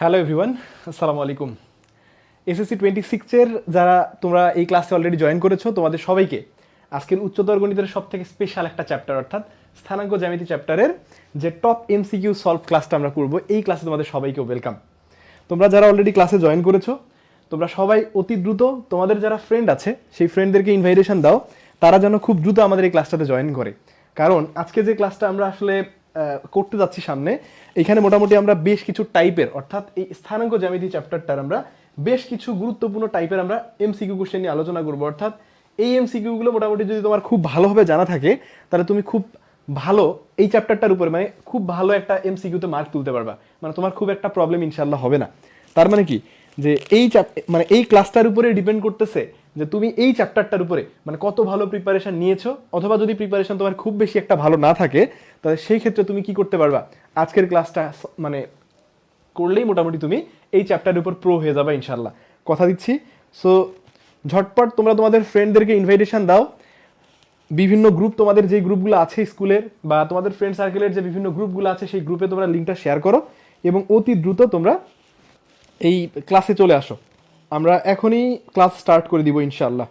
Hello everyone, আসসালামু আলাইকুম। SSC 26-এর যারা তোমরা এই ক্লাসে অলরেডি জয়েন করেছো, তোমাদের সবাইকে আজকের উচ্চতর গণিতের সব থেকে স্পেশাল একটা চ্যাপ্টার অর্থাৎ স্থানাঙ্ক জ্যামিতি চ্যাপ্টারের যে টপ এমসিকিউ সলভ ক্লাসটা আমরা করবো, এই ক্লাসে তোমাদের সবাইকে ওয়েলকাম। তোমরা যারা অলরেডি ক্লাসে জয়েন করেছো, তোমরা সবাই অতি দ্রুত তোমাদের যারা ফ্রেন্ড আছে সেই ফ্রেন্ডদেরকে ইনভাইটেশন দাও, তারা যেন খুব দ্রুত আমাদের এই ক্লাসটাতে জয়েন করে। কারণ আজকে যে ক্লাসটা আমরা আসলে করতে যাচ্ছি সামনে, এখানে মোটামুটি আমরা বেশ কিছু টাইপের অর্থাৎ এই স্থানাঙ্ক জ্যামিতি চ্যাপ্টারটার আমরা বেশ কিছু গুরুত্বপূর্ণ টাইপের আমরা এমসিকিউ কোশ্চেন নিয়ে আলোচনা করবো। অর্থাৎ এই এমসিকিউগুলো মোটামুটি যদি তোমার খুব ভালোভাবে জানা থাকে, তাহলে তুমি খুব ভালো এই চ্যাপ্টারটার উপরে মানে খুব ভালো একটা এমসিকিউতে মার্ক তুলতে পারবা, মানে তোমার খুব একটা প্রবলেম ইনশাল্লাহ হবে না। তার মানে কি, যে এই ক্লাসটার উপরে ডিপেন্ড করতেছে যে তুমি এই চ্যাপ্টারটার উপরে মানে কত ভালো প্রিপারেশন নিয়েছো, অথবা যদি প্রিপারেশন তোমার খুব বেশি একটা ভালো না থাকে, তাহলে সেই ক্ষেত্রে তুমি কি করতে পারবা, আজকের ক্লাসটা মানে করলেই মোটামুটি তুমি এই চ্যাপ্টারের উপর প্রো হয়ে যাবে ইনশাল্লাহ, কথা দিচ্ছি। সো ঝটপট তোমরা তোমাদের ফ্রেন্ডদেরকে ইনভাইটেশন দাও। বিভিন্ন গ্রুপ, তোমাদের যে গ্রুপগুলো আছে স্কুলের বা তোমাদের ফ্রেন্ড সার্কেলের যে বিভিন্ন গ্রুপগুলো আছে, সেই গ্রুপে তোমরা লিঙ্কটা শেয়ার করো এবং অতি দ্রুত তোমরা এই ক্লাসে চলে আসো। আমরা এখনই ক্লাস স্টার্ট করে দিব ইনশাআল্লাহ।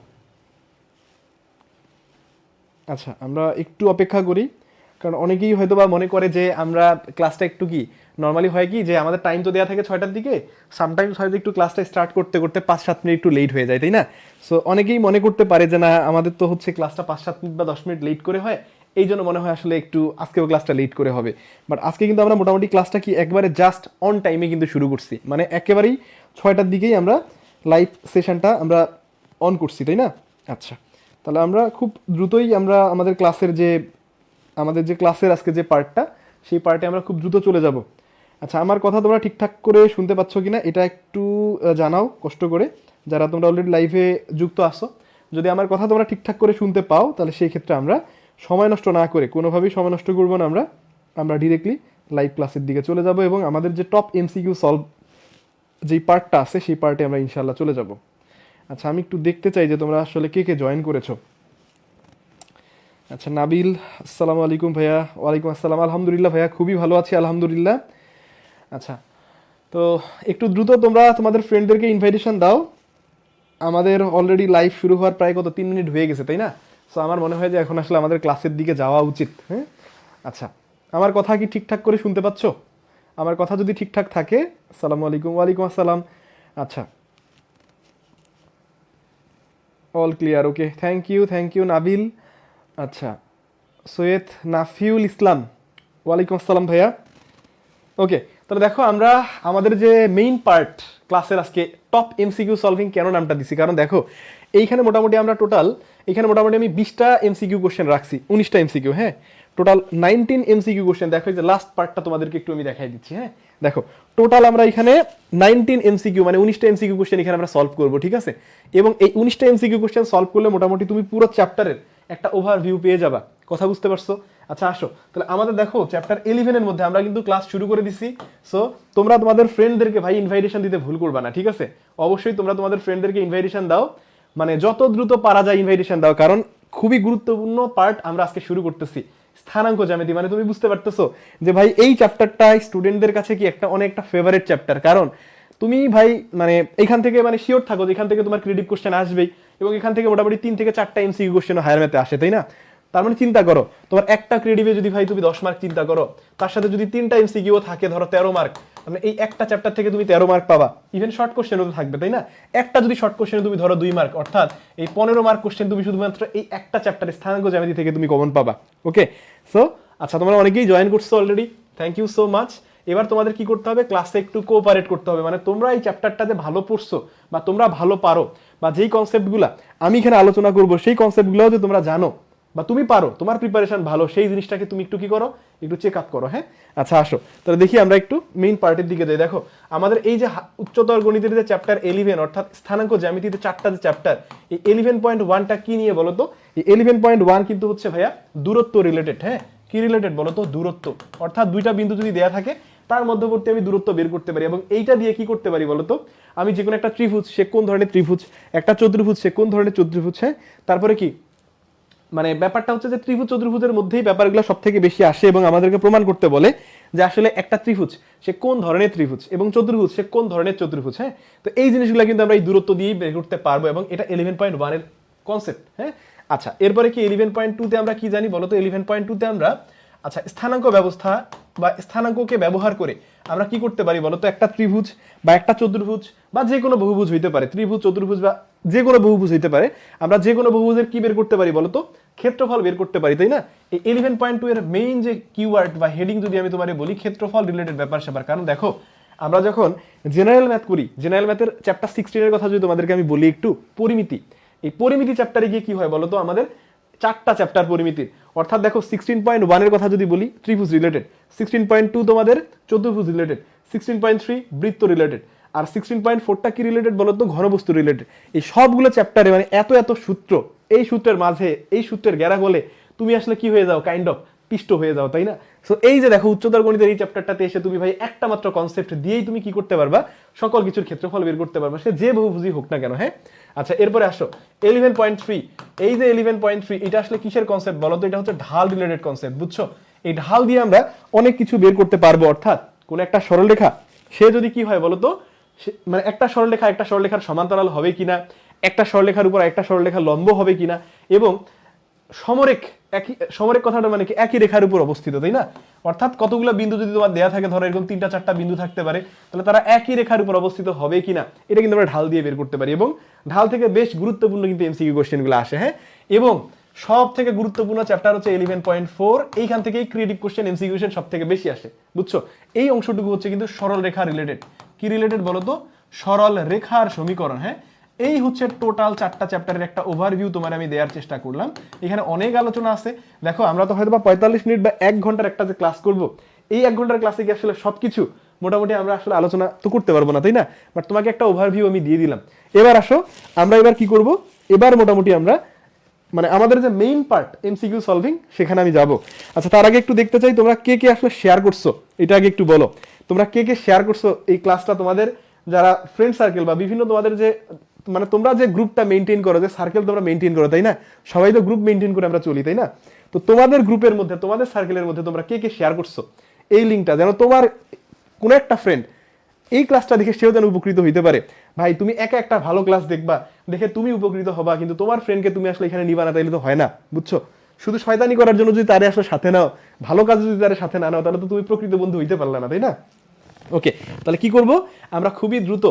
আচ্ছা, আমরা একটু অপেক্ষা করি, কারণ অনেকেই হয়তো বা মনে করে যে আমরা ক্লাসটা একটু কি নর্মালি হয় কি, যে আমাদের টাইম তো দেওয়া থাকে 6টার দিকে, সামটাইমস হয়তো একটু ক্লাসটা স্টার্ট করতে করতে 5-7 মিনিট একটু লেট হয়ে যায়, তাই না? সো অনেকেই মনে করতে পারে যে না, আমাদের তো হচ্ছে ক্লাসটা 5-7 মিনিট বা 10 মিনিট লেট করে হয়, এই জন্য মনে হয় আসলে একটু আজকেও ক্লাসটা লেট করে হবে। বাট আজকে কিন্তু আমরা মোটামুটি ক্লাসটা কি একবারে জাস্ট অন টাইমে কিন্তু শুরু করছি, মানে একেবারেই 6টার দিকেই আমরা লাইভ সেশনটা আমরা অন করছি, তাই না? আচ্ছা, তাহলে আমরা খুব দ্রুতই আমরা আমাদের ক্লাসের আজকে যে পার্টটা, সেই পার্টে আমরা খুব দ্রুত চলে যাব। আচ্ছা, আমার কথা তোমরা ঠিকঠাক করে শুনতে পাচ্ছ কিনা এটা একটু জানাও কষ্ট করে, যারা তোমরা অলরেডি লাইভে যুক্ত আসো। যদি আমার কথা তোমরা ঠিকঠাক করে শুনতে পাও, তাহলে সেই ক্ষেত্রে আমরা সময় নষ্ট না করে, কোনোভাবেই সময় নষ্ট করবো না, আমরা ডিরেক্টলি লাইভ ক্লাসের দিকে চলে যাব এবং আমাদের যে টপ এমসিকিউ সলভ যেই পার্টটা আছে, সেই পার্টে আমরা ইনশাল্লাহ চলে যাব। আচ্ছা, আমি একটু দেখতে চাই যে তোমরা আসলে কে কে জয়েন করেছো। আচ্ছা, নাবিল, আসসালামু আলাইকুম ভাইয়া। ওয়ালাইকুম আসসালাম। আলহামদুলিল্লাহ ভাইয়া, খুবই ভালো আছি আলহামদুলিল্লাহ। আচ্ছা, তো একটু দ্রুত তোমরা তোমাদের ফ্রেন্ডদেরকে ইনভাইটেশন দাও। আমাদের অলরেডি লাইভ শুরু হওয়ার প্রায় 3 মিনিট হয়ে গেছে, তাই না? সো আমার মনে হয় যে এখন আসলে আমাদের ক্লাসের দিকে যাওয়া উচিত। হ্যাঁ, আচ্ছা, আমার কথা কি ঠিকঠাক করে শুনতে পাচ্ছ? আমার কথা যদি ঠিকঠাক থাকে, আসসালামু আলাইকুম। ওয়ালাইকুম আসসালাম। আচ্ছা, all clear, okay, thank you Nabil. আচ্ছা, সৈয়দ নাফিউল ইসলাম, ওয়ালাইকুম আসসালাম ভাইয়া। ওকে, তাহলে দেখো আমরা আমাদের যে মেইন পার্ট ক্লাসের আজকে টপ এমসিকিউ সলভিং কেন নামটা দিছি, কারণ দেখো এইখানে মোটামুটি আমি 20টা এমসিকিউ কোশ্চেন রাখছি, 19টা এমসিকিউ, হ্যাঁ, টোটাল 19 এমসিকিউ কোশ্চেন। দেখো এই যে লাস্ট পার্টটা তোমাদেরকে একটু আমি দেখাই দিচ্ছি। হ্যাঁ, দেখো টোটাল আমরা এখানে 19 এমসিকিউ মানে 19টা এমসিকিউ কোশ্চেন এখানে আমরা সলভ করবো, ঠিক আছে? এবং এই 19টা এমসিকিউ কোশ্চেন সলভ করলে মোটামুটি তুমি পুরো চ্যাপ্টারের একটা ওভারভিউ পেয়ে যাবা, কথা বুঝতে পারছো? আচ্ছা, আসো তাহলে আমাদের দেখো চ্যাপ্টার 11-এর মধ্যে আমরা কিন্তু ক্লাস শুরু করে দিছি। সো তোমরা তোমাদের ফ্রেন্ডদেরকে ভাই ইনভাইটেশন দিতে ভুল করবা না, ঠিক আছে? অবশ্যই তোমরা তোমাদের ফ্রেন্ডদেরকে ইনভাইটেশন দাও, মানে যত দ্রুত পারা যায় ইনভাইটেশন দাও, কারণ খুবই গুরুত্বপূর্ণ পার্ট আমরা আজকে শুরু করতেছি, স্থানাঙ্ক জ্যামিতি। মানে তুমি বুঝতে পারতেছো যে ভাই এই চ্যাপ্টারটা স্টুডেন্টদের কাছে কি অনেকটা ফেভারিট চ্যাপ্টার, কারণ তুমি ভাই মানে এখান থেকে মানে শিওর থাকো যে এখান থেকে তোমার ক্রিয়েটিভ কোশ্চেন আসবেই, এবং এখান থেকে মোটামুটি 3 থেকে 4টা এমসিকিউ কোশ্চেন হায়ার ম্যাথে আসে, তাই না? তার মানে চিন্তা করো, তোমার একটা ক্রিয়েটিভে যদি ভাই তুমি 10 মার্ক চিন্তা করো, তার সাথে যদি 3টা এমসিকিউ থাকে, ধরো 13 মার্ক, মানে এই একটা চ্যাপ্টার থেকে তুমি 13 মার্ক পাবা। ইভেন শর্ট কোশ্চেনও তো থাকবে, তাই না? একটা যদি শর্ট কোশ্চেনে তুমি ধরো 2 মার্ক, অর্থাৎ এই 15 মার্ক কোশ্চেন তুমি শুধুমাত্র এই একটা চ্যাপ্টারে স্থানাঙ্ক জ্যামিতি থেকে তুমি কমন পাবা। ওকে, সো আচ্ছা, তোমরা অনেকেই জয়েন করছো already, thank you so much. এবার তোমাদের কি করতে হবে, ক্লাসে একটু কোঅপারেট করতে হবে, মানে তোমরা এই চ্যাপ্টারটাতে ভালো পড়ছো বা তোমরা ভালো পারো, বা যেই কনসেপ্টগুলো আমি এখানে আলোচনা করবো সেই কনসেপ্টগুলো যে তোমরা জানো বা তুমি পারো, তোমার প্রিপারেশন ভালো, সেই জিনিসটাকে তুমি একটু কি করো, একটু চেক আপ করো। হ্যাঁ, আচ্ছা, আসো তাহলে দেখি আমরা একটু মেইন পার্টের দিকে যাই। দেখো আমাদের এই যে উচ্চতর গণিতের যে চ্যাপ্টার 11 অর্থাৎ স্থানাঙ্ক জ্যামিতিতে 4টা যে চ্যাপ্টার, এই 11.1টা কি নিয়ে বলো তো? এই 11.1 কিন্তু হচ্ছে ভাইয়া দূরত্ব রিলেটেড। হ্যাঁ, কি রিলেটেড বলো তো? দূরত্ব, অর্থাৎ দুইটা বিন্দু যদি দেয়া থাকে তার মধ্যবর্তী আমি দূরত্ব বের করতে পারি, এবং এইটা দিয়ে কি করতে পারি বলতো? আমি যে কোনো একটা ত্রিভুজ সে কোন ধরনের ত্রিভুজ, একটা চতুর্ভুজ সে কোন ধরনের চতুর্ভুজ, হ্যাঁ, তারপরে কি মানে ব্যাপারটা হচ্ছে যে ত্রিভুজ চতুর্ভুজের মধ্যেই ব্যাপারগুলো সব থেকে বেশি আসে এবং আমাদেরকে প্রমাণ করতে বলে যে আসলে একটা ত্রিভুজ সে কোন ধরনের ত্রিভুজ এবং চতুর্ভুজ সে কোন ধরনের চতুর্ভুজ। হ্যাঁ, তো এই জিনিসগুলো কিন্তু আমরা এই দূরত্ব দিয়েই বের করতে পারবো এবং এটা 11.1 এর কনসেপ্ট। হ্যাঁ, আচ্ছা এরপরে কি 11.2 তে আমরা কি জানি বলো তো? 11.2 তে আমরা আচ্ছা স্থানাঙ্ক ব্যবস্থা বা স্থানাঙ্ককে ব্যবহার করে আমরা কি করতে পারি বলো তো? একটা ত্রিভুজ বা একটা চতুর্ভুজ বা যে কোনো বহুভুজ হইতে পারে, ত্রিভুজ চতুর্ভুজ বা যে কোনো বহুভুজ হইতে পারে, আমরা যে কোনো বহুভুজের কি বের করতে পারি বলো তো? ক্ষেত্রফল বের করতে পারি, তাই না? এই 11.2 এর মেইন যে কিওয়ার্ড বা হেডিং যদি আমি তোমারে বলি, ক্ষেত্রফল রিলেটেড ব্যাপার স্যাপার। কারণ দেখো আমরা যখন জেনারেল ম্যাথ করি, জেনারেল ম্যাথের চ্যাপ্টার 16 এর কথা যদি তোমাদেরকে আমি বলি একটু, পরিমিতি, এই পরিমিতি চ্যাপ্টারে গিয়ে কি হয় বলো তো? আমাদের 4টা চ্যাপ্টার পরিমিতির, অর্থাৎ দেখো 16.1 এর কথা যদি বলি ত্রিভুজ রিলেটেড, 16.2 তোমাদের চতুর্ভুজ রিলেটেড, 16.3 বৃত্ত রিলেটেড, আর 16.4টা কি রিলেটেড বলো তো? ঘনবস্তু রিলেটেড। এই সবগুলো চ্যাপ্টারে মানে এত এত সূত্র, এই সূত্রের মাঝে এই সূত্রের গেরা গলে তুমি আসলে কি হয়ে যাও? কাইন্ড অফ পিষ্ট হয়ে যাও, তাই না? সো এই যে দেখো উচ্চতর গণিতের এই চ্যাপ্টারটাতে এসে তুমি ভাই একটা মাত্র কনসেপ্ট দিয়েই তুমি কি করতে পারবা? সকল কিছুর ক্ষেত্রফল বের করতে পারবা, সে যে বহুভুজি হোক না কেন। হ্যাঁ, আচ্ছা এরপরে আসো 11.3। এই যে 11.3 এটা আসলে কিসের কনসেপ্ট বলো তো? এটা হচ্ছে ঢাল রিলেটেড কনসেপ্ট, বুঝছো? এই ঢাল দিয়ে আমরা অনেক কিছু বের করতে পারবো, অর্থাৎ কোন একটা সরলরেখা সে যদি কি হয় বলো তো? মানে একটা সরলরেখা একটা সরলরেখার সমান্তরাল হবে কিনা, একটা সরলরেখার উপর একটা সরলরেখা লম্ব হবে কিনা, এবং সমরেখ, একই সমরেখ কথাটা মানে কি? একই রেখার উপর অবস্থিত, তাই না? অর্থাৎ কতগুলো বিন্দু যদি তোমার দেয়া থাকে, ধরো এরকম 3টা 4টা বিন্দু থাকতে পারে, তাহলে তারা একই রেখার উপর অবস্থিত হবে কিনা এটা কিন্তু আমরা ঢাল দিয়ে বের করতে পারি। এবং ঢাল থেকে বেশ গুরুত্বপূর্ণ কিন্তু এমসিকিউ কোশ্চেনগুলো আসে। হ্যাঁ, এবং সব থেকে গুরুত্বপূর্ণ চ্যাপ্টার হচ্ছে 11.4। এইখান থেকেই ক্রিয়েটিভ কোশ্চেন এমসিকিউ কোশ্চেন সব থেকে বেশি আসে, বুঝছো? এই অংশটুকু হচ্ছে কিন্তু সরল রেখা রিলেটেড। কি রিলেটেড বলো তো? সরল রেখার সমীকরণ। হ্যাঁ, এই হচ্ছে টোটাল 4টা চ্যাপ্টারের একটা ওভারভিউ তোমার আমি দেওয়ার চেষ্টা করলাম। এখানে অনেক আলোচনা আছে। দেখো আমরা তো হয়তো বা 45 মিনিট বা 1 ঘন্টার একটা যে ক্লাস করব, এই 1 ঘন্টার ক্লাসে কি আসলে সবকিছু মোটামুটি আমরা আসলে আলোচনা তো করতে পারবো না, তাই না? বাট তোমাকে একটা ওভারভিউ আমি দিয়ে দিলাম। এবার আসো আমরা এবার কি করব? এবার মোটামুটি আমরা মানে আমাদের যে মেইন পার্ট এমসিকিউ সলভিং, সেখানে আমি যাব। আচ্ছা তার আগে একটু দেখতে চাই তোমরা কে কে আসলে শেয়ার করছো, এটা আগে একটু বলো। তোমরা কে কে শেয়ার করছো এই ক্লাসটা? তোমাদের যারা ফ্রেন্ড সার্কেল বা বিভিন্ন তোমাদের যে মানে তোমরা যে গ্রুপটা মেনটেন করো, যে সার্কেল তোমরা মেনটেন করো, তাই না? সবাই তো গ্রুপ মেনটেন করে আমরা চলি, তাই না? তো তোমাদের গ্রুপের মধ্যে, তোমাদের সার্কেলের মধ্যে তোমরা কে কে শেয়ার করছো এই লিঙ্কটা, যেন তোমার কোনো একটা ফ্রেন্ড এই ক্লাসটা দেখে সেও যেন উপকৃত হইতে পারে। ভাই তুমি একা একটা ভালো ক্লাস দেখবা, দেখে তুমি উপকৃত হবা, কিন্তু তোমার ফ্রেন্ডকে তুমি আসলে এখানে নিবা না, তাইলে তো হয় না, বুঝছো? শুধু শয়তানি করার জন্য যদি তারে আসলে সাথে নাও, ভালো কাজ যদি তারে সাথে না নাও, তাহলে তো তুমি প্রকৃত বন্ধু হইতে পারলে না, তাই না? ওকে, তাহলে কি করব আমরা? খুবই দ্রুত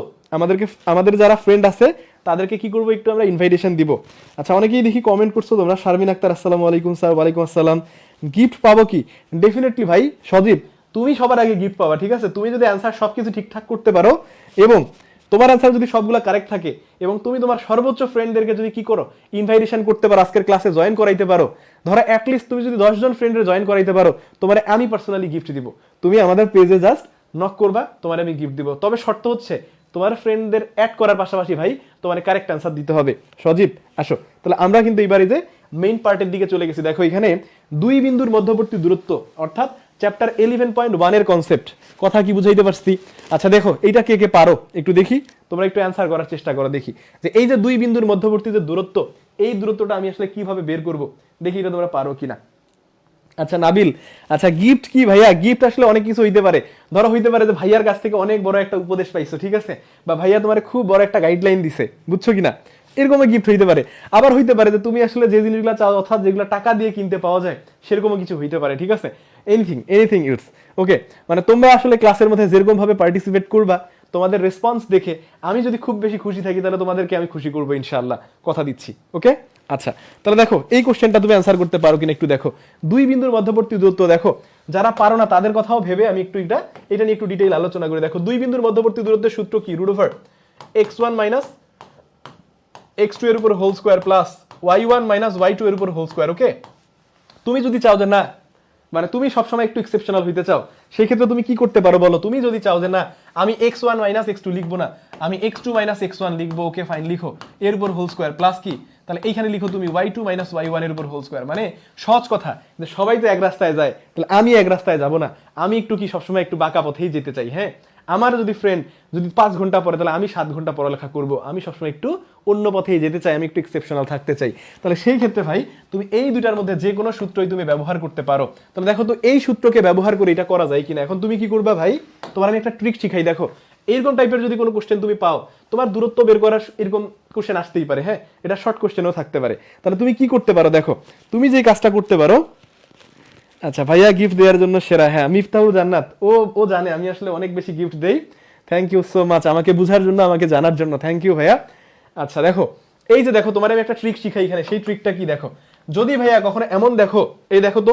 আমাদের যারা ফ্রেন্ড আছে তাদেরকে কি করব? একটু আমরা ইনভাইটেশন দিব। আচ্ছা অনেকেই দেখি কমেন্ট করছো তোমরা। শারমিন আক্তার আসসালামু আলাইকুম স্যার। ওয়ালাইকুম আসসালাম। গিফট পাবো কি? ডেফিনেটলি ভাই সজীব, তুমি সবার আগে গিফট পাবা, ঠিক আছে? তুমি যদি অ্যান্সার সবকিছু ঠিকঠাক করতে পারো এবং তোমার অ্যান্সার যদি সবগুলো কারেক্ট থাকে এবং তুমি তোমার সর্বোচ্চ ফ্রেন্ডদেরকে যদি কি করো? ইনভাইটেশন করতে পারো, আজকের ক্লাসে জয়েন করাইতে পারো। ধরো অ্যাটলিস্ট তুমি যদি 10 জন ফ্রেন্ডের জয়েন করাইতে পারো, তোমার আমি পার্সোনালি গিফট দিব। তুমি আমাদের পেজে জাস্ট নক করবা, তোমার আমি গিফট দিব। তবে শর্ত হচ্ছে তোমার ফ্রেন্ডদের অ্যাড করার পাশাপাশি ভাই তোমার কারেক্ট অ্যান্সার দিতে হবে। সজীব আসো, তাহলে আমরা কিন্তু এইবারে যে মেইন পার্টের দিকে চলে গেছি। দেখো এখানে দুই বিন্দুর মধ্যবর্তী দূরত্ব, অর্থাৎ চ্যাপ্টার 11.1 এর কনসেপ্ট, কথা কি বুঝাইতে পারছি? আচ্ছা দেখো এইটা কে কে পারো একটু দেখি, তোমরা একটু অ্যান্সার করার চেষ্টা করো দেখি, যে এই যে দুই বিন্দুর মধ্যবর্তী যে দূরত্ব, এই দূরত্বটা আমি আসলে কিভাবে বের করব, দেখি এটা তোমরা পারো কিনা। আচ্ছা নাবিল, আচ্ছা গিফট কি ভাইয়া? গিফট আসলে অনেক কিছু হইতে পারে। ধরো হইতে পারে যে ভাইয়ার কাছ থেকে অনেক বড় একটা উপদেশ পাইছো, ঠিক আছে, বা ভাইয়া তোমার খুব বড় একটা গাইডলাইন দিছে, বুঝছো কিনা, এরকমও গিফট হইতে পারে। আবার হইতে পারে যে তুমি আসলে যে জিনিসগুলো চাও, অর্থাৎ যেগুলো টাকা দিয়ে কিনতে পাওয়া যায়, সেরকমও কিছু হইতে পারে, ঠিক আছে? Anything it's okay. মানে তোমরা আসলে ক্লাসের মধ্যে যেরকম ভাবে পার্টিসিপেট করবা, তোমাদের রেসপন্স দেখে আমি যদি খুব বেশি খুশি থাকি, তাহলে তোমাদেরকে আমি খুশি করবো ইনশাআল্লাহ, কথা দিচ্ছি। ওকে আচ্ছা, তাহলে দেখো এই কোশ্চেনটা তুমি অ্যান্সার করতে পারো কিনা একটু দেখো। দুই বিন্দুর মধ্যবর্তী দূরত্ব, দেখো যারা পারো না তাদের কথাও ভেবে আমি একটু এটা নিয়ে একটু ডিটেইল আলোচনা করি। দেখো দুই বিন্দুর মধ্যবর্তী দূরত্বের সূত্র কি? √ x1 মাইনাস x2 এর উপর whole square plus y1 minus y2 এর উপর হোল স্কয়ার। ওকে, তুমি যদি চাও যে না, মানে তুমি সবসময় একটু এক্সেপশনাল হইতে চাও, সেই ক্ষেত্রে তুমি কি করতে পারো বলো? তুমি যদি চাও যে না আমি x1 মাইনাস x2 লিখবো না, আমি x2 মাইনাস x1 লিখবো, ওকে ফাইন, লিখো এর উপর হোল স্কয়ার প্লাস কি, তাহলে এইখানে লিখো তুমি y2 মাইনাস y1 এর উপর হোল স্কয়ার। মানে সহজ কথা, যে সবাই তো এক রাস্তায় যায়, তাহলে আমি এক রাস্তায় যাব না, আমি একটু কি সবসময় একটু বাঁকা পথেই যেতে চাই। হ্যাঁ, আমার যদি ফ্রেন্ড যদি 5 ঘন্টা পড়ে তাহলে আমি 7 ঘন্টা পড়ালেখা করব, আমি সবসময় একটু অন্য পথেই যেতে চাই, আমি একটু এক্সেপশনাল থাকতে চাই। তাহলে সেই ক্ষেত্রে ভাই তুমি এই দুটার মধ্যে যে কোনো সূত্রই তুমি ব্যবহার করতে পারো। তাহলে দেখো তো এই সূত্রকে ব্যবহার করে এটা করা যায় কিনা। এখন তুমি কি করবা ভাই, তোমার আমি একটা ট্রিক শিখাই। দেখো এইরকম টাইপের যদি কোনো কোশ্চেন তুমি পাও, তোমার দূরত্ব বের করার এরকম কোশ্চেন আসতেই পারে, হ্যাঁ এটা শর্ট কোশ্চেনও থাকতে পারে। তাহলে তুমি কি করতে পারো, দেখো তুমি যে কাজটা করতে পারো, আচ্ছা ভাইয়া গিফট দেওয়ার জন্য সেরা, হ্যাঁ মিফতাহুল জান্নাত, ও জানে আমি আসলে অনেক বেশি গিফট দেই। থ্যাংক ইউ সো মাচ আমাকে বুঝার জন্য, আমাকে জানার জন্য, থ্যাংক ইউ ভাইয়া। আচ্ছা দেখো এই যে দেখো তোমার আমি একটা ট্রিক শিখাই এখানে, সেই ট্রিকটা কি দেখো, যদি ভাইয়া কখনো এমন দেখো, এই দেখো তো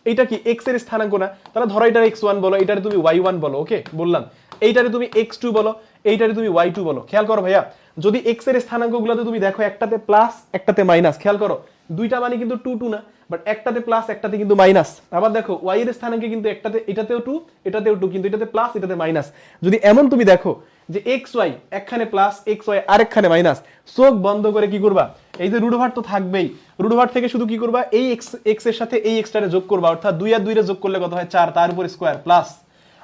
এইটা কি এক্স এর স্থানাঙ্ক না, তাহলে ধরো এটার x1 বলো, এটারে তুমি y1 বলো, ওকে বললাম, এইটারে তুমি x2 বলো, এইটারে তুমি y2 বলো। খেয়াল করো ভাইয়া, যদি এক্স এর স্থানাঙ্কগুলোতে তুমি দেখো একটাতে প্লাস একটাতে মাইনাস, খেয়াল করো দুইটা মানে কিন্তু 2 2 না, বাট একটাতে প্লাস একটাতে কিন্তু মাইনাস। আবার দেখো y এর স্থানাঙ্কে কিন্তু একটাতে এটাতেও 2 এটাতেও 2, কিন্তু এটাতে প্লাস এটাতে মাইনাস। যদি এমন তুমি দেখো যে xy একখানে প্লাস xy আরেকখানে মাইনাস, চোখ বন্ধ করে কি করবা, এই যে রুট ওভার তো থাকবেই, রুট ওভার থেকে শুধু কি করবা, এই x এর সাথে এই এক্সটারে যোগ করবা, অর্থাৎ 2 আর 2 এর যোগ করলে কত হয় 4, তার উপর স্কয়ার প্লাস।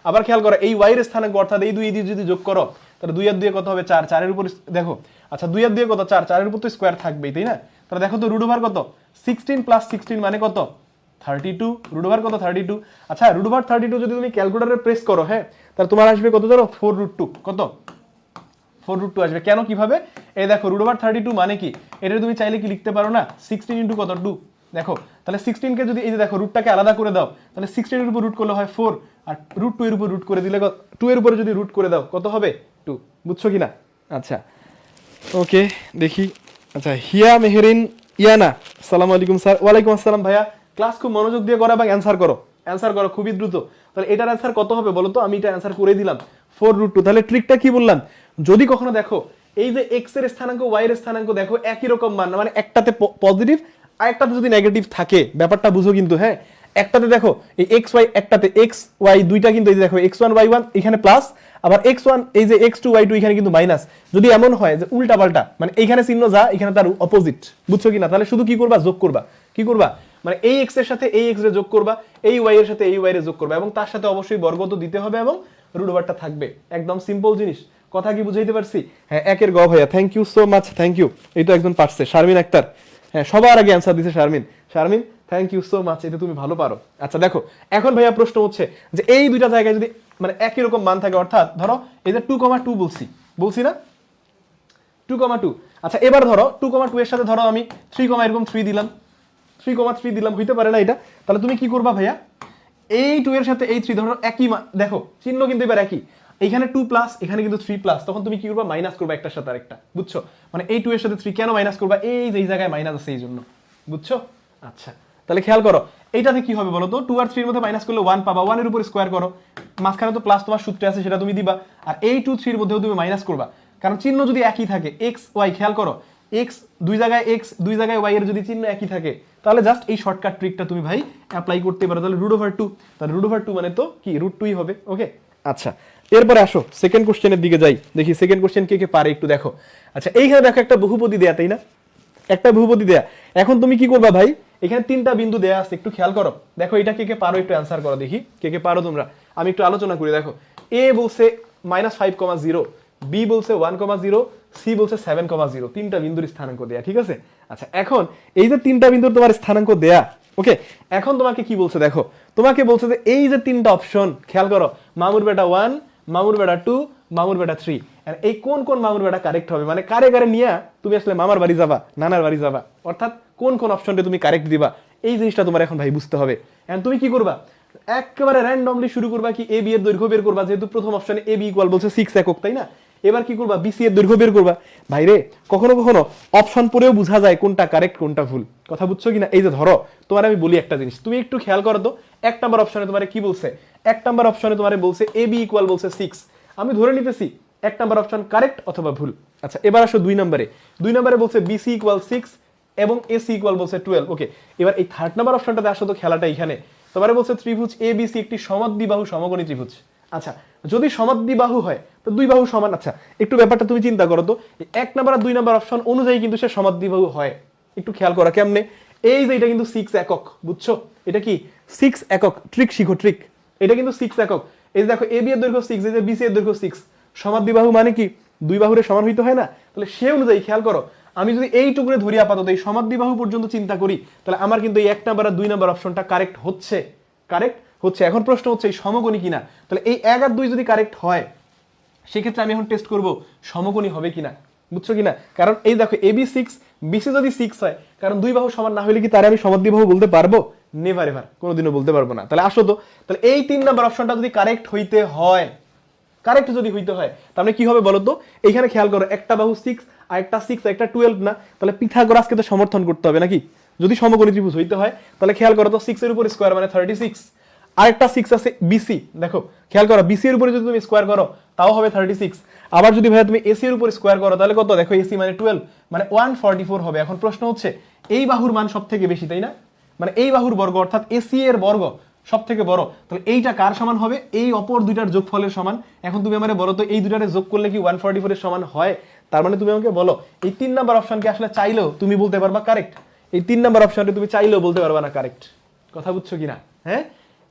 আবার খেয়াল করো এই y এর স্থানাঙ্ক অর্থাৎ এই 2 দিয়ে যদি যোগ করো তাহলে 2 আর 2 কত হবে 4, 4 এর উপর দেখো, আচ্ছা 2 আর 2 কত 4, 4 এর উপর তো স্কয়ার থাকবেই তাই না। তাহলে দেখো তো রুট ওভার কত 16 প্লাস 16 মানে কত 32, রুট ওভার কত 32। আচ্ছা রুট ওভার 32 যদি তুমি ক্যালকুলেটরে প্রেস করো, হ্যাঁ তাহলে তোমার আসবে কত ধরো 4√2, কত 4√2 আসবে। কেন কিভাবে, এই দেখো রুট ওভার 32 মানে কি, এটা তুমি চাইলে কি লিখতে পারো না 16 ইনটু কত 2, দেখো তাহলে 16 কে যদি এই যে দেখো রুটটাকে আলাদা করে দাও, তাহলে 16 এর উপর রুট করলে হয় 4, আর রুট 2 এর উপর রুট করে দিলে 2 এর উপরে যদি রুট করে দাও কত হবে 2, বুঝছো কিনা। আচ্ছা ওকে দেখি, আচ্ছা হিয়া মেহেরিন ইয়ানা, আসসালামু আলাইকুম স্যার। ওয়ালাইকুম আসসালাম ভাইয়া, ক্লাস খুব মনোযোগ দিয়ে করো এবং অ্যানসার করো, অ্যানসার করো খুবই দ্রুত। তাহলে এটার অ্যানসার কত হবে বলো তো, আমি এটা অ্যানসার করে দিলাম 4√2। তাহলে ট্রিকটা কি বললাম, যদি কখনো দেখো এই যে x এর স্থানাঙ্ক y এর স্থানাঙ্ক দেখো একই রকম মান, মানে একটাতে পজিটিভ আর একটাতে যদি নেগেটিভ থাকে, ব্যাপারটা বুঝো কিন্তু, হ্যাঁ একটাতে দেখো এই এক্স ওয়াই, একটাতে এক্স ওয়াই দুইটা কিন্তু এই যে দেখো x1 y1 এখানে প্লাস, আবার x1 এই যে x2 y2 এখানে কিন্তু মাইনাস। যদি এমন হয় যে উল্টা পাল্টা, মানে এইখানে চিহ্ন যা এখানে তার অপোজিট, বুঝছো কিনা, তাহলে শুধু কি করবা যোগ করবা, কি করবা মানে এই x এর সাথে এই x এর যোগ করবা, এই y এর সাথে এই y এর যোগ করবা, এবং তার সাথে অবশ্যই বর্গ তো দিতে হবে এবং রুট ওভারটা থাকবে। একদম সিম্পল জিনিস, কথা কি বুঝাইতে পারছি। হ্যাঁ একের গ ভাইয়া, thank you so much, thank you. এই তো একজন পারছে, শারমিন আক্তার, হ্যাঁ সবার আগে অ্যান্সার দিছে Sharmin, Sharmin thank you so much, এটা তুমি ভালো পারো। আচ্ছা দেখো এখন ভাইয়া প্রশ্ন হচ্ছে যে এই দুইটা জায়গায় যদি মানে একই রকম মান থাকে, অর্থাৎ ধরো এই যে 2,2 বলছি না 2,2, আচ্ছা এবার ধরো 2,2 এর সাথে ধরো আমি 3, এরকম 3 দিলাম, 3,3 দিলাম, হইতে পারে না এটা। তাহলে তুমি কি করবা ভাইয়া, এই 2 এর সাথে এই 3 ধরো একই দেখো চিহ্ন কিন্তু এবার একই, এখানে 2 প্লাস এখানে কিন্তু 3 প্লাস, তখন তুমি কি করবা মাইনাস করবা একটার সাথে আরেকটা, বুঝছো, মানে এই 2 এর সাথে 3 কেন মাইনাস করবা, এই যে এই জায়গায় মাইনাস আছে এই জন্য, বুঝছো। আচ্ছা তাহলে খেয়াল করো এইটাতে কি হবে বলো তো, 2 আর 3 এর মধ্যে মাইনাস করলে 1 পাবা, 1 এর উপর স্কয়ার করো, মাঝখানে তো প্লাস তোমার সূত্রে আছে সেটা তুমি দিবা, আর এই 2 3 এর মধ্যেও তুমি মাইনাস করবা, কারণ চিহ্ন যদি একই থাকে এক্স ওয়াই, খেয়াল করো এক্স দুই জায়গায় এক্স দুই জায়গায় ওয়াই এর যদি চিহ্ন একই থাকে, তাহলে জাস্ট এই শর্টকাট ট্রিকটা তুমি ভাই অ্যাপ্লাই করতে পারো। তাহলে √2, তাহলে √2 মানে তো কি √2ই হবে, ওকে। আচ্ছা এরপরে আসো সেকেন্ড কোশ্চেনের দিকে যাই, দেখি সেকেন্ড কোশ্চেন কে কে পারে একটু দেখো। আচ্ছা এইখানে দেখো একটা বহুপদী দেয়া, তাই না, একটা বহুপদী দেয়া। এখন তুমি কি করবা ভাই, এখানে 3টা বিন্দু দেয়া আছে, একটু খেয়াল করো, দেখো এটা কে কে পারো একটু অ্যানসার করো দেখি, কে কে পারো তোমরা। আমি একটু আলোচনা করি, দেখো এ বলছে -5,0, বি বলছে 1,0, সি বলছে 7,0, 3টা বিন্দুর স্থানাঙ্ক দেয়া, ঠিক আছে। আচ্ছা এখন এই যে 3টা বিন্দুর তোমার স্থানাঙ্ক দেয়া, ওকে, এখন তোমাকে কি বলছে দেখো, তোমাকে বলছে যে এই যে 3টা অপশন, খেয়াল করো মামুর বেটা 1, মামুর বেটা 2, মামুর বেটা 3, এই কোন কোন মামুর বেটা কারেক্ট হবে, মানে কারে কারে নিয়ে তুমি আসলে মামার বাড়ি যাবা নানার বাড়ি যাবা, অর্থাৎ কোন কোন অপশনটা তুমি কারেক্ট দিবা, এই জিনিসটা তোমার এখন ভাই বুঝতে হবে। এন্ড তুমি কি করবা, একেবারে র্যান্ডমলি শুরু করবা কি এ বি এর দৈর্ঘ্য বের করবা, যেহেতু প্রথম অপশনে এ বি ইকুয়াল বলছে 6 একক, তাই না। এবার কি করবা, বিসি এর দৈর্ঘ্য বের করবা। ভাইরে কখনো কখনো অপশন পড়েও বোঝা যায় কোনটা কারেক্ট কোনটা ভুল, কথা বুঝছো কিনা। এই যে ধরো তোমার আমি বলি একটা জিনিস, তুমি একটু খেয়াল করো তো, 1 নাম্বার অপশনে তোমার কি বলছে, 1 নাম্বার অপশনে তোমার বলছে এ বি ইকুয়াল বলছে 6, আমি ধরে নিতেছি 1 নাম্বার অপশন কারেক্ট অথবা ভুল। আচ্ছা এবার আসো 2 নম্বরে বলছে বিসি ইকুয়াল 6 এবং এসি ইকুয়াল বলছে 12, ওকে। এবার এই 3rd নাম্বার অপশনটাতে আসো তো, খেলাটা এখানে তোমারে বলছে ত্রিভুজ এ বি সি একটি সমদ্বিবাহু সমকোণী ত্রিভুজ। আচ্ছা যদি সমদ্বিবাহু হয় তো দুই বাহু সমান, আচ্ছা একটু ব্যাপারটা তুমি চিন্তা করো তো, 1 নাম্বার আর 2 নাম্বার অপশন অনুযায়ী কিন্তু সে সমদ্বিবাহু হয়, একটু খেয়াল করো কেমনে, এই যে এটা কিন্তু 6 একক, বুঝছো, এটা কি 6 একক, ট্রিক শিখো ট্রিক, এটা কিন্তু 6 একক, এই দেখো এ বি এর দৈর্ঘ্য 6, এই যে বিসি এর দৈর্ঘ্য 6, সমাদ্বিবাহু মানে কি দুই বাহুরে সমান হইতে হয় না? তাহলে সে অনুযায়ী খেয়াল করো, আমি যদি এইটুকুরে ধরি আপাতত এই সমাদ্বিবাহু পর্যন্ত চিন্তা করি, তাহলে আমার কিন্তু এই 1 নাম্বার আর 2 নাম্বার অপশনটা কারেক্ট হচ্ছে, কারেক্ট হচ্ছে। এখন প্রশ্ন হচ্ছে এই সমকোণী কিনা। তাহলে এই 1 আর 2 যদি কারেক্ট হয়, সেক্ষেত্রে আমি এখন টেস্ট করব সমকোণী হবে কিনা, বুঝছো কিনা? কারণ এই দেখো এবি 6, বিসি যদি 6 হয়, কারণ দুই বাহু সমান না হলে কি তারে আমি সমাদ্বিবাহু বলতে পারবো? নেভার এভার, কোনোদিনও বলতে পারবো না। তাহলে আসো তো, তাহলে এই 3 নাম্বার অপশনটা যদি কারেক্ট হইতে হয়, কারেক্ট যদি হইতে হয়, তাহলে কি হবে বলো তো? এইখানে খেয়াল করো, একটা বাহু 6 আর একটা 6 আর একটা 12 না, তাহলে পিথাগোরাসকে তো সমর্থন করতে হবে নাকি? যদি সমকোণী ত্রিভুজ হইতে হয়, তাহলে খেয়াল করো তো 6 এর উপর স্কয়ার মানে 36, আরেকটা 6 আছে বিসি, দেখো খেয়াল করো বিসি এর উপরে যদি তুমি স্কয়ার করো তাও হবে 36, আবার যদি ভাইয়া তুমি এসি এর উপর স্কয়ার করো তাহলে কত? দেখো এসি মানে 12 মানে 144 হবে। এখন প্রশ্ন হচ্ছে এই বাহুর মান সবথেকে বেশি, তাই না? মানে এই বাহুর বর্গ অর্থাৎ এসি এর বর্গ সবথেকে বড়, তাহলে এইটা কার সমান হবে? এই অপর দুইটার যোগফলের সমান। এখন তুমি আমারে বলো তো এই দুইটারে যোগ করলে কি 144 এর সমান হয়? তার মানে তুমি আমাকে বলো এই 3 নাম্বার অপশনকে আসলে চাইলেও তুমি বলতে পারবা কারেক্ট, এই 3 নাম্বার অপশনটা তুমি চাইলেও বলতে পারবা না কারেক্ট। কথা বুঝছো কিনা? হ্যাঁ,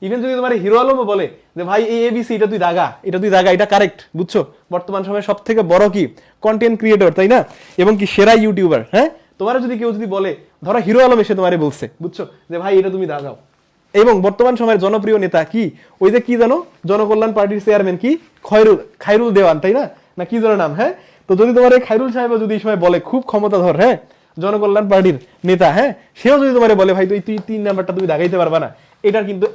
ইভেন যদি তোমার হিরো আলমও বলে যে ভাই এই এবিসি এটা তুই দাগা, এটা তুই দাগা, এটা কারেক্ট, বুঝছো? বর্তমান সময়ে সব থেকে বড় কি কন্টেন্ট ক্রিয়েটর, তাই না? এবং কি সেরা ইউটিউবার। হ্যাঁ, তোমার যদি কেউ যদি বলে, ধরো হিরো আলম এসে তোমারে বলছে, বুঝছো, যে ভাই এটা তুমি দাগাও, এবং বর্তমান সময়ের জনপ্রিয় নেতা কি ওই যে কি জানো, জনকল্যাণ পার্টির চেয়ারম্যান কি খায়রুল দেওয়ান, তাই না? না কি যেন নাম? হ্যাঁ, তো যদি তোমার এই খায়রুল সাহেব যদি এই সময় বলে, খুব ক্ষমতাধর, হ্যাঁ, জনকল্যাণ পার্টির নেতা, হ্যাঁ, সেও যদি তোমারে বলে ভাই তুই 3 নাম্বারটা তুমি দাগাইতে পারবা না, এটার কিন্তু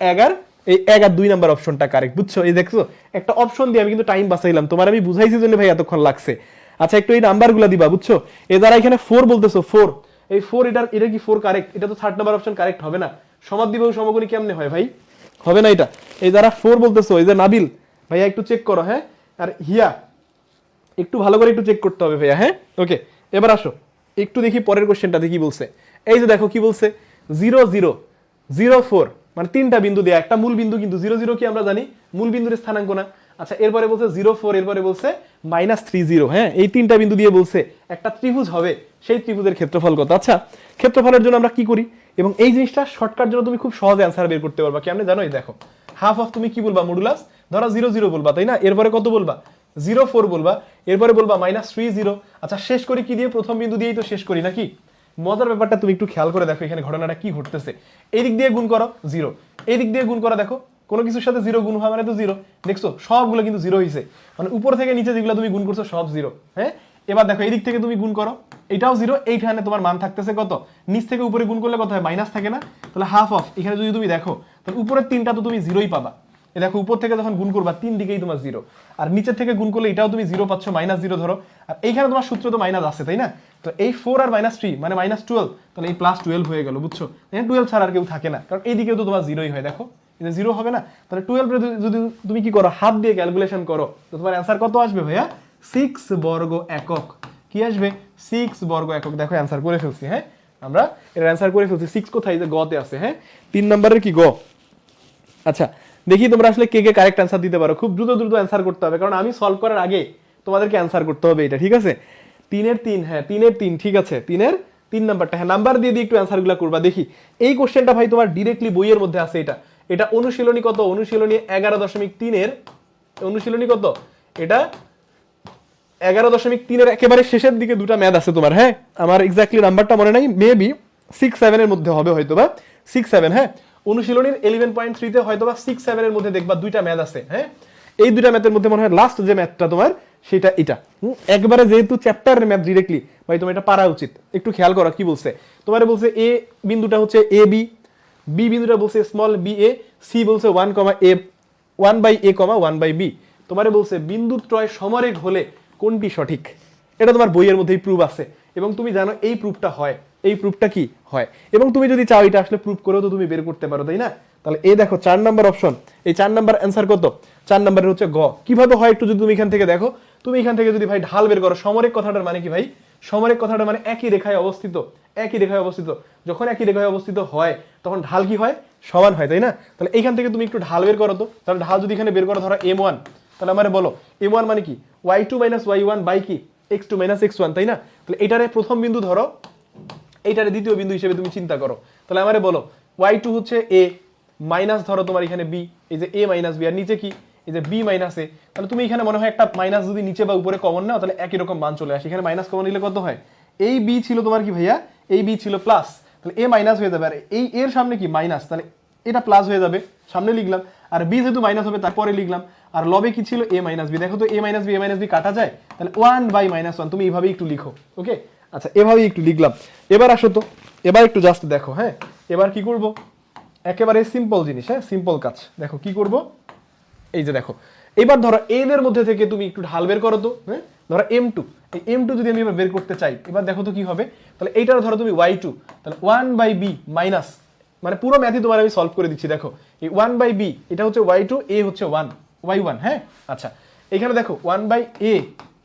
এই 1 আর 2 নাম্বার অপশনটা কারেক্ট, বুঝছো? এই দেখছো একটা অপশন দিয়ে আমি কিন্তু টাইম বাঁচাইলাম, তোমার আমি বুঝাইছি জন্য ভাই এতক্ষণ লাগছে। আচ্ছা একটু এই নাম্বারগুলো দিবা, বুঝছো? এ যারা এখানে 4 বলতেছো, 4, এই 4 এটা কি 4 কারেক্ট? এটা তো 3 নাম্বার অপশন কারেক্ট হবে না। সমাদ্বিবাহু সমকোণী কেমনে হয় ভাই? হবে না এটা। এই যারা 4 বলতেছো, এই যে নাবিল ভাইয়া একটু চেক করো, হ্যাঁ, আর হিয়া একটু ভালো করে একটু চেক করতে হবে ভাইয়া, হ্যাঁ। ওকে, এবার আসো একটু দেখি পরের কোশ্চেনটাতে কি বলছে। এই যে দেখো কি বলছে, 0 0 0 4, মানে 3টা বিন্দু দেয়া, একটা মূল বিন্দু, কিন্তু 0 0 কি আমরা জানি মূল বিন্দুর স্থানাঙ্ক না। আচ্ছা এরপরে বলছে 0 4, এরপরে বলছে -30, হ্যাঁ, এই 3টা বিন্দু দিয়ে বলছে একটা ত্রিভুজ হবে, সেই ত্রিভুজের ক্ষেত্রফল কত? আচ্ছা ক্ষেত্রফলের জন্য আমরা কি করি, এবং এই জিনিসটা শর্টকাট জন্য তুমি খুব সহজে অ্যান্সার বের করতে পারবা কেমনে জানো? এই দেখো হাফ অফ তুমি কি বলবা, মডুলাস, ধরো 0 0 বলবা, তাই না? এরপরে কত বলবা? 0 4 বলবা, এরপরে বলবা -30। আচ্ছা শেষ করি কি দিয়ে? প্রথম বিন্দু দিয়েই তো শেষ করি নাকি? মজার ব্যাপারটা তুমি একটু খেয়াল করে দেখো এখানে ঘটনাটা কি ঘটতেছে। এই দিক দিয়ে গুণ করো 0, এই দিক দিয়ে গুণ করো, দেখো কোনো কিছুর সাথে 0 গুণ হয় মানে তো 0, দেখছো সবগুলো কিন্তু 0 হইছে, মানে উপর থেকে নিচে যেগুলো তুমি গুণ করছো সব 0। হ্যাঁ, এবার দেখো এই দিক থেকে তুমি গুণ করো, এটাও 0, এইখানে তোমার মান থাকতেছে কত? নিচ থেকে উপরে গুণ করলে কত হয়? মাইনাস থাকে না? তাহলে হাফ অফ, এখানে যদি তুমি দেখো তাহলে উপরের 3টা তো তুমি 0ই পাবা। এই দেখো উপর থেকে যখন গুণ করবা 3 দিকেই তোমার 0, আর নিচের থেকে গুণ করলে এটাও তুমি 0 পাচ্ছ, -0 ধরো, আর এইখানে তোমার সূত্র তো মাইনাস আছে, তাই না? তো এই 4 আর -3 মানে -12, তাহলে এই +12 হয়ে গেল, বুঝছো? এখানে 12 ছাড়া আর কেউ থাকে না, কারণ এই দিকেও তো তোমার 0ই হয়, দেখো এই যে 0 হবে না? তাহলে 12 যদি তুমি কি করো, হাফ দিয়ে ক্যালকুলেশন করো, তো তোমার অ্যান্সার কত আসবে ভাইয়া? 6 বর্গ একক। কি আসবে? 6 বর্গ একক। দেখো অ্যান্সার করে ফেলছি, হ্যাঁ, আমরা এর অ্যান্সার করে ফেলছি। 6 কোথায়? যে গতে আছে, হ্যাঁ, 3 নম্বরের কি গ। আচ্ছা দেখি তোমরা আসলে কে কে কারেক্ট অ্যান্সার দিতে পারো। খুব দ্রুত দ্রুত অ্যান্সার করতে হবে, কারণ আমি সলভ করার আগে তোমাদেরকে অ্যান্সার করতে হবে এটা, ঠিক আছে? 3 এর 3, হ্যাঁ 3 এর 3, ঠিক আছে, 3 এর 3 নাম্বারটা, হ্যাঁ নাম্বার দিয়ে দিয়ে একটু অ্যান্সারগুলো করবা দেখি। এই কোশ্চেনটা ভাই তোমার ডিরেক্টলি বইয়ের মধ্যে আছে, এটা অনুশীলনী কত? অনুশীলনী 11.3 এর অনুশীলনী কত? এটা 11.3 এর একেবারে শেষের দিকে দুটো ম্যাথ আছে তোমার, হ্যাঁ, আমার এক্স্যাক্টলি নাম্বারটা মনে নাই, মেবি 6 7 এর মধ্যে হবে হয়তো, বা 6 7, হ্যাঁ, অনুশীলনীর 11.3 তে হয়তো বা 6 7 এর মধ্যে দেখবা দুইটা ম্যাথ আছে, হ্যাঁ। এই দুইটা ম্যাথের মধ্যে মনে হয় লাস্ট যে ম্যাথটা তোমার সেটা এটা, একবারে যেহেতু চ্যাপ্টারের ম্যাথ ডিরেক্টলি ভাই তোমার এটা পারা উচিত। একটু খেয়াল করো কি বলছে, তোমারে বলছে এ বিন্দুটা হচ্ছে এ বি, বি বিন্দুটা বলছে স্মল বি এ, সি বলছে 1/a, 1/b, তোমারে বলছে বিন্দুত্রয় সমরেখ হলে কোনটি সঠিক? এটা তোমার বইয়ের মধ্যেই প্রুফ আছে, এবং তুমি জানো এই প্রুফটা হয়, এই প্রুফটা কি হয়, এবং তুমি যদি চাও এটা আসলে প্রুফ করেও তো তুমি বের করতে পারো, তাই না? তাহলে এই দেখো 4 নাম্বার অপশন, এই 4 নাম্বার অ্যান্সার কত? 4 নাম্বারের হচ্ছে গ। কিভাবে হয় একটু যদি তুমি এখান থেকে দেখো, তুমি এখান থেকে যদি ভাই ঢাল বের করো, সমরেখ কথাটার মানে কি ভাই? সমরেখ কথাটা মানে একই রেখায় অবস্থিত, একই রেখায় অবস্থিত। যখন একই রেখায় অবস্থিত হয় তখন ঢাল কি হয়? সমান হয়, তাই না? তাহলে এইখান থেকে তুমি একটু ঢাল বের করো তো। তাহলে ঢাল যদি এখানে বের করো ধরো m1, তাহলে আমারে বলো m1 মানে কি? y2 - y1 বাই কি? x2 - x1, তাই না? তাহলে এটারে প্রথম বিন্দু ধরো, এইটারে দ্বিতীয় বিন্দু হিসেবে তুমি চিন্তা করো। তাহলে আমারে বলো y2 হচ্ছে a, মাইনাস ধরো তোমার এখানে b, এই যে a - b, আর নিচে কি? এই যে বি মাইনাস এ, তাহলে তুমি এখানে মনে হয় একটা মাইনাস যদি নিচে বা উপরে কমন নাও তাহলে একই রকম মান চলে আসে। এখানে মাইনাস কমন নিলে কত হয়, এই বি ছিল তোমার কি ভাইয়া, এই বি ছিল প্লাস, তাহলে এ মাইনাস হয়ে যাবে, আর এই এর সামনে কি মাইনাস, তাহলে এটা প্লাস হয়ে যাবে, সামনে লিখলাম, আর বি যেহেতু মাইনাস হবে তারপরে লিখলাম, আর লবে কি ছিল এ মাইনাস বি, দেখো তো এ মাইনাস বি কাটা যায়, তাহলে 1/-1 তুমি এইভাবেই একটু লিখো। ওকে, আচ্ছা এভাবেই একটু লিখলাম। এবার আসো তো, এবার একটু জাস্ট দেখো, হ্যাঁ এবার কি করব, একেবারে সিম্পল জিনিস, হ্যাঁ সিম্পল কাজ, দেখো কি করব, এই যে দেখো এবার ধরো এন এর মধ্যে থেকে তুমি একটু ঢাল বের করো তো, হ্যাঁ ধরো m2, এই m2 যদি আমি এবার বের করতে চাই, এবার দেখো তো কি হবে, তাহলে এইটার ধরো তুমি y2, তাহলে 1/b মাইনাস, মানে পুরো ম্যাথই তোমার আমি সলভ করে দিচ্ছি, দেখো এই 1/b এটা হচ্ছে y2, a হচ্ছে 1 y1, হ্যাঁ আচ্ছা এখানে দেখো 1/a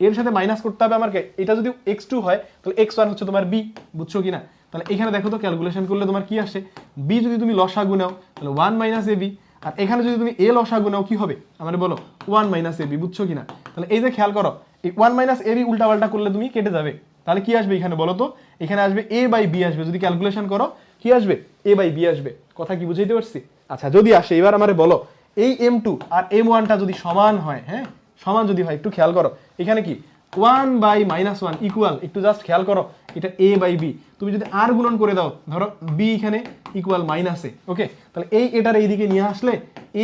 এর সাথে মাইনাস করতে হবে আমাকে, এটা যদি x2 হয় তাহলে x1 হচ্ছে তোমার b, বুঝছো কিনা, তাহলে এখানে দেখো তো ক্যালকুলেশন করলে তোমার কি আসে, b যদি তুমি লসাগু নাও তাহলে 1 - ab, আর এখানে যদি তুমি a লসাগু নাও কি হবে আমারে বলো, 1 - ab, বুঝছো কিনা, তাহলে এই যে খেয়াল করো এই 1 - ab উল্টাপাল্টা করলে তুমি কেটে যাবে, তাহলে কি আসবে এখানে বলো তো, এখানে আসবে a/b আসবে, যদি ক্যালকুলেশন করো কি আসবে, a/b আসবে, কথা কি বুঝাইতে পারছি? আচ্ছা যদি আসে এবার আমারে বলো এই m2 আর m1টা যদি সমান হয়, হ্যাঁ সমান যদি হয়, একটু খেয়াল করো এখানে কি 1/-1 ইকুয়াল, একটু জাস্ট খেয়াল করো এটা a/b, তুমি যদি আর গুণন করে দাও, ধরো b এখানে ইকুয়াল মাইনাসে, ওকে তাহলে এই এটার এইদিকে নিয়ে আসলে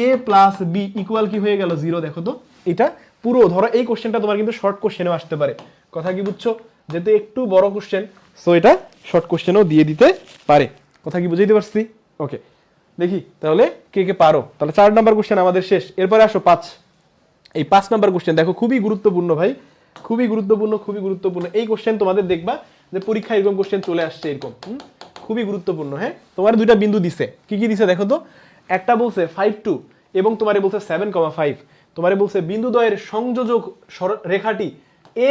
a + b ইকুয়াল কি হয়ে গেল 0, দেখো তো এটা পুরো, ধরো এই কোশ্চেনটা তোমার কিন্তু শর্ট কোশ্চেনেও আসতে পারে, কথা কি বুঝছো, যেহেতু একটু বড় কোশ্চেন সো এটা শর্ট কোশ্চেনেও দিয়ে দিতে পারে, কথা কি বুঝাইতে পারছি? ওকে দেখি তাহলে কে কে পারো, তাহলে 4 নাম্বার কোশ্চেন আমাদের শেষ, এরপরে আসো 5, এই 5 নাম্বার কোশ্চেন দেখো খুবই গুরুত্বপূর্ণ ভাই, খুবই গুরুত্বপূর্ণ এই কোশ্চেন তোমাদের দেখবা যে পরীক্ষায় এরকম কোশ্চেন চলে আসছে এরকম, খুবই গুরুত্বপূর্ণ, হ্যাঁ তোমার দুইটা বিন্দু দিছে, কি কি দিছে দেখো তো, একটা বলছে 5-2 এবং তোমারে বলছে 7,5, তোমারে বলছে বিন্দুদ্বয়ের সংযোজক রেখাটি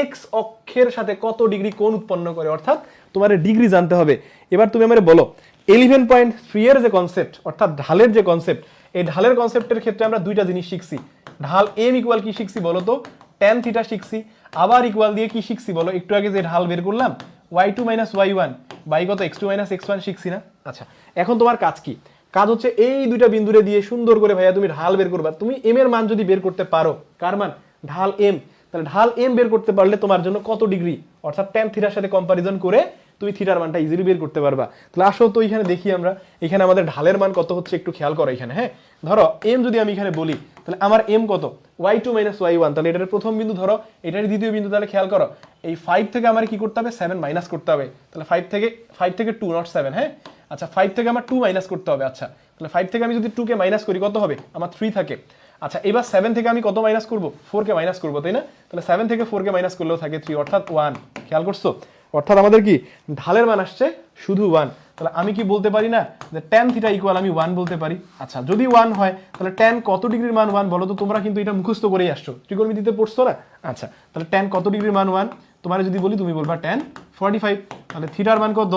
x অক্ষের সাথে কত ডিগ্রি কোণ উৎপন্ন করে, অর্থাৎ তোমার ডিগ্রি জানতে হবে। এবার তুমি আমারে বলো 11.3 এর যে কনসেপ্ট, অর্থাৎ ঢালের যে কনসেপ্ট, এই ঢালের কনসেপ্টের ক্ষেত্রে আমরা দুইটা জিনিস শিখছি, ঢাল m ইকুয়াল কি শিখছি বলো তো, tan থিটা শিখছি, আবার ইকুয়াল দিয়ে কি শিখছি বলো, একটু আগে যে ঢাল বের করলাম y2 - y1 বাই কত x2 - x1 শিখছি না। আচ্ছা এখন তোমার কাজ কি, কাজ হচ্ছে এই দুইটা বিন্দুরে দিয়ে সুন্দর করে ভাইয়া তুমি ঢাল বের করবা, তুমি m এর মান যদি বের করতে পারো, কার মান, ঢাল m, তাহলে ঢাল m বের করতে পারলে তোমার জন্য কত ডিগ্রি, অর্থাৎ tan থিটার সাথে কম্পারিজন করে তুমি থিটার মানটা ইজিলি বের করতে পারবা। তাহলে আসো তো এখানে দেখি আমরা, এখানে আমাদের ঢালের মান কত হচ্ছে একটু খেয়াল করো এখানে, হ্যাঁ ধরো m যদি আমি এখানে বলি তাহলে আমার m কত, y2 - y1, তাহলে এটার প্রথম বিন্দু ধরো, এটার দ্বিতীয় বিন্দু, তাহলে খেয়াল করো এই 5 থেকে আমার কি করতে হবে, 7 মাইনাস করতে হবে, তাহলে 5 থেকে 2 নট 7, হ্যাঁ আচ্ছা 5 থেকে আমার 2 মাইনাস করতে হবে, আচ্ছা তাহলে 5 থেকে আমি যদি 2 কে মাইনাস করি কত হবে, আমার 3 থাকে, আচ্ছা এবার 7 থেকে আমি কত মাইনাস করব, 4 কে মাইনাস করব, তাই না, তাহলে 7 থেকে 4 কে মাইনাস করলেও থাকে 3, অর্থাৎ 1, খেয়াল করছো, অর্থাৎ আমাদের কি ঢালের মান আসছে শুধু 1, তাহলে আমি কি বলতে পারি না যে tan থিটা ইকুয়াল আমি 1 বলতে পারি। আচ্ছা যদি 1 হয় তাহলে tan কত ডিগ্রির মান 1 বলো তো, তোমরা কিন্তু এটা মুখস্থ করেই আসছো, ত্রিকোণমিতিতে পড়ছো না, আচ্ছা তাহলে tan কত ডিগ্রির মান 1, তোমার যদি বলি তুমি বলবা tan 45, তাহলে থিটার মান কত,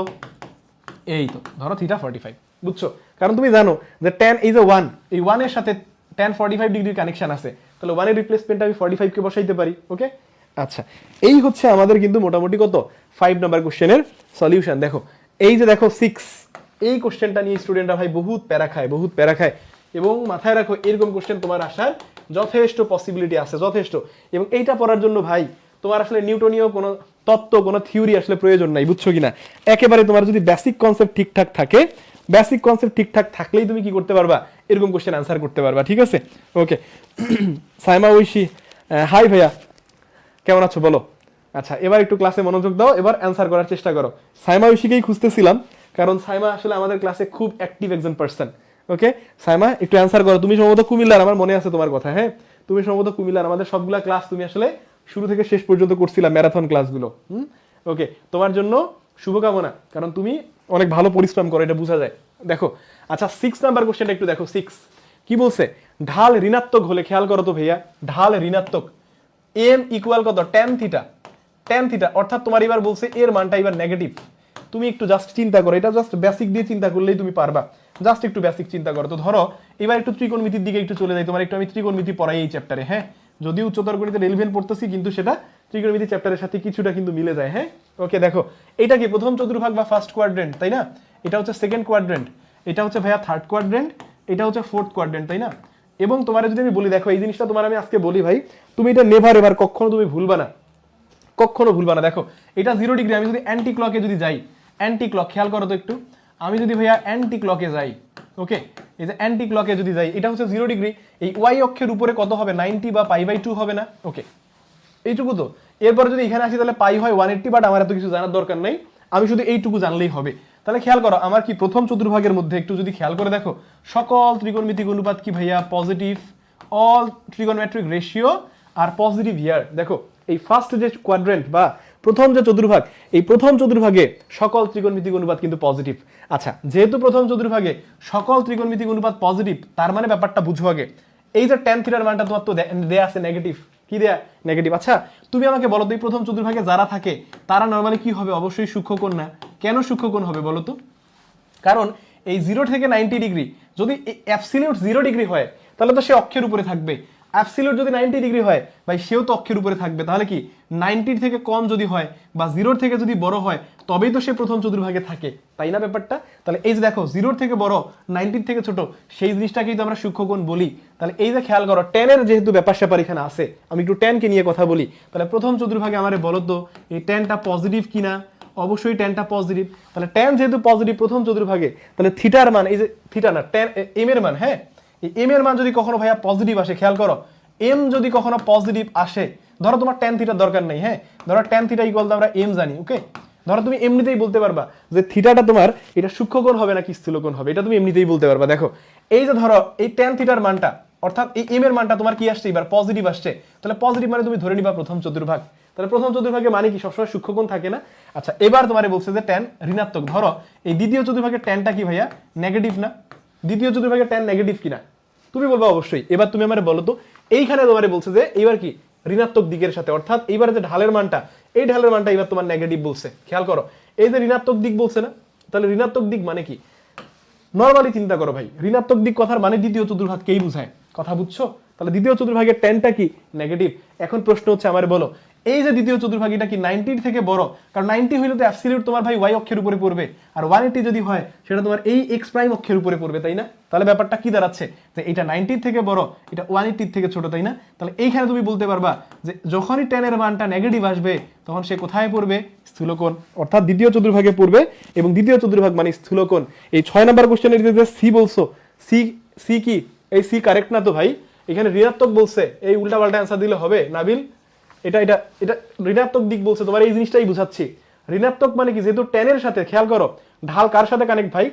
এই তো ধরো থিটা 45, বুঝছো, কারণ তুমি জানো যে tan এই যে 1, এই 1 এর সাথে tan 45 ডিগ্রির কানেকশন আছে, তাহলে 1 এর রিপ্লেসমেন্ট আমি 45 কে বসাইতে পারি, ওকে আচ্ছা এই হচ্ছে আমাদের কিন্তু মোটামুটি কত 5 নাম্বার কোশ্চেনের সলিউশন। দেখো এই যে দেখো 6, এই কোশ্চেনটা নিয়ে স্টুডেন্টরা ভাই বহুত প্যারা খায়, এবং মাথায় রাখো এরকম কোশ্চেন তোমার আসার যথেষ্ট পসিবিলিটি আছে, যথেষ্ট, এবং এইটা পড়ার জন্য ভাই তোমার আসলে নিউটনীয় কোনো তত্ত্ব, কোনো থিওরি আসলে প্রয়োজন নাই, বুঝছো কিনা, একেবারে তোমার যদি বেসিক কনসেপ্ট ঠিকঠাক থাকে, বেসিক কনসেপ্ট ঠিকঠাক থাকলেই তুমি কি করতে পারবা, এরকম কোশ্চেন আনসার করতে পারবা, ঠিক আছে ওকে। সাইমা ঐশী, হাই ভাইয়া কেমন আছো বলো, আচ্ছা এবার একটু ক্লাসে মনোযোগ দাও, এবার অ্যান্সার করার চেষ্টা করো। সাইমা ঐশীকেই খুঁজতেছিলাম, কারণ সাইমা আসলে আমাদের ক্লাসে খুব অ্যাক্টিভ একজন পার্সন, ওকে সাইমা একটু অ্যান্সার করো, তুমি সম্ভবত কুমিল্লার, আমার মনে আছে তোমার কথা, হ্যাঁ তুমি সম্ভবত কুমিল্লার, আমাদের সবগুলা ক্লাস তুমি আসলে শুরু থেকে শেষ পর্যন্ত করছিলা, ম্যারাথন ক্লাসগুলো, ওকে তোমার জন্য শুভকামনা, কারণ তুমি অনেক ভালো পরিশ্রম করো, এটা বোঝা যায়। দেখো আচ্ছা 6 নাম্বার কোশ্চেনটা একটু দেখো, 6 কি বলছে, ঢাল ঋণাত্মক হলে, খেয়াল করো তো ভাইয়া, ঢাল ঋণাত্মক, m ইকুয়াল কত, tan থিটা, অর্থাৎ তোমার এবার বলছে এর মানটা এবার নেগেটিভ, তুমি একটু জাস্ট চিন্তা করো, এটা জাস্ট বেসিক দিয়ে চিন্তা করলেই তুমি পারবা, জাস্ট একটু বেসিক চিন্তা করো। তো ধরো এবার একটু ত্রিকোণমিতির দিকে একটু চলে যাই, তোমার একটু আমি ত্রিকোণমিতি পড়াই এই চ্যাপ্টারে, হ্যাঁ যদিও উচ্চতর গণিতে 11 পড়তেছি, কিন্তু সেটা ত্রিকোণমিতি চ্যাপ্টারের সাথে কিছুটা কিন্তু মিলে যায়, হ্যাঁ ওকে দেখো এটা কি প্রথম চতুর্ভাগ বা ফার্স্ট কোয়াড্রেন্ট, তাই না, এটা হচ্ছে সেকেন্ড কোয়াড্রেন্ট, এটা হচ্ছে ভাইয়া থার্ড কোয়াড্রেন্ট, এটা হচ্ছে ফোর্থ কোয়াড্রেন্ট, তাই না, এবং তোমার যদি আমি বলি দেখো এই জিনিসটা তোমার আমি আজকে বলি ভাই, তুমি এটা নেভার এবার কখনো তুমি ভুলবা না, কখনো ভুলবা না। দেখো এটা 0 ডিগ্রি, আমি যদি অ্যান্টি ক্লকে যদি যাই, অ্যান্টি ক্লক খেয়াল করো তো একটু, আমি যদি ভাইয়া অ্যান্টি ক্লকে যাই, ওকে এই যে অ্যান্টি ক্লকে যদি যাই, এটা হচ্ছে 0 ডিগ্রি, এই ওয়াই অক্ষের উপরে কত হবে 90 বা π/2 হবে না, ওকে এইটুকু তো। এরপর যদি এখানে আসি তাহলে পাই হয় 180, বাট আমার এত কিছু জানার দরকার নেই, আমি শুধু এইটুকু জানলেই হবে। তাহলে খেয়াল করো আমার কি প্রথম চতুর্ভাগের মধ্যে একটু যদি খেয়াল করে দেখো, সকল ত্রিকোণমিতিক অনুপাত কি ভাইয়া positive, all trigonometric ratio are positive here. দেখো এই ফার্স্ট যে কোয়াড্রেন্ট বা প্রথম যে চতুর্ভাগ, এই প্রথম চতুর্ভাগে সকল ত্রিকোণমিতিক অনুপাত কিন্তু পজিটিভ। আচ্ছা যেহেতু প্রথম চতুর্ভাগে সকল ত্রিকোণমিতিক অনুপাত পজিটিভ, তার মানে ব্যাপারটা বুঝো আগে, এই যে tan থিটার মানটা তোমার তো দেয়া আছে নেগেটিভ, কি দেয়া নেগেটিভ। আচ্ছা তুমি আমাকে বলো তো এই প্রথম চতুর্ভাগে যারা থাকে তারা নরমালি কি হবে, অবশ্যই সূক্ষ্মকোণ না। কেন সূক্ষ্মকোণ হবে বলো তো? কারণ এই 0 থেকে 90 ডিগ্রি যদি অ্যাবসলিউট 0 ডিগ্রি হয় তাহলে তো সে অক্ষের উপরে থাকবে, অ্যাবসলিউট যদি 90 ডিগ্রি হয় ভাই সেও তো অক্ষের উপরে থাকবে। তাহলে কি 90 থেকে কম যদি হয় বা 0 থেকে যদি বড় হয় তবেই তো সে প্রথম চতুর্ভাগে থাকে, তাই না ব্যাপারটা? তাহলে এই যে দেখো 0 থেকে বড় 90 থেকে ছোট সেই জিনিসটাকেই তো আমরা সূক্ষ্মকোণ বলি। তাহলে এই যে খেয়াল করো ট্যানের যেহেতু ব্যাপার স্যাপার এখানে আছে, আমি একটু ট্যানকে নিয়ে কথা বলি। তাহলে প্রথম চতুর্ভাগে আমারে বলো তো এই ট্যানটা পজিটিভ কিনা, অবশ্যই ট্যানটা পজিটিভ। তাহলে ট্যান যেহেতু পজিটিভ প্রথম চতুর্ভাগে, তাহলে থিটার মান, এই যে থিটা না ট্যান এম এর মান, হ্যাঁ এই এম এর মান যদি কখনো ভাইয়া পজিটিভ আসে, খেয়াল করো এম যদি কখনো পজিটিভ আসে, ধরো তোমার ট্যান থিটার দরকার নেই, হ্যাঁ ধরো ট্যান থিটা ইকুয়াল তো আমরা এম জানি, ওকে ধরো তুমি এমনিতেই বলতে পারবা যে থিটাটা তোমার এটা সূক্ষ্মকোণ হবে নাকি স্থূলকোণ হবে, এটা তুমি এমনিতেই বলতে পারবা। দেখো এই যে ধরো এই ট্যান থিটার মানটা অর্থাৎ এই এম এর মানটা তোমার কি আসছে এবার পজিটিভ আসছে, তাহলে পজিটিভ মানে তুমি ধরে নিবা প্রথম চতুর্ভাগ। তাহলে প্রথম চতুর্ভাগে মানে কি সবসময় সূক্ষ্মকোণ থাকে না? আচ্ছা এবার তোমারে বলছে যে ট্যান ঋণাত্মক, ধরো এই দ্বিতীয় চতুর্ভাগের ট্যানটা কি ভাইয়া নেগেটিভ না, দ্বিতীয় চতুর্ভাগের ট্যান নেগেটিভ কিনা তুমি বলবা অবশ্যই। এবার তুমি আমারে বলো তো এইখানে তোমারে বলছে যে এইবার কি ঋণাত্মক দিকের সাথে, অর্থাৎ এইবার যে ঢালের মানটা, এই ঢালের মানটা এবার তোমার নেগেটিভ বলছে, খেয়াল করো এই যে ঋণাত্মক দিক বলছে না, তাহলে ঋণাত্মক দিক মানে কি নরমালি চিন্তা করো ভাই, ঋণাত্মক দিক কথার মানে দ্বিতীয় চতুর্ভাগকেই বোঝায়, কথা বুঝছো? তাহলে দ্বিতীয় চতুর্ভাগের ট্যানটা কি নেগেটিভ। এখন প্রশ্ন হচ্ছে আমার বলো এই যে দ্বিতীয় চতুর্ভাগ এটা কি 90 থেকে বড়? কারণ 90 হইলে তো অ্যাবসলিউট তোমার ভাই ওয়াই অক্ষের উপরে পড়বে, আর 180 যদি হয় সেটা তোমার এই এক্স প্রাইম অক্ষের উপরে পড়বে, তাই না? তাহলে ব্যাপারটা কি দাঁড়াচ্ছে যে এটা 90 থেকে বড়, এটা 180 থেকে ছোট, তাই না? তাহলে এইখানে তুমি বলতে পারবা যে যখনই ট্যানের মানটা নেগেটিভ আসবে তখন সে কোথায় পড়বে, স্থূলকোণ, অর্থাৎ দ্বিতীয় চতুর্ভাগে পড়বে। এবং দ্বিতীয় চতুর্ভাগ মানে স্থূলকোণ। এই 6 নাম্বার কোশ্চেনের যে সি বলছো, সি সি কি এই সি কারেক্ট না তো ভাই, এখানে ঋণাত্মক বলছে, এই উল্টা পাল্টা অ্যান্সার দিলে হবে নাবিল? এটা এটা এটা ঋণাত্মক দিক বলছে, তোমার এই জিনিসটাই বুঝাচ্ছি। ঋণাত্মক মানে কি যেহেতু ট্যানের সাথে, খেয়াল করো ঢাল কার সাথে কানেক্ট ভাই,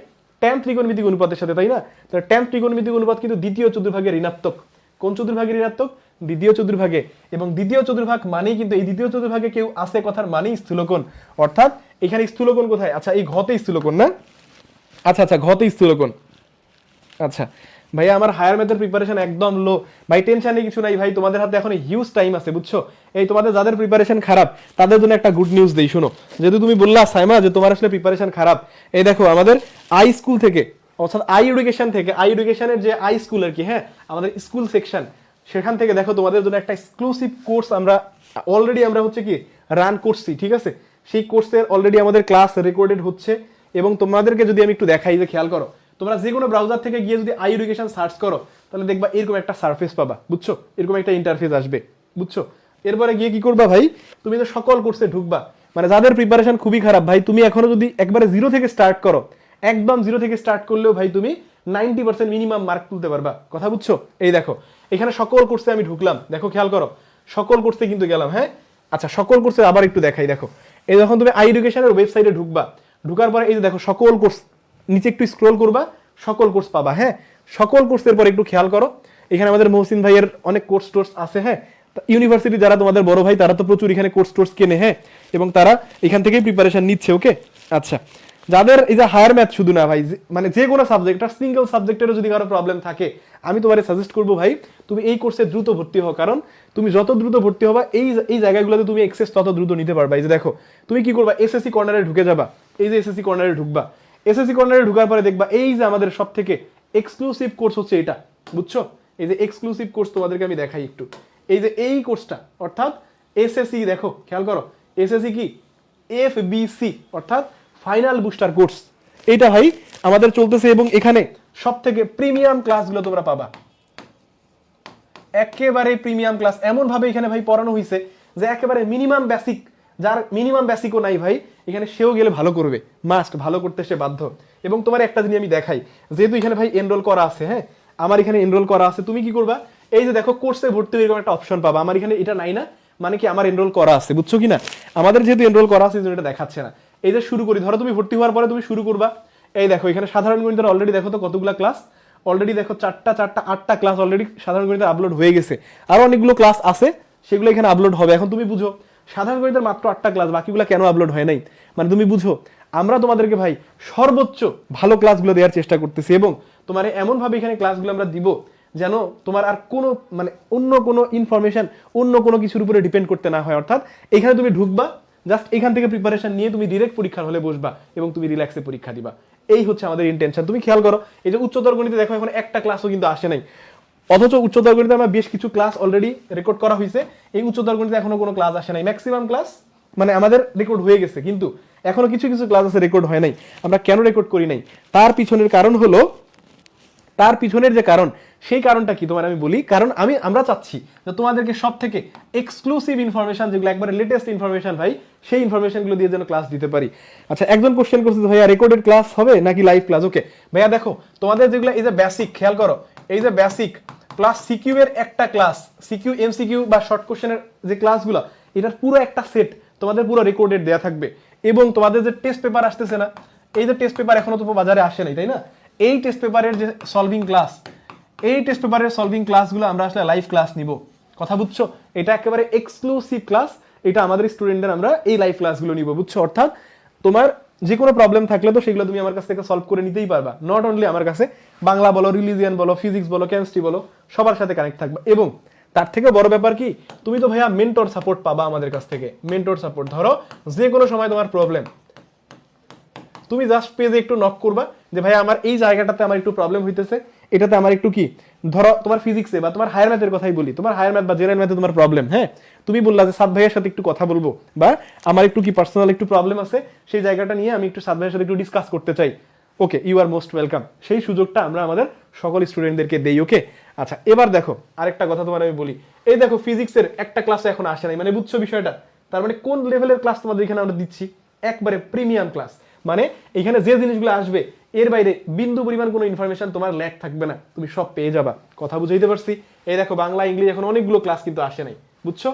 ট্যান ত্রিকোণমিতিক অনুপাতের সাথে, তাই না? তাহলে ট্যান ত্রিকোণমিতিক অনুপাত কিন্তু দ্বিতীয় চতুর্ভাগে ঋণাত্মক। কোন চতুর্ভাগে ঋণাত্মক? দ্বিতীয় চতুর্ভাগে। এবং দ্বিতীয় চতুর্ভাগ মানেই কিন্তু এই দ্বিতীয় চতুর্ভাগে কেউ আছে কথার মানেই স্থূলকোণ, অর্থাৎ এখানে স্থূলকোণ কোথায়? আচ্ছা এই ঘতে স্থূলকোণ না, আচ্ছা আচ্ছা ঘতে স্থূলকোণ। আচ্ছা ভাই আমার হায়ার ম্যাথের প্রিপারেশন একদম লো ভাই, টেনশনে কিছু নাই ভাই, তোমাদের হাতে এখন হিউজ টাইম আছে বুঝছো। এই তোমাদের যাদের প্রিপারেশন খারাপ তাদের জন্য একটা গুড নিউজ দেই, শোনো। যেহেতু তুমি বললা সাইমা যে তোমার আসলে প্রিপারেশন খারাপ, এই দেখো আমাদের আই স্কুল থেকে, অর্থাৎ আই এডুকেশন থেকে, আই এডুকেশনের যে আই স্কুল আর কি, হ্যাঁ আমাদের স্কুল সেকশন, সেখান থেকে দেখো তোমাদের জন্য একটা এক্সক্লুসিভ কোর্স আমরা অলরেডি আমরা হচ্ছে কি রান করছি, ঠিক আছে? সেই কোর্সের অলরেডি আমাদের ক্লাস রেকর্ডেড হচ্ছে। এবং তোমাদেরকে যদি আমি একটু দেখাই, যে খেয়াল করো তোমরা যে কোনো ব্রাউজার থেকে গিয়ে যদি আই এডুকেশন সার্চ করো তাহলে দেখবা এরকম একটা সারফেস পাবা, বুঝছো? এরকম একটা ইন্টারফেস আসবে, বুঝছো? এরপরে গিয়ে কি করবা ভাই, তুমি তো সকল কোর্সে ঢুকবা। মানে যাদের প্রিপারেশন খুবই খারাপ ভাই, তুমি এখনো যদি একবারে 0 থেকে স্টার্ট করো, একদম 0 থেকে স্টার্ট করলেও ভাই তুমি 90% মিনিমাম মার্ক তুলতে পারবা, কথা বুঝছো? এই দেখো এখানে সকল কোর্সে আমি ঢুকলাম, দেখো খেয়াল করো সকল কোর্সে কিন্তু গেলাম, হ্যাঁ আচ্ছা সকল কোর্সে আবার একটু দেখাই, দেখো এই যখন তুমি আই এডুকেশনের ওয়েবসাইটে ঢুকবা, ঢুকার পরে এই যে দেখো সকল কোর্স, নিচে একটু স্ক্রল করবা, সকল কোর্স পাবা, হ্যাঁ সকল কোর্সের পর একটু খেয়াল করো এখানে আমাদের মহসিন ভাইয়ের অনেক কোর্স টোর্স আছে, হ্যাঁ ইউনিভার্সিটি যারা তোমাদের বড় ভাই তারা তো প্রচুর এখানে কোর্স টোর্স কেনে, হ্যাঁ এবং তারা এখান থেকেই প্রিপারেশন নিচ্ছে, ওকে। আচ্ছা যাদের এই যে হায়ার ম্যাথ শুধু না ভাই, মানে যে কোনো সাবজেক্ট আর সিঙ্গেল সাবজেক্টেরও যদি কারো প্রবলেম থাকে, আমি তোমারে সাজেস্ট করবো ভাই তুমি এই কোর্সে দ্রুত ভর্তি হও, কারণ তুমি যত দ্রুত ভর্তি হবা এই জায়গাগুলোতে তুমি এক্সেস তত দ্রুত নিতে পারবা। এই যে দেখো তুমি কি করবা, এসএসসি কর্নারে ঢুকে যাবা, এই যে এসএসসি কর্নারে ঢুকবা, এসএসসি কর্নারে ঢুকার পরে দেখবা এই যে আমাদের সব থেকে এক্সক্লুসিভ কোর্স হচ্ছে এটা, বুঝছো? এই যে এক্সক্লুসিভ কোর্স তোমাদেরকে আমি দেখাই একটু, এই যে এই কোর্সটা অর্থাৎ এসএসসি, দেখো খেয়াল করো এসএসসি কি এফবিসি অর্থাৎ ফাইনাল বুস্টার কোর্স, এটা ভাই আমাদের চলতেছে এবং এখানে সব থেকে প্রিমিয়াম ক্লাসগুলো তোমরা পাবা, একেবারে প্রিমিয়াম ক্লাস, এমন ভাবে এখানে ভাই পড়ানো হয়েছে যে একেবারে মিনিমাম বেসিক, যার মিনিমাম বেসিকও নাই ভাই এখানে সেও গেলে ভালো করবে, মাস্ট ভালো করতে সে বাধ্য। এবং তোমার একটা জিনিস আমি দেখাই, যেহেতু এখানে ভাই এনরোল করা আছে, হ্যাঁ আমার এখানে এনরোল করা আছে, তুমি কি করবা, এই যে দেখো কোর্সে ভর্তি এরকম একটা অপশন পাবা, আমার এখানে এটা নাই না, মানে কি আমার এনরোল করা আছে, বুঝছো কিনা, আমাদের যেহেতু এনরোল করা আছে এটা দেখাচ্ছে না। এই যে শুরু করি, ধরো তুমি ভর্তি হওয়ার পরে তুমি শুরু করবা, এই দেখো এখানে সাধারণ গণিতের অলরেডি দেখো তো কতগুলো ক্লাস, অলরেডি দেখো 8টা ক্লাস অলরেডি সাধারণ গণিতে আপলোড হয়ে গেছে, আরো অনেকগুলো ক্লাস আছে সেগুলো এখানে আপলোড হবে। এখন তুমি বুঝো সাধারণ গণিতের মাত্র 8টা ক্লাস, বাকিগুলো কেন আপলোড হয় নাই, মানে তুমি বুঝো আমরা তোমাদেরকে ভাই সর্বোচ্চ ভালো ক্লাসগুলো দেওয়ার চেষ্টা করতেছি, এবং তোমার এমন ভাবে এখানে ক্লাসগুলো আমরা দিব যেন তোমার আর কোনো মানে অন্য কোনো ইনফরমেশন অন্য কোনো কিছুর উপরে ডিপেন্ড করতে না হয়। অর্থাৎ এখানে তুমি ঢুকবা, জাস্ট এখান থেকে প্রিপারেশন নিয়ে তুমি ডিরেক্ট পরীক্ষার হলে বসবা এবং তুমি রিল্যাক্সে পরীক্ষা দিবা, এই হচ্ছে আমাদের ইন্টেনশন। তুমি খেয়াল করো এই যে উচ্চতর গণিতে দেখো এখন একটা ক্লাসও কিন্তু আসে নাই, অথচ উচ্চতর গণিতে আমার বেশ কিছু ক্লাস অলরেডি রেকর্ড করা হয়েছে, এই উচ্চতর গণিতে এখনো কোনো ক্লাস আসে নাই, ম্যাক্সিমাম ক্লাস মানে আমাদের রেকর্ড হয়ে গেছে, কিন্তু এখনো কিছু কিছু ক্লাস আছে রেকর্ড হয় নাই। আমরা কেন রেকর্ড করি নাই, তার পিছনের কারণ হলো, তার পিছনের যে কারণ সেই কারণটা কি তোমার আমি বলি, কারণ আমরা চাচ্ছি যে তোমাদেরকে সব থেকে এক্সক্লুসিভ ইনফরমেশন যেগুলো একবারে লেটেস্ট ইনফরমেশন ভাই, সেই ইনফরমেশনগুলো দিয়ে যেন ক্লাস দিতে পারি। আচ্ছা একজন কোশ্চেন করছে ভাইয়া রেকর্ডেড ক্লাস হবে নাকি লাইভ ক্লাস? ওকে ভাইয়া দেখো তোমাদের যেগুলো এই যে বেসিক, খেয়াল করো এই যে বেসিক প্লাস সিকিউ এর একটা ক্লাস, সিকিউ এমসিকিউ বা শর্ট কোশ্চেনের যে ক্লাসগুলো, এটার পুরো একটা সেট তোমাদের পুরো রেকর্ডেড দেয়া থাকবে। এবং তোমাদের যে টেস্ট পেপার আসতেছে না, এই যে টেস্ট পেপার এখনো তো বাজারে আসে নাই তাই না, এই টেস্ট পেপারের যে সলভিং ক্লাস, এই টেস্ট পেপারের সলভিং ক্লাসগুলো আমরা আসলে লাইভ ক্লাস নিব, কথা বুঝছো, এটা একেবারে এক্সক্লুসিভ ক্লাস, এটা আমাদের স্টুডেন্টদের আমরা এই লাইভ ক্লাসগুলো নিব, বুঝছো। অর্থাৎ তোমার যে কোনো প্রবলেম থাকলে তো সেগুলো তুমি আমার কাছ থেকে সলভ করে নিতেই পারবা, নট অনলি আমার কাছে, বাংলা বলো, রিলিজিয়ান বলো, ফিজিক্স বলো, কেমিস্ট্রি বলো, সবার সাথে কানেক্ট থাকবা। এবং তার থেকে বড় ব্যাপার কি, তুমি তো ভাইয়া মেন্টর সাপোর্ট পাবা আমাদের কাছ থেকে, মেন্টর সাপোর্ট। ধরো যে কোনো সময় তোমার প্রবলেম, তুমি জাস্ট পেজে একটু নক করবা যে ভাই আমার এই জায়গাটাতে আমার একটু প্রবলেম হইতেছে, এটাতে আমার একটু কি, ধরো তোমার ফিজিক্সে বা তোমার হায়ার ম্যাথের কথাই বলি, তোমার হায়ার ম্যাথ বা জেনারেল ম্যাথে তোমার প্রবলেম, হ্যাঁ তুমি বললা যে সাদ ভাইয়ের সাথে একটু কথা বলবো, বা আমার একটু কি পার্সোনাল একটু প্রবলেম আছে, সেই জায়গাটা নিয়ে আমি একটু সাদ ভাইয়ের সাথে একটু ডিসকাস করতে চাই, okay you are most welcome, সেই সুযোগটা আমরা আমাদের সকল স্টুডেন্টদেরকে দেই। ওকে আচ্ছা এবার দেখো আরেকটা কথা তোমার আমি বলি, এই দেখো ফিজিক্সের একটা ক্লাসে এখন আসে নাই, মানে বুঝছো বিষয়টা, তার মানে কোন লেভেলের ক্লাস তোমাদের এখানে আমরা দিচ্ছি, একবারে প্রিমিয়াম ক্লাস, মানে এখানে যে জিনিসগুলো আসবে এর বাইরে বিন্দু পরিমাণ কোনো ইনফরমেশন তোমার ল্যাক থাকবে না, তুমি সব পেয়ে যাবা, কথা বুঝাইতে পারছি। এই দেখো বাংলা ইংলিশ এখন অনেকগুলো ক্লাস কিন্তু আসে নাই, বুঝছো,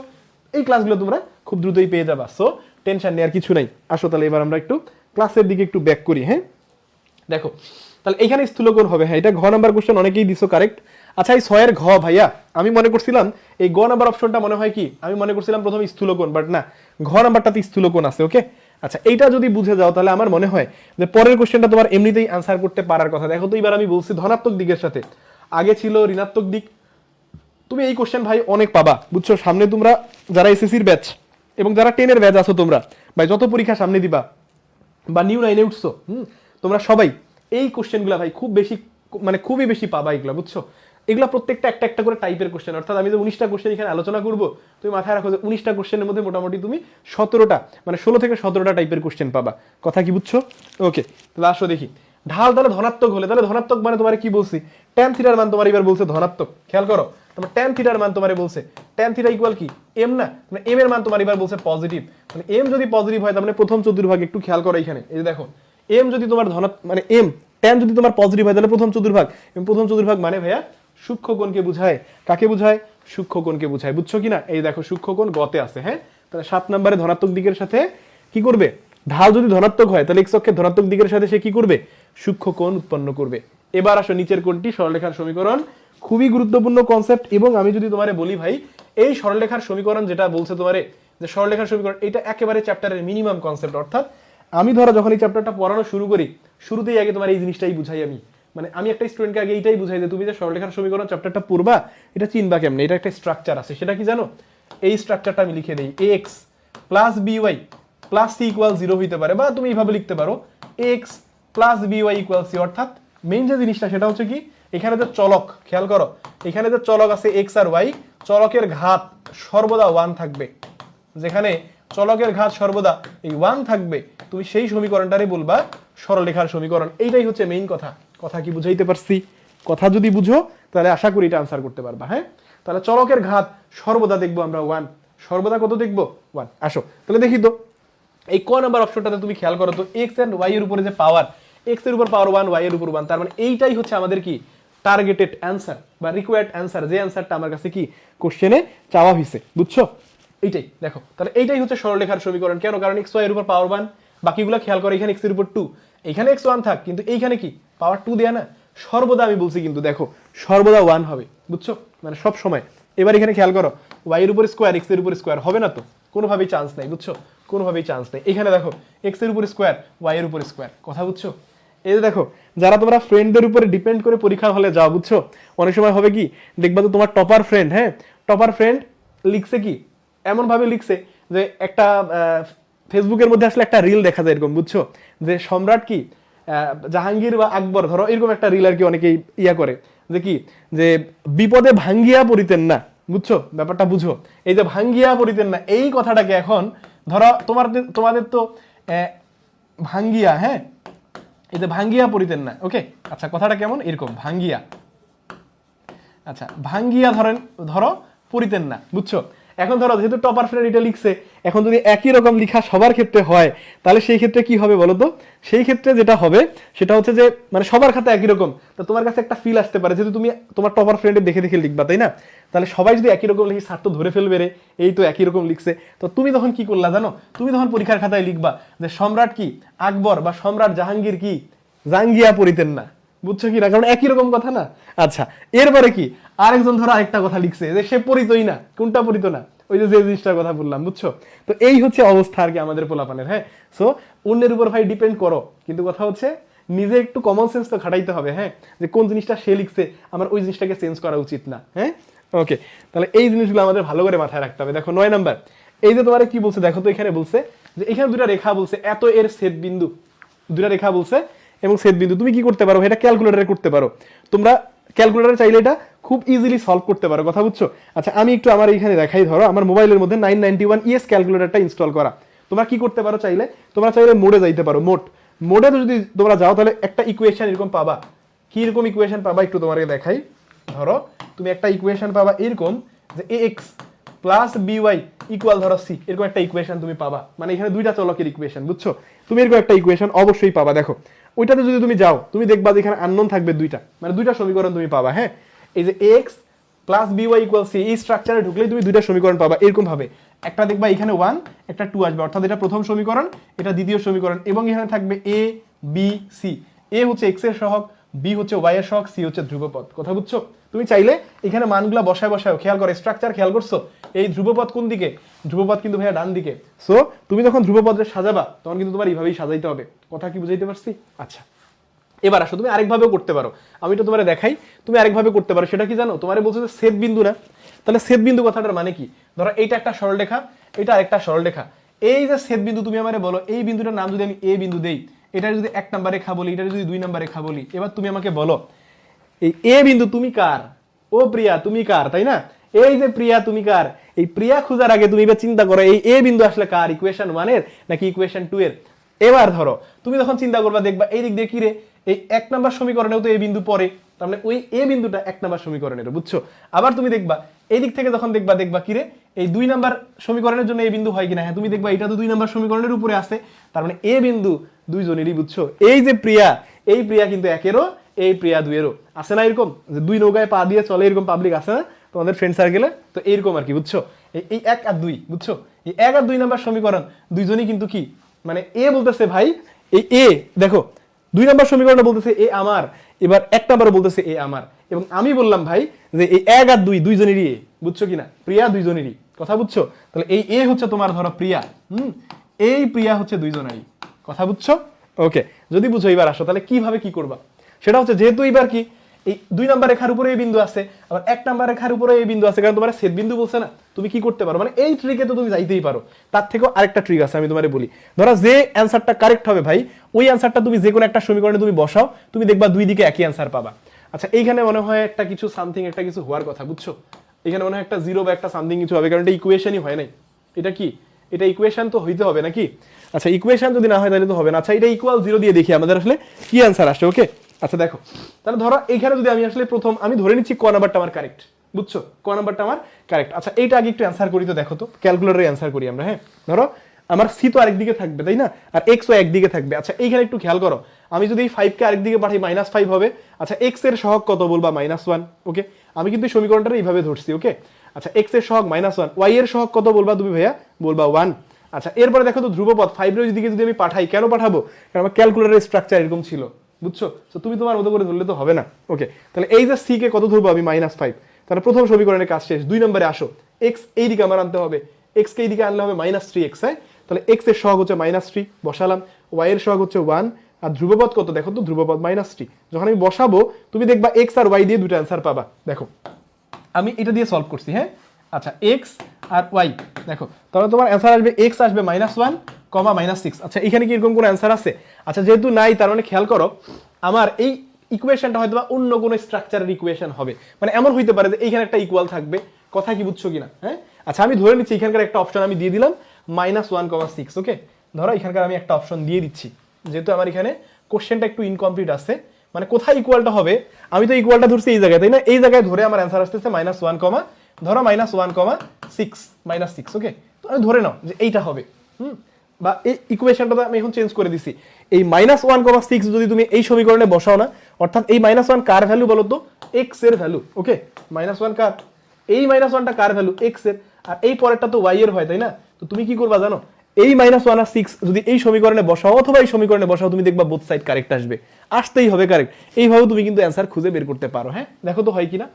এই ক্লাসগুলো তোমরা খুব দ্রুতই পেয়ে যাবা, সো টেনশন নেওয়ার কিছু নাই। আসো তাহলে এবার আমরা একটু ক্লাসের দিকে একটু ব্যাক করি। হ্যাঁ দেখো তাহলে এখানে স্থূলকোণ হবে, হ্যাঁ এটা ঘ নাম্বার কোশ্চেন, অনেকেই দিছো কারেক্ট। আচ্ছা এই 6 এর ঘ ভাইয়া আমি মনে করছিলাম এই গ নাম্বার অপশনটা মনে হয় কি, আমি মনে করছিলাম প্রথমে স্থূলকোণ, বাট না, ঘ নাম্বারটাতে স্থূলকোণ আছে। ওকে আচ্ছা এইটা যদি বুঝে যাও তাহলে আমার মনে হয় যে পরের কোশ্চেনটা তোমার এমনিতেই আনসার করতে পারার কথা। দেখো তো এবার আমি বলছি ধনাত্মক দিকের সাথে, আগে ছিল ঋণাত্মক দিক, তুমি এই কোশ্চেন ভাই অনেক পাবা, বুঝছো। সামনে তোমরা যারা এসএসসির ব্যাচ এবং যারা 10 এর ব্যাচ আছো তোমরা ভাই যত পরীক্ষা সামনে দিবা বা নিউ 9-এ উঠছো, তোমরা সবাই এই কোশ্চেনগুলো ভাই খুব বেশি মানে খুবই বেশি পাবা এগুলা, বুঝছো। এগুলা প্রত্যেকটা একটা একটা করে টাইপের কোশ্চেন, অর্থাৎ আমি যে 19টা কোশ্চেন এখানে আলোচনা করবো, তুমি মাথায় রাখো যে 19টা কোশ্চেনের মধ্যে মোটামুটি তুমি 17টা মানে 16 থেকে 17টা টাইপের কোশ্চেন পাবা, কথা কি বুঝছো। ওকে তাহলে আসো দেখি, ঢাল তাহলে ধনাত্মক হলে, তাহলে ধনাত্মক মানে তোমার কি বলছি, tan থিটার মান তোমার এবার বলছে ধনাত্মক, খেয়াল করো তোমার tan থিটার মান তোমার বলছে, tan থিটা ইকুয়াল কি m না, মানে m এর মান তোমার এবার বলছে পজিটিভ, মানে m যদি পজিটিভ হয় তার মানে প্রথম চতুর্ভাগ, একটু খেয়াল করো এখানে এই যে দেখো m যদি তোমার মানে m tan যদি তোমার পজিটিভ হয় তাহলে প্রথম চতুর্ভাগ, এবং প্রথম চতুর্ভাগ মানে ভাইয়া সূক্ষ্মকোণকে বোঝায়, কাকে বোঝায়, সূক্ষ্মকোণকে বোঝায়, বুঝছো কিনা। এই দেখো সূক্ষ্মকোণ গতে আছে, হ্যাঁ তাহলে 7 নম্বরে ধনাত্মক দিকের সাথে কি করবে, ঢাল যদি ধনাত্মক হয় তাহলে x অক্ষের ধনাত্মক দিকের সাথে সে কি করবে, সূক্ষ্মকোণ উৎপন্ন করবে। এবার আসো নিচের কোণটি সরলরেখার সমীকরণ, খুবই গুরুত্বপূর্ণ কনসেপ্ট। এবং আমি যদি তোমারে বলি ভাই এই সরলরেখার সমীকরণ যেটা বলছে তোমারে যে সরলরেখার সমীকরণ, এটা একেবারে চ্যাপ্টারের মিনিমাম কনসেপ্ট, অর্থাৎ আমি ধরো যখন এই চ্যাপ্টারটা পড়ানো শুরু করি শুরুতেই আগে তোমার এই জিনিসটাই বুঝাই, আমি মানে আমি একটা স্টুডেন্টকে আগে এইটাই বুঝাই যে তুমি যে সরলরেখার সমীকরণ চ্যাপ্টারটা পড়বা এটা চিনবা কেমনে, এটা একটা স্ট্রাকচার আছে, সেটা কি জানো, এই স্ট্রাকচারটা আমি লিখে দেই, ax plus by plus c equal 0 হইতে পারে, বা তুমি এইভাবে লিখতে পারো ax plus by equal c। অর্থাৎ মেইন যে জিনিসটা সেটা হচ্ছে কি, এখানে যে চলক, খেয়াল করো এখানে যে চলক আছে x আর y, চলকের ঘাত সর্বদা 1 থাকবে, যেখানে চলকের ঘাত সর্বদা এই 1 থাকবে তুমি সেই সমীকরণটারে বলবা সরলরেখার সমীকরণ। এইটাই হচ্ছে মেইন কথা, কথা কি বুঝাইতে পারছি, কথা যদি বুঝো তাহলে আশা করি এটা আনসার করতে পারবা। হ্যাঁ তাহলে চলকের ঘাত সর্বদা দেখবো আমরা 1, সর্বদা কত দেখবো 1। আসো তাহলে দেখি তো এই ক নাম্বার অপশনটাতে তুমি খেয়াল করো তো এক্স এন্ড ওয়াই এর উপরে যে পাওয়ার, এক্স এর উপর পাওয়ার 1, ওয়াই এর উপর 1, তার মানে এইটাই হচ্ছে আমাদের কি টার্গেটেড অ্যান্সার বা রিকোয়ার্ড অ্যান্সার, যে অ্যান্সারটা আমার কাছে কি কোশ্চেনে চাওয়া হয়েছে, বুঝছো? এইটাই দেখো, তাহলে এইটাই হচ্ছে সরলরেখার সমীকরণ। কেন? কারণ এক্স ওয়াই এর উপর পাওয়ার 1, বাকিগুলো খেয়াল করো, এখানে এক্স এর উপর 2, এখানে এক্স 1 থাক, কিন্তু এইখানে কি পাওয়ার 2 দেয়া না, সর্বদা আমি বলছি কিন্তু দেখো সর্বদা 1 হবে, বুঝছো? মানে সব সময়। এবার এখানে খেয়াল করো ওয়াই এর উপর স্কোয়ার এক্স এর উপর স্কোয়ার হবে না তো, কোনোভাবেই চান্স নাই, বুঝছো? কোনোভাবেই চান্স নেই। এখানে দেখো এক্স এর উপর স্কোয়ার ওয়াই এর উপর স্কোয়ার, কথা বুঝছো? এই যে দেখো যারা তোমরা ফ্রেন্ডদের উপরে ডিপেন্ড করে পরীক্ষা হলে যাও, বুঝছো, অনেক সময় হবে কি দেখবা তো তোমার টপার ফ্রেন্ড, হ্যাঁ টপার ফ্রেন্ড লিখছে কি এমন ভাবে লিখছে যে একটা ফেসবুকের মধ্যে আসলে একটা রিল দেখা যায় এরকম, বুঝছো, যে সম্রাট কি জাহাঙ্গীর বা আকবর, ধরো এরকম একটা রিল আর কি অনেকেই ইয়া করে, যে কি যে বিপদে ভাঙ্গিয়া পড়িতেন না, বুঝছো ব্যাপারটা বুঝো। এই যে ভাঙ্গিয়া পড়িতেন না এই কথাটাকে এখন ধরো তোমাদের তো ভাঙ্গিয়া, হ্যাঁ এই যে ভাঙ্গিয়া পড়িতেন না, ওকে আচ্ছা কথাটা কেমন এরকম ভাঙ্গিয়া, আচ্ছা ভাঙ্গিয়া ধরো পড়িতেন না, বুঝছো? এখন ধরো যেহেতু টপার ফ্রেন্ড এটা লিখছে, এখন যদি একই রকম লেখা সবার ক্ষেত্রে হয় তাহলে সেই ক্ষেত্রে কি হবে বলো তো? সেই ক্ষেত্রে যেটা হবে সেটা হচ্ছে যে মানে সবার খাতা একই রকম, তো তোমার কাছে একটা ফিল আসতে পারে যেহেতু তুমি তোমার টপার ফ্রেন্ডের দেখে দেখে লিখবা, তাই না? তাহলে সবাই যদি একই রকম লিখি স্যার তো ধরে ফেলবে রে, এই তো একই রকম লিখছে, তো তুমি তখন কি করলা জানো? তুমি তখন পরীক্ষার খাতায় লিখবা যে সম্রাট কি আকবর বা সম্রাট জাহাঙ্গীর কি জাঙ্গিয়া পড়িতেন না, বুঝছো কি না? কারণ একই রকম কথা না। আচ্ছা এরপরে কি আরেকজন ধরো আরেকটা কথা লিখছে যে সে পড়িতই না, কোনটা পড়িত না? ওই যে জিনিসটার কথা বললাম, বুঝছো? তো এই হচ্ছে অবস্থা আর কি আমাদের পোলাপানের, হ্যাঁ। সো অন্যের উপর ভাই ডিপেন্ড করো, কিন্তু কথা হচ্ছে নিজে একটু কমন সেন্স তো খাটাইতে হবে, হ্যাঁ, যে কোন জিনিসটা সে লিখছে আমার ওই জিনিসটাকে চেঞ্জ করা উচিত না, হ্যাঁ। ওকে তাহলে এই জিনিসগুলো আমাদের ভালো করে মাথায় রাখতে হবে। দেখো 9 নাম্বার, এই যে তোমার কি বলছে দেখো তো, এখানে বলছে যে এখানে দুটা রেখা বলছে এত এর ছেদ বিন্দু, দুটা রেখা বলছে এবং ছেদ বিন্দু, তুমি কি করতে পারো এটা ক্যালকুলেটরে করতে পারো, তোমরা ক্যালকুলেটরে চাইলে এটা খুব ইজিলি সলভ করতে পারো, কথা বুঝছো? আচ্ছা আমি একটু আমার এখানে দেখাই, ধরো আমার মোবাইলের মধ্যে 991 ES ক্যালকুলেটরটা ইনস্টল করা, তোমরা কি করতে পারো চাইলে তোমরা চাইলে মোডে যাইতে পারো, মোডে যদি তোমরা যাও তাহলে একটা ইকুয়েশন এরকম পাবা। কি এরকম ইকুয়েশন পাবা একটু তোমাকে দেখাই, ধরো তুমি একটা ইকুয়েশন পাবা এরকম যে ax প্লাস by ইকুয়াল ধরো c, এরকম একটা ইকুয়েশন তুমি পাবা, মানে এখানে দুইটা চলকের ইকুয়েশন, বুঝছো? তুমি এরকম একটা ইকুয়েশন অবশ্যই পাবা। দেখো ওইটাতে যদি তুমি যাও তুমি দেখবা যে এখানে আননোন থাকবে দুইটা, মানে দুইটা সমীকরণ তুমি পাবা, হ্যাঁ। এই যে ax plus by equal c এই স্ট্রাকচারে ঢুকলেই তুমি দুইটা সমীকরণ পাবা এরকম ভাবে, একটা দেখবা এখানে 1 একটা 2 আসবে, অর্থাৎ এটা প্রথম সমীকরণ এটা দ্বিতীয় সমীকরণ, এবং এখানে থাকবে a b c, a হচ্ছে x এর সহগ, b হচ্ছে y এর সহগ, c হচ্ছে ধ্রুবপদ, কথা বুঝছো? তুমি চাইলে এখানে মানগুলা বসায় বসায় খেয়াল করো স্ট্রাকচার খেয়াল করছো, এই ধ্রুবপদ কোন দিকে? ধ্রুবপদ কিন্তু ভাইয়া ডান দিকে। সো তুমি যখন ধ্রুবপদে সাজাবা তখন কিন্তু তোমার এইভাবেই সাজাইতে হবে, কথা কি বুঝাইতে পারছি? আচ্ছা এবার আসো তুমি আরেকভাবেও করতে পারো, আমি তো তোমার দেখাই, তুমি আরেকভাবে করতে পারো, সেটা কি জানো? তোমারে বলছো যে ছেদ বিন্দু না, তাহলে ছেদ বিন্দু কথাটার মানে কি? ধরো এইটা একটা সরলরেখা, এটা আরেকটা সরলরেখা, এই যে ছেদ বিন্দু তুমি আমারে বলো এই বিন্দুটার নাম যদি আমি এ বিন্দু দেই, এটা যদি 1 নাম্বার রেখা বলি, এটা যদি 2 নাম্বার রেখা বলি, এবার তুমি আমাকে বলো এই এ বিন্দু তুমি কার? ও প্রিয়া তুমি কার, তাই না? এই যে প্রিয়া তুমি কার, এই প্রিয়া খোঁজার আগে তুমি এবার চিন্তা করো এই এ বিন্দু আসলে কার, ইকুয়েশন 1 এর নাকি ইকুয়েশন 2 এর? এবার ধরো তুমি যখন চিন্তা করবা দেখবা এই দিক দিয়ে কি রে, এই 1 নাম্বার সমীকরণেও তো এ বিন্দু পড়ে, তার মানে ওই এ বিন্দুটা 1 নাম্বার সমীকরণের, বুঝছো? আবার তুমি দেখবা এই দিক থেকে যখন দেখবা কি রে এই 2 নাম্বার সমীকরণের জন্য এ বিন্দু হয় কিনা, হ্যাঁ তুমি দেখবা এটা তো 2 নাম্বার সমীকরণের উপরে আছে, তার মানে এ বিন্দু দুইজনেরই, বুঝছো? এই যে প্রিয়া, এই প্রিয়া কিন্তু একেরও, এই প্রিয়া দুইয়েরও, আছে না এরকম যে দুই নৌকায় পা দিয়ে চলে, এরকম পাবলিক আছে না তোমাদের ফ্রেন্ড সার্কেলে? তো এইরকম আর কি, বুঝছো? এই 1 আর 2, বুঝছো? এই 1 আর 2 নাম্বার সমীকরণ দুইজনই কিন্তু কি মানে এ বলতেছে ভাই এই এ, দেখো 2 নাম্বার সমীকরণটা বলতেছে এ আমার, এবার 1 নাম্বারে বলতেছে এ আমার, এবং আমি বললাম ভাই যে এই 1 আর 2 দুইজনেরই এ, বুঝছো কিনা? প্রিয়া দুইজনেরই, কথা বুঝছো? তাহলে এই এ হচ্ছে তোমার ধরো প্রিয়া, এই প্রিয়া হচ্ছে দুইজনেরই, কথা বুঝছো? ওকে যদি বুঝো এবার আসো তাহলে কিভাবে কি করবা, সেটা হচ্ছে যেহেতু এবার কি এই 2 নাম্বার রেখার উপরে এই বিন্দু আছে, আবার 1 নাম্বার রেখার উপরে এই বিন্দু আছে, কারণ তোমার ছেদ বিন্দু বলছে না, তুমি কি করতে পারো মানে এই ট্রিকে তো তুমি যাইতেই পারো। তার থেকেও আরেকটা ট্রিক আছে আমি তোমারে বলি, ধরো যে অ্যানসারটা কারেক্ট হবে ভাই ওই অ্যানসারটা তুমি যে কোনো একটা সমীকরণে তুমি বসাও, তুমি দেখবা দুই দিকে একই অ্যানসার পাবা। আচ্ছা এইখানে মনে হয় একটা কিছু সামথিং একটা কিছু হওয়ার কথা, বুঝছো? এখানে মনে হয় একটা জিরো বা একটা সামথিং কিছু হবে, কারণ এটা ইকুয়েশনই হয় নাই, এটা কি এটা ইকুয়েশন তো হইতে হবে নাকি? আচ্ছা ইকুয়েশন যদি না হয় তাহলে তো হবে না। আচ্ছা এটা ইকুয়াল 0 দিয়ে দেখি আমাদের আসলে কি অ্যানসার আসে, ওকে? আচ্ছা দেখো তাহলে ধরো এইখানে যদি আমি আসলে প্রথম আমি ধরে নিচ্ছি ক নাম্বারটা আমার কারেক্ট, বুঝছো? ক নাম্বারটা আমার কারেক্ট। আচ্ছা এইটা আগে একটু অ্যান্সার করি তো, দেখো তো ক্যালকুলেটরে অ্যান্সার করি আমরা। হ্যাঁ ধরো আমার সি তো আরেকদিকে থাকবে তাই না, আর এক্স ও একদিকে থাকবে। আচ্ছা এইখানে একটু খেয়াল করো, আমি যদি এই 5 কে আরেকদিকে পাঠাই -5 হবে। আচ্ছা এক্স এর সহগ কত বলবা? -1। ওকে, আমি কিন্তু সমীকরণটা এইভাবে ধরছি। ওকে, আচ্ছা এক্স এর সহগ -1, ওয়াই এর সহগ কত বলবা তুমি ভাইয়া? বলবা 1। আচ্ছা এরপরে দেখো তো ধ্রুবপদ 5 এর দিকে যদি আমি পাঠাই, কেন পাঠাবো? কারণ আমার ক্যালকুলেটরের স্ট্রাকচার এরকম ছিল, বুঝছো? তো তুমি তোমার মতো করে ধরলে তো হবে না। ওকে, তাহলে এই যে সি কে কত ধরবো আমি? -5। তাহলে প্রথম সমীকরণের কাজ শেষ। 2 নম্বরে আসো, এক্স এই দিকে আমার আনতে হবে, এক্স কে এই দিকে আনলে হবে -3x। হ্যাঁ, তাহলে এক্স এর সহগ হচ্ছে -3 বসালাম, ওয়াই এর সহগ হচ্ছে 1, আর ধ্রুবপদ কত দেখো তো? ধ্রুবপদ -3। যখন আমি বসাবো তুমি দেখবা এক্স আর ওয়াই দিয়ে দুটো অ্যান্সার পাবা। দেখো আমি এটা দিয়ে সলভ করছি। হ্যাঁ, আচ্ছা এক্স আর ওয়াই দেখো, তাহলে তোমার অ্যান্সার আসবে এক্স আসবে -1, -6। আচ্ছা এখানে কি এরকম কোনো অ্যান্সার আছে? আচ্ছা যেহেতু নাই, তার মানে খেয়াল করো আমার এই ইকুয়েশনটা হয়তো বা অন্য কোনো স্ট্রাকচারের ইকুয়েশন হবে। মানে এমন হইতে পারে যে এইখানে একটা ইকুয়াল থাকবে, কথা কি বুঝছো কিনা? হ্যাঁ, আচ্ছা আমি ধরে নিচ্ছি এখানকার একটা অপশন আমি দিয়ে দিলাম -1,6। ওকে, ধরো এখানকার আমি একটা অপশন দিয়ে দিচ্ছি, যেহেতু আমার এখানে কোশ্চেনটা একটু ইনকমপ্লিট আছে। মানে কোথায় ইকুয়ালটা হবে? আমি তো ইকুয়ালটা ধরছি এই জায়গায় তাই না, এই জায়গায় ধরে আমার অ্যান্সার আসতেছে -1, ধরো -1,6। ওকে, তো আমি ধরে নাও যে এইটা হবে। বা এই ইকুয়েশনটা আমি এখন চেঞ্জ করে দিছি। এই -1,6 যদি তুমি এই সমীকরণে বসাও না, অর্থাৎ এই -1 কার ভ্যালু বলো তো? এক্স এর ভ্যালু। ওকে, -1 কার? এই -1টা কার ভ্যালু? এক্স এর। আর এই পরেরটা তো ওয়াই এর হয় তাই না? তো তুমি কি করবা জানো? এই -1 আর 6 যদি এই সমীকরণে বসাও অথবা এই সমীকরণে বসাও, তুমি দেখবা বোথ সাইড কারেক্ট আসবে, আসতেই হবে কারেক্ট। এইভাবে তুমি কিন্তু অ্যান্সার খুঁজে বের করতে পারো। হ্যাঁ, দেখো তো হয় কিনা।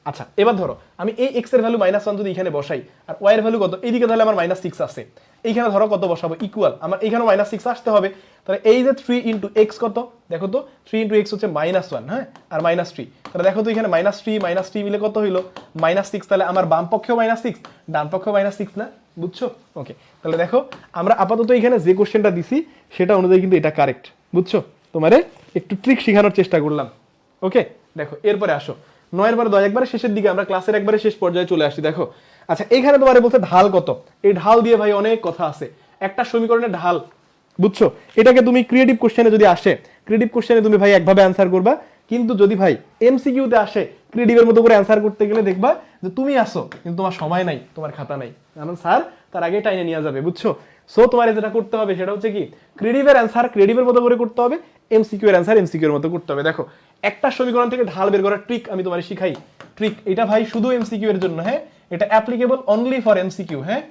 আচ্ছা এবার ধরো আমি এই এক্স এর ভ্যালু -1 যদি এখানে বসাই, আর ওয়াই এর ভ্যালু কত? এইদিকে তাহলে আমার -6 আছে, এইখানে ধরো কত বসাবো? ইকুয়াল, আমার এইখানে -6 আসতে হবে। তাহলে এই যে 3 ইন্টু এক্স কত দেখো তো? 3 ইন্টু এক্স হচ্ছে -1, হ্যাঁ, আর -3। তাহলে দেখো তো এখানে -3 মিলে কত হইলো? -6। তাহলে আমার বাম পক্ষেও -6, ডান পক্ষেও -6 না? বুঝছো? ওকে, তাহলে দেখো আমরা আপাতত এখানে যে কোশ্চেনটা দিছি সেটা অনুযায়ী কিন্তু এটা কারেক্ট। বুঝছো? তোমারে একটু ট্রিক শেখানোর চেষ্টা করলাম। ওকে, দেখো এরপরে আসো 9 এর পরে 10, একবারে শেষের দিকে, আমরা ক্লাসের একবারে শেষ পর্যায়ে চলে আসছি। দেখো আচ্ছা এখানে তোমারে বলছে ঢাল কত? এই ঢাল দিয়ে ভাই অনেক কথা আছে। একটা সমীকরণের ঢাল, বুঝছো? এটাকে তুমি ক্রিয়েটিভ কোশ্চেনে যদি আসে, ক্রিয়েটিভ কোশ্চেনে তুমি ভাই একভাবে অ্যান্সার করবা, কিন্তু যদি ভাই এমসিকিউতে আসে ক্রিয়েটিভের মতো করে অ্যান্সার করতে গেলে দেখবা যে তুমি আসো কিন্তু তোমার সময় নাই, তোমার খাতা নাই, কারণ স্যার তার আগে টাইনে নিয়ে যাবে। বুঝছো? সো তোমার যেটা করতে হবে সেটা হচ্ছে কি, ক্রিয়েটিভের অ্যান্সার ক্রিয়েটিভের মতো করে করতে হবে, এমসিকিউ এর অ্যান্সার এমসিকিউ এর মতো করতে হবে। দেখো একটা সমীকরণ থেকে ঢাল বের করার ট্রিক আমি তোমারে শিখাই। ট্রিক এটা ভাই শুধু এমসিকিউ এর জন্য। হ্যাঁ, এটা অ্যাপ্লিকেবল অনলি ফর এমসিকিউ। হ্যাঁ,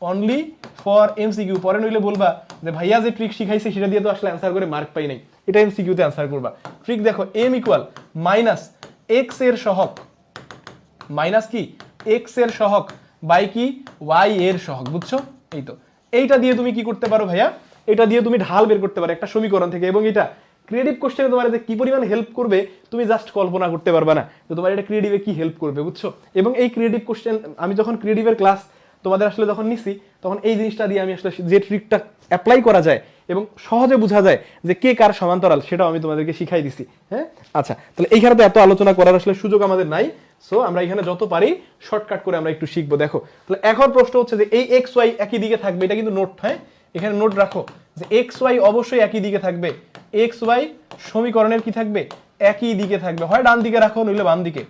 অনলি ফর এমসিকিউ। পরে নইলে বলবা যে ভাইয়া যে ট্রিক শিখাইছে সেটা দিয়ে তো আসলে অ্যান্সার করে মার্ক পাই নাই, এটা এমসিকিউ তে অ্যান্সার করবা। ট্রিক দেখো, m ইকুয়াল মাইনাস এক্স এর সহগ, মাইনাস কি এক্স এর সহগ বাই কি ওয়াই এর সহগ। বুঝছো? এই তো, এইটা দিয়ে তুমি কি করতে পারো ভাইয়া? এটা দিয়ে তুমি ঢাল বের করতে পারো একটা সমীকরণ থেকে, এবং এটা ক্রিয়েটিভ কোশ্চেনে তোমার যে কি পরিমাণ হেল্প করবে তুমি জাস্ট কল্পনা করতে পারবা না যে তোমার এটা ক্রিয়েটিভে কি হেল্প করবে। বুঝছো? এবং এই ক্রিয়েটিভ কোশ্চেন আমি যখন ক্রিয়েটিভের ক্লাস তোমাদের আসলে যখন নিছি, তখন এই জিনিসটা দিয়ে আমি আসলে যে ট্রিকটা অ্যাপ্লাই করা যায় এবং সহজে বোঝা যায় যে কে কার সমান্তরাল, সেটাও আমি তোমাদেরকে শিখাই দিছি। হ্যাঁ, আচ্ছা তাহলে এইখানে তো এত আলোচনা করার আসলে সুযোগ আমাদের নাই। সো আমরা এখানে যত পারি শর্টকাট করে আমরা একটু শিখবো। দেখো তাহলে এখন প্রশ্ন হচ্ছে যে এই এক্স ওয়াই একই দিকে থাকবে, এটা কিন্তু নোট। হ্যাঁ, এখানে নোট রাখো যে এক্স ওয়াই অবশ্যই একই দিকে থাকবে। এক্স ওয়াই সমীকরণের কি থাকবে? একই দিকে থাকবে। হয় ডান দিকে রাখো নইলে বাম দিকে,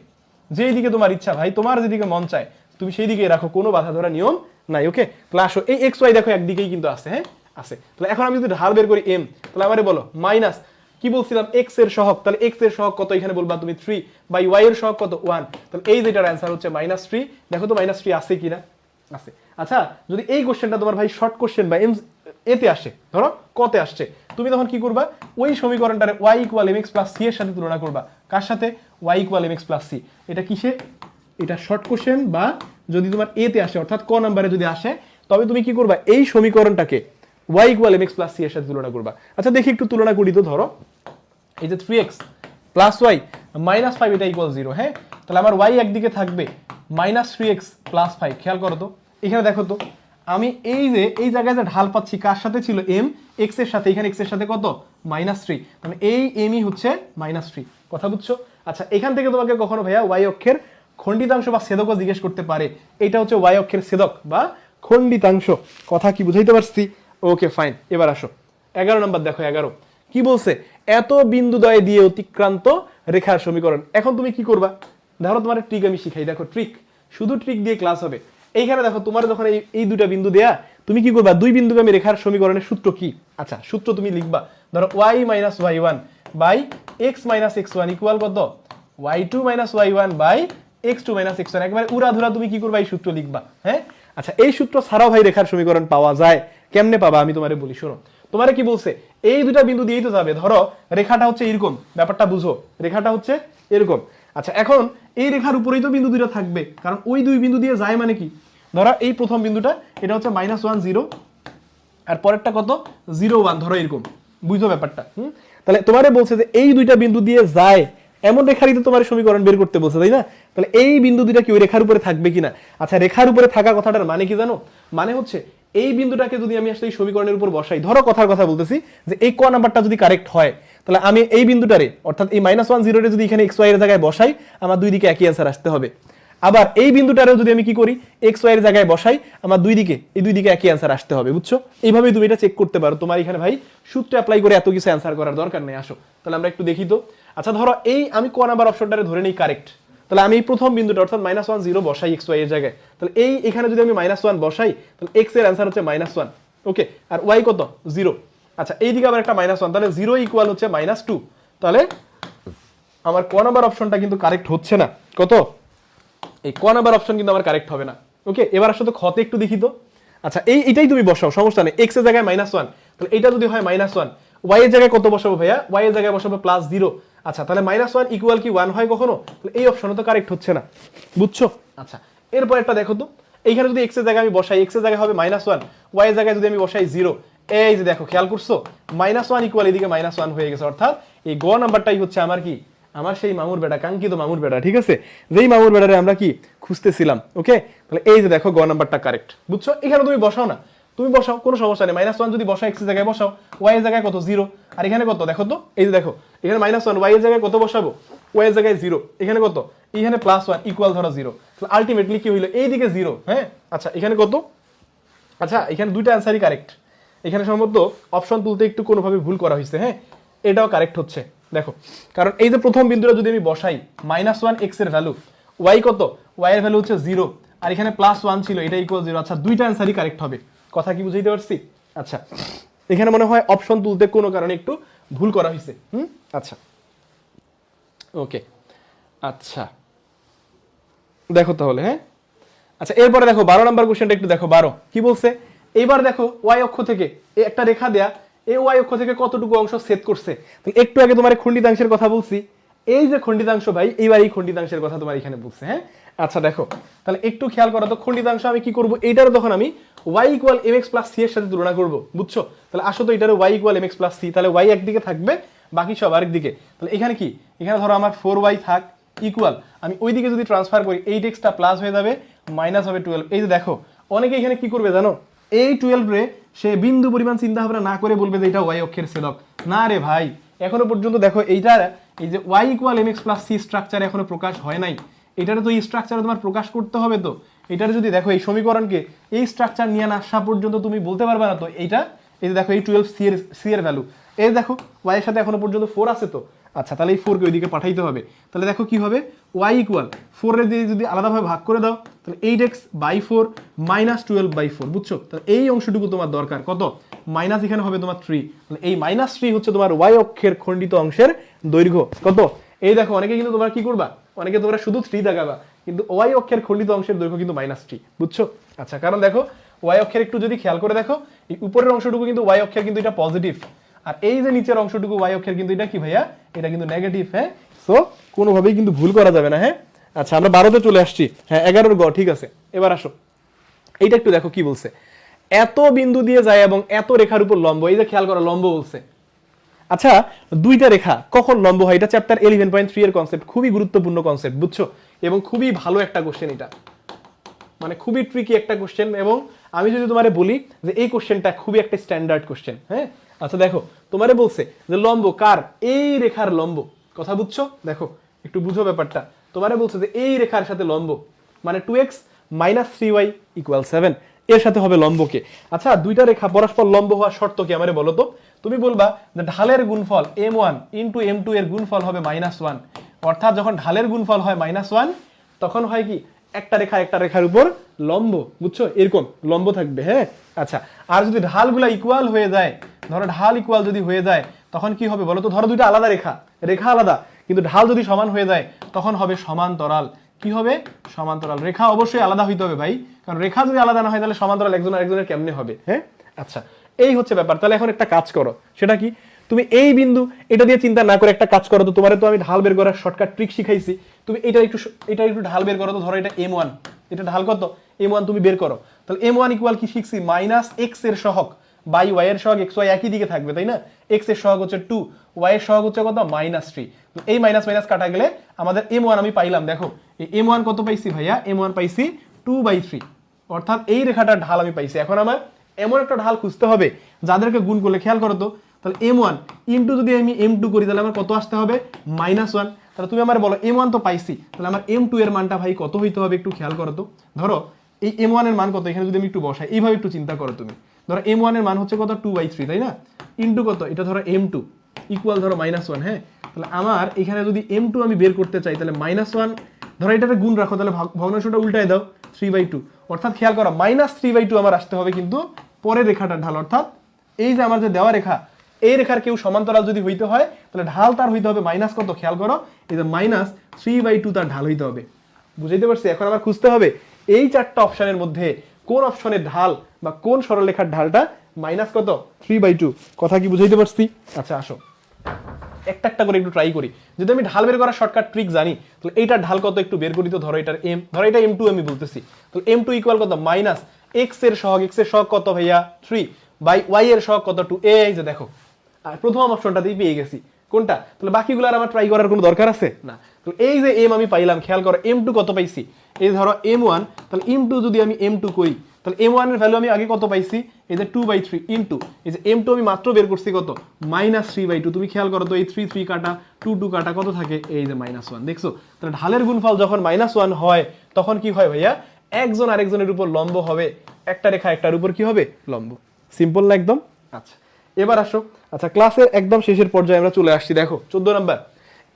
যেই দিকে তোমার ইচ্ছা ভাই, তোমার যেদিকে মন চায় তুমি সেই দিকে রাখো, কোনো বাধা ধরা নিয়ম নাই। ওকে, তাহলে আসো এই এক্স ওয়াই দেখো একদিকেই কিন্তু আছে। হ্যাঁ, আছে। তাহলে এখন আমি যদি ঢাল বের করি m, তাহলে আমারে বলো মাইনাস কি বলছিলাম এক্স এর সহগ, তাহলে এক্স এর সহগ কত এখানে বলবা তুমি 3 বাই ওয়াই এর সহগ কত 1, তাহলে এই যেটার অ্যান্সার হচ্ছে -3। দেখো তো -3 আছে কিনা? আছে। আচ্ছা যদি এই কোশ্চেনটা তোমার ভাই শর্ট কোশ্চেন বা এতে আসে, ধরো কতে আসছে, তুমি তখন কি করবা? ওই সমীকরণটারে y equal mx plus c এর সাথে তুলনা করবা। কার সাথে? y equal mx plus c। এটা কিসে? এটা শর্ট কোশ্চেন, বা যদি তোমার এতে আসে অর্থাৎ ক নাম্বারে যদি আসে, তবে তুমি কি করবা? এই সমীকরণটাকে y equal mx plus c এর সাথে তুলনা করবা। আচ্ছা দেখি একটু তুলনা করি তো। ধরো এই যে 3x প্লাস y মাইনাস 5 এটা ইকুয়াল 0। হ্যাঁ, তাহলে আমার y একদিকে থাকবে -3x প্লাস 5। খেয়াল করো তো এখানে, দেখো তো আমি এই যে এই জায়গায় যে ঢাল পাচ্ছি কার সাথে ছিল? m, x এর সাথে। এখানে x এর সাথে কত? -3, মানে এই m ই হচ্ছে -3। কথা বুঝছো? আচ্ছা এখান থেকে তোমাকে কখনো ভাইয়া y অক্ষের খণ্ডিতাংশ বা ছেদকও জিজ্ঞেস করতে পারে। এটা হচ্ছে y অক্ষের ছেদক বা খণ্ডিতাংশ। কথা কি বুঝাইতে পারছি? ওকে ফাইন, এবার আসো 11 নাম্বার। দেখো 11 কি বলছে? এত বিন্দুদ্বয় দিয়ে অতিক্রান্ত রেখার সমীকরণ। এখন তুমি কি করবা? ধরো তোমার ট্রিক আমি শিখাই, দেখো ট্রিক, শুধু ট্রিক দিয়ে ক্লাস হবে। এইখানে দেখো তোমার যখন এই দুটা বিন্দু দেয়া, তুমি কি করবা, দুই বিন্দুকে আমি রেখার সমীকরণের সূত্র কি, আচ্ছা সূত্র তুমি লিখবা, ধরো y minus y1 by x minus x1 equal কত, y2 minus y1 by x2 minus x1, একবারে উড়াধুরা তুমি কি করবা, এই সূত্র লিখবা। হ্যাঁ আচ্ছা, এই সূত্র ছাড়াও ভাই রেখার সমীকরণ পাওয়া যায়, কেমনে পাবা আমি তোমারে বলি, শোনো। তোমারে কি বলছে, এই দুটা বিন্দু দিয়েই তো যাবে, ধরো রেখাটা হচ্ছে এরকম, ব্যাপারটা বুঝো, রেখাটা হচ্ছে এরকম। আচ্ছা এখন এই রেখার উপরেই তো বিন্দু দুটো থাকবে, কারণ ওই দুই বিন্দু দিয়ে যায়, মানে কি, ধরো এই প্রথম বিন্দুটা এটা হচ্ছে -1 0 আর পরেরটা কত 0 1, ধরো এরকম, বুঝো ব্যাপারটা। তাহলে তোমারে বলছে যে এই দুইটা বিন্দু দিয়ে যায় এমন রেখারই তো তোমার সমীকরণ বের করতে বলছে, তাই না? তাহলে এই বিন্দু দুইটা কি ওই রেখার উপরে থাকবে কিনা, আচ্ছা রেখার উপরে থাকা কথাটার মানে কি জানো, মানে হচ্ছে এই বিন্দুটাকে যদি আমি আসলে এই সমীকরণের উপর বসাই, ধরো কথার কথা বলতেছি যে এই ক নাম্বারটা যদি কারেক্ট হয়, তাহলে আমি এই বিন্দুটারে অর্থাৎ এই -1 0 রে যদি এখানে x y এর জায়গায় বসাই, আমার দুই দিকে একই অ্যান্সার আসতে হবে। আবার এই বিন্দুটারেও যদি আমি কি করি, x y এর জায়গায় বসাই, আমার দুই দিকে একই অ্যান্সার আসতে হবে, বুঝছো? এইভাবেই তুমি এটা চেক করতে পারো, তোমার এখানে ভাই সূত্র অ্যাপ্লাই করে এত কিছু অ্যান্সার করার দরকার নেই। আসো তাহলে আমরা একটু দেখি তো। আচ্ছা ধরো এই আমি ক নাম্বার অপশনটারে ধরে নেই কারেক্ট, তাহলে আমি এই প্রথম বিন্দুটা অর্থাৎ -1 0 বসাই x y এর জায়গায়, তাহলে এই এখানে যদি আমি -1 বসাই, তাহলে x এর অ্যান্সার হচ্ছে -1, ওকে, আর y কত 0। আচ্ছা এইদিকে আবার একটা -1, তাহলে 0 ইকুয়াল হচ্ছে -2, তাহলে আমার ক নাম্বার অপশনটা কিন্তু কারেক্ট হচ্ছে না, কত, এই ক নাম্বার অপশন কিন্তু আমার কারেক্ট হবে না। ওকে, এবার আসলে খতে একটু দেখি তো। আচ্ছা এটাই তুমি বসাও, সমস্যা নেই, x এর জায়গায় -1, তাহলে এটা যদি হয় -1, y এর জায়গায় কত বসাবো ভাইয়া, y এর জায়গায় বসাবো +0। আচ্ছা তাহলে -1 ইকুয়াল কি 1 হয় কখনো, তাহলে এই অপশনও তো কারেক্ট হচ্ছে না, বুঝছো? আচ্ছা এরপর একটা দেখো তো, এইখানে যদি x এর জায়গায় আমি বসাই, x এর জায়গায় হবে -1, y এর জায়গায় যদি আমি বসাই 0, এই যে দেখো খেয়াল করছো, -1 ইকুয়াল এদিকে -1 হয়ে গেছে, অর্থাৎ এই গ নাম্বারটাই হচ্ছে আমার কি, আমার সেই মামুর বেটা, কাঙ্ক্ষিত মামুর বেটা, ঠিক আছে, যেই মামুর বেটারে আমরা কি খুঁজতেছিলাম। ওকে, তাহলে এই যে দেখো গ নাম্বারটা কারেক্ট, বুঝছো? এখানে তুমি বসাও না, তুমি বসাও, কোনো সমস্যা নেই, -1 যদি বসাও x এর জায়গায় বসাও, y এর জায়গায় কত 0, আর এখানে কত দেখো তো, এই যে দেখো এখানে -1, y এর জায়গায় কত বসাবো, y এর জায়গায় 0, এখানে কত, এখানে +1 ইকুয়াল ধরো 0, তাহলে আলটিমেটলি কি হইলো, এইদিকে 0। হ্যাঁ আচ্ছা এখানে কত, আচ্ছা এখানে দুইটা অ্যান্সারই কারেক্ট, এখানে সম্ভবত অপশন তুলতে একটু কোনোভাবে ভুল করা হয়েছে। হ্যাঁ এটাও কারেক্ট হচ্ছে, দেখো, কারণ এই যে প্রথম বিন্দুটা যদি আমি বসাই, -1 x এর ভ্যালু, y কত, y এর ভ্যালু হচ্ছে 0, আর এখানে +1 ছিল, এটা ইকুয়াল 0। আচ্ছা দুইটা অ্যান্সারই কারেক্ট হবে, কথা কি বুঝাইতে পারছি? আচ্ছা এখানে মনে হয় অপশন তুলতে কোনো কারণে একটু ভুল করা হয়েছে। আচ্ছা ওকে, আচ্ছা দেখো তাহলে। হ্যাঁ আচ্ছা এরপরে দেখো 12 নাম্বার কোশ্চেনটা একটু দেখো, 12 কি বলছে, এইবার দেখো y অক্ষ থেকে একটা রেখা দেয়া, এই y অক্ষ থেকে কতটুকু অংশ ছেদ করছে। একটু আগে তোমার খণ্ডিতাংশের কথা বলছি, এই যে খণ্ডিতাংশ ভাই, এইবার এই খণ্ডিতাংশের কথা তোমার এখানে বলছে। হ্যাঁ আচ্ছা দেখো তাহলে একটু খেয়াল করো তো, খণ্ডিতাংশ আমি কি করব, এইটারও তখন আমি y equal mx plus c এর সাথে তুলনা করব, বুঝছো? তাহলে আসো তো এটারও y equal mx plus c, তাহলে y একদিকে থাকবে, বাকি সব আরেক দিকে। তাহলে এখানে কি, এখানে ধরো আমার 4y থাক ইকুয়াল, আমি ওইদিকে যদি ট্রান্সফার করি 8x টা প্লাস হয়ে যাবে, মাইনাস হবে 12। এই যে দেখো অনেকে এখানে কি করবে জানো, এই 12 রে সে বিন্দু পরিমাণ চিন্তা ভাবনা না করে বলবে যে এটা y অক্ষের ছেদক। না রে ভাই, এখনো পর্যন্ত দেখো এইটার এই যে y equal mx plus c structure এখনো প্রকাশ হয় নাই, এটারে তো এই স্ট্রাকচারে তোমার প্রকাশ করতে হবে। তো এটারে যদি দেখো এই সমীকরণকে এই স্ট্রাকচার নিয়ে না আসা পর্যন্ত তুমি বলতে পারবে না তো এইটা, এই যে দেখো এই 12 c এর ভ্যালু, এই দেখো y এর সাথে এখনো পর্যন্ত 4 আছে তো। আচ্ছা তাহলে এই 4 কে ওইদিকে পাঠাইতে হবে, তাহলে দেখো কি হবে, y ইকুয়াল 4 এর দিয়ে যদি আলাদাভাবে ভাগ করে দাও, তাহলে 8x/4 -12/4, বুঝছো? তাহলে এই অংশটুকু তোমার দরকার, কত, মাইনাস এখানে হবে তোমার 3, তাহলে এই -3 হচ্ছে তোমার y অক্ষের খণ্ডিত অংশের দৈর্ঘ্য, কত। এই দেখো অনেকে কিন্তু তোমরা কি করবা, অনেকে তোমরা শুধু 3 দেখাবা, কিন্তু y অক্ষের খণ্ডিত অংশের দৈর্ঘ্য কিন্তু -3, বুঝছো? আচ্ছা কারণ দেখো y অক্ষের একটু যদি খেয়াল করে দেখো, এই উপরের অংশটুকু কিন্তু y অক্ষের কিন্তু এটা পজিটিভ, আর এই যে নিচের অংশটুকু y অক্ষের কিন্তু এটা কি ভাইয়া, এটা কিন্তু নেগেটিভ। হ্যাঁ সো কোনোভাবেই কিন্তু ভুল করা যাবে না। হ্যাঁ আচ্ছা আমরা 12 তে চলে আসছি, হ্যাঁ 11 গ, ঠিক আছে। এবার আসো এইটা একটু দেখো কি বলছে, এত বিন্দু দিয়ে যায় এবং এত রেখার উপর লম্ব, এই যে খেয়াল করো লম্ব বলছে। আচ্ছা দুইটা রেখা কখন লম্ব হয়, এটা চ্যাপ্টার 11.3 এর কনসেপ্ট, খুবই গুরুত্বপূর্ণ কনসেপ্ট, বুঝছো? এবং খুবই ভালো একটা কোশ্চেন, এটা মানে খুবই ট্রিকি একটা কোশ্চেন, এবং আমি যদি তোমারে বলি যে এই কোশ্চেনটা খুবই একটা স্ট্যান্ডার্ড কোশ্চেন। হ্যাঁ আচ্ছা দেখো তোমারে বলছে যে লম্ব কার, এই রেখার লম্ব, কথা বুঝছো? দেখো একটু বুঝো ব্যাপারটা, তোমারে বলছে যে এই রেখার সাথে লম্ব মানে 2x - 3y = 7, এর সাথে হবে লম্বকে। আচ্ছা দুইটা রেখা পরস্পর লম্ব হওয়ার শর্ত কি আমারে বলো তো? তুমি বলবা যে ঢালের গুণফল m1 * m2 এর গুণফল হবে -1, অর্থাৎ যখন ঢালের গুণফল হয় -1 তখন হয় কি একটা রেখার উপর লম্ব, বুঝছো, এরকম লম্ব থাকবে। হ্যাঁ, আচ্ছা, আর যদি ঢালগুলা ইকুয়াল হয়ে যায়, ধরো ঢাল ইকুয়াল যদি হয়ে যায় তখন কি হবে বলো তো? ধরো দুইটা আলাদা রেখা আলাদা, কিন্তু ঢাল যদি সমান হয়ে যায় তখন হবে সমান্তরাল। কি হবে? সমান্তরাল। রেখা অবশ্যই আলাদা হইতে হবে ভাই, কারণ রেখা যদি আলাদা না হয় তাহলে সমান্তরাল একজন আরেকজনের কেমনে হবে? হ্যাঁ, আচ্ছা, এই হচ্ছে ব্যাপার। তাহলে এখন একটা কাজ করো, সেটা কি? তুমি এই বিন্দু এটা দিয়ে চিন্তা না করে একটা কাজ করো তো। তোমারে তো আমি ঢাল বের করার শর্টকাট ট্রিক শিখাইছি, তুমি এটা একটু ঢাল বের করো তো। ধরো এটা m1, এটা ঢাল কত? m1 তুমি বের করো। তাহলে m1 ইকুয়াল কি শিখছি? -x এর সহগ বাই y এর সহগ, x y একই দিকে থাকবে তাই না? x এর সহগ হচ্ছে 2, y এর সহগ হচ্ছে কত? -3। এই মাইনাস মাইনাস কাটা গেলে আমাদের m1 আমি পাইলাম। দেখো এই m1 কত পাইছি ভাইয়া? m1 পাইছি 2/3, অর্থাৎ এই রেখাটার ঢাল আমি পাইছি। এখন আমার এমন একটা ঢাল খুঁজতে হবে যাদেরকে গুণ করলে, খেয়াল করো তো, তাহলে m1 ইনটু যদি আমি m2 করি তাহলে আমার কত আসতে হবে? -1। তাহলে তুমি আমার বলো m1 তো পাইছি, তাহলে আমার m2 এর মানটা ভাই কত হইতে হবে? একটু খেয়াল করো তো। ধরো এই m1 এর মান কত, এখানে যদি আমি একটু বসাই, এইভাবে একটু চিন্তা করো তুমি। ধরো m1 এর মান হচ্ছে কত? 2/3 তাই না? ইনটু কত? এটা ধরো m2 ইকুয়াল ধরো -1। হ্যাঁ, তাহলে আমার এখানে যদি m2 আমি বের করতে চাই তাহলে -1, ধরো এটাতে গুণ রাখো, তাহলে ভগ্নাংশটা উল্টায় দাও, 3/2। অর্থাৎ খেয়াল করো -3/2 আমার আসতে হবে কিন্তু পরের রেখাটার ঢাল। অর্থাৎ এই যে আমার যে দেওয়া রেখা, এই রেখার কেউ সমান্তরাল যদি হইতে হয় তাহলে ঢাল তার হইতে হবে মাইনাস কত? খেয়াল করো, এই যে -3/2 তার ঢাল হইতে হবে। বুঝাইতে পারছি? এখন আমার খুঁজতে হবে এই চারটা অপশনের মধ্যে কোন অপশনের ঢাল বা কোন সরলরেখার ঢালটা মাইনাস কত? 3/2। কথা কি বুঝাইতে পারছি? আচ্ছা, আসো একটা একটা করে একটু ট্রাই করি। যদি আমি ঢাল বের করার শর্টকাট ট্রিক জানি তাহলে এইটার ঢাল কত একটু বের করি তো। ধরো এটার ধরো এটা m2 আমি বলতেছি, তাহলে m2 ইকুয়াল কত? -x এর সহগ কত ভাইয়া? 3 বাই y এর সহগ কত? 2। এই যে দেখো, আর প্রথম অপশনটাতেই পেয়ে গেছি। কোনটা? তাহলে বাকিগুলো আর আমার ট্রাই করার কোনো দরকার আছে না। তো এই যে m আমি পাইলাম, খেয়াল করো m2 কত পাইছি? এই ধরো m1, তাহলে m2 যদি আমি m2 করি তাহলে m1 এর ভ্যালু আমি আগে কত পাইছি? এই যে 2/3 ইনটু এই যে m2 আমি মাত্র বের করছি কত? -3/2। তুমি খেয়াল করো তো, এই 3 3 কাটা, 2 2 কাটা, কত থাকে? এই যে -1। দেখছো? তাহলে ঢালের গুণফল যখন -1 হয় তখন কি হয় ভাইয়া? একজন আরেকজনের উপর লম্ব হবে, একটা রেখা একটার উপর কি হবে? লম্ব। সিম্পল না একদম? আচ্ছা, এবার আসো। আচ্ছা, ক্লাসের একদম শেষের পর্যায়ে আমরা চলে আসছি। দেখো 14 নাম্বার,